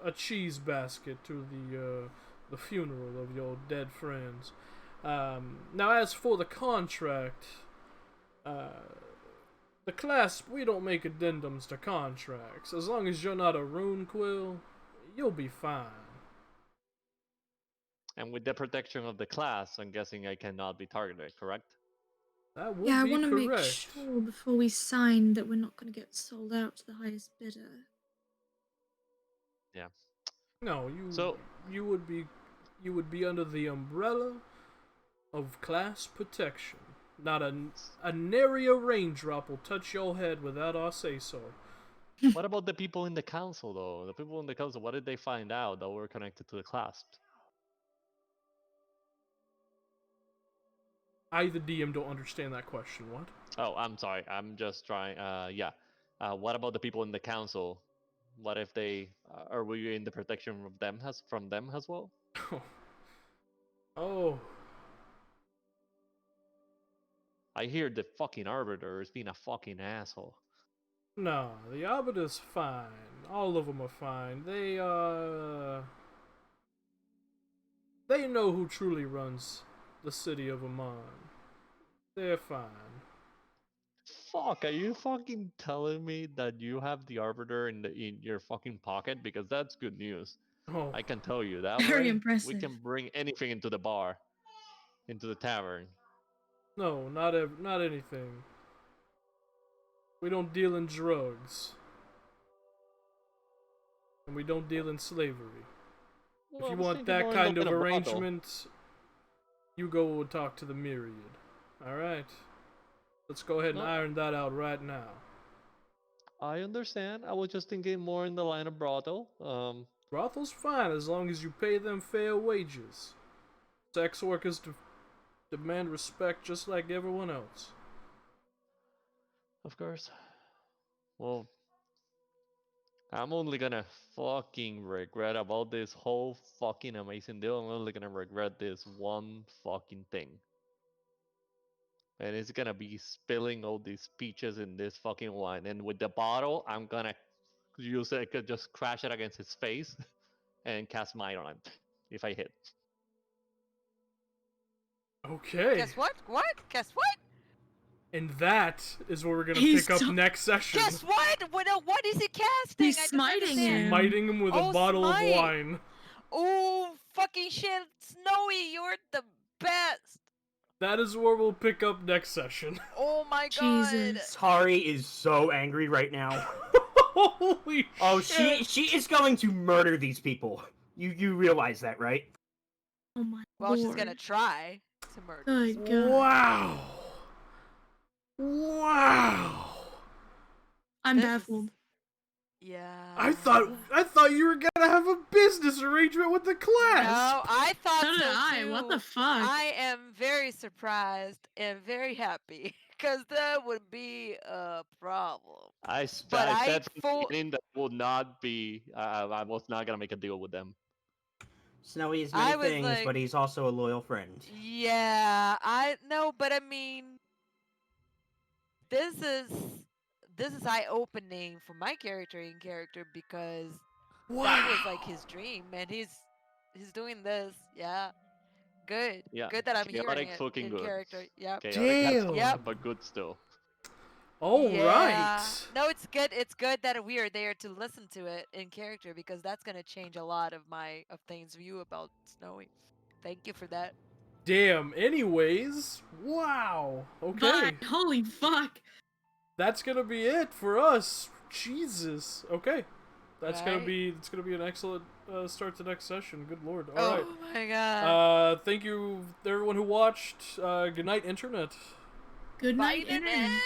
C: a cheese basket to the funeral of your dead friends. Now, as for the contract, the Clasp, we don't make addendums to contracts. As long as you're not a rune quill, you'll be fine.
D: And with the protection of the class, I'm guessing I cannot be targeted, correct?
C: That would
A: Yeah, I
C: be
A: want to make
C: correct.
A: sure before we sign that we're not going to get sold out to the highest bidder.
D: Yeah.
C: No,
D: So,
C: you would be under the umbrella of class protection. Not a nary a raindrop will touch your head without our say so.
D: what about the people in the council, though? The people in the council, what did they find out that we're connected to the Clasp?
C: I, the DM, don't understand that question. What?
D: Oh, I'm sorry. I'm just trying. Yeah. What about the people in the council? What if they are we in the protection of them from them as well?
C: Oh,
D: I hear the fucking arbiter is being a fucking asshole.
C: no, the Arbiter's fine. All of them are fine. They know who truly runs the city of Amon. They're fine.
D: Fuck, are you fucking telling me that you have the arbiter in your fucking pocket? Because that's good news.
C: Oh,
D: I can tell you that
A: Very
D: way. We
A: impressive.
D: can bring anything into the bar, into the tavern.
C: no, not anything. We don't deal in drugs. And we don't deal in slavery.
D: Well,
C: If
D: I
C: you
D: was
C: want
D: thinking
C: that
D: more in
C: kind
D: the
C: of
D: line brothel.
C: arrangement, you go and talk to the Myriad. Alright? Let's go ahead and
D: No.
C: iron that out right now.
D: I understand. I was just thinking more in the line of brothel.
C: Brothel's fine as long as you pay them fair wages. Sex workers demand respect just like everyone else.
D: Of course. Well, I'm only gonna fucking regret about this whole fucking amazing deal. I'm only gonna regret this one fucking thing. And it's gonna be spilling all these peaches in this fucking wine. And with the bottle, I'm gonna use it, I could just crash it against his face and cast Might on him if I hit.
C: Okay.
B: Guess what? What? Guess what?
C: And that is where we're gonna
A: He's
C: pick up
A: so-
C: next session.
B: Guess what? What is he casting?
A: He's
B: I don't
A: smiting
B: understand.
A: him.
C: Smiting him with a
B: Oh,
C: bottle
B: smite.
C: of wine.
B: Oh, fucking shit. Snowy, you're the best.
C: That is where we'll pick up next session.
B: Oh my god.
A: Jesus.
E: Tari is so angry right now.
C: Holy
E: Oh,
C: shit.
E: she is going to murder these people. You realize that, right?
A: Oh my
B: Well,
A: lord.
B: she's gonna try to murder.
A: Good god.
C: Wow. Wow.
A: I'm
B: This is-
A: baffled.
B: Yeah.
C: I thought you were gonna have a business arrangement with the class.
B: No, I thought
A: So did
B: so
A: I.
B: too.
A: What the fuck?
B: I am very surprised and very happy because that would be a problem.
D: I
B: But I
D: said from the
B: full-
D: beginning that will not be. I was not gonna make a deal with them.
E: Snowy is
B: I
E: many
B: was
E: things,
B: like-
E: but he's also a loyal friend.
B: Yeah, I know, but I mean, this is eye-opening for my character in character because that was like his dream, and he's doing this. Yeah, good.
D: Yeah,
B: Good that I'm
D: chaotic
B: hearing it
D: fucking
B: in
D: good.
B: character. Yep.
D: Chaotic has
C: Damn.
B: Yep.
D: but good still.
C: All
B: Yeah.
C: right.
B: No, it's good. It's good that we are there to listen to it in character because that's gonna change a lot of things view about Snowy. Thank you for that.
C: Damn. Anyways, wow. Okay.
A: But, holy fuck.
C: That's gonna be it for us. Jesus. Okay. It's gonna
B: Right.
C: be an excellent start to next session. Good lord. All right.
B: Oh my god.
C: Thank you everyone who watched. Good night, internet.
A: Good
B: Bye,
A: night, internet.
B: internet.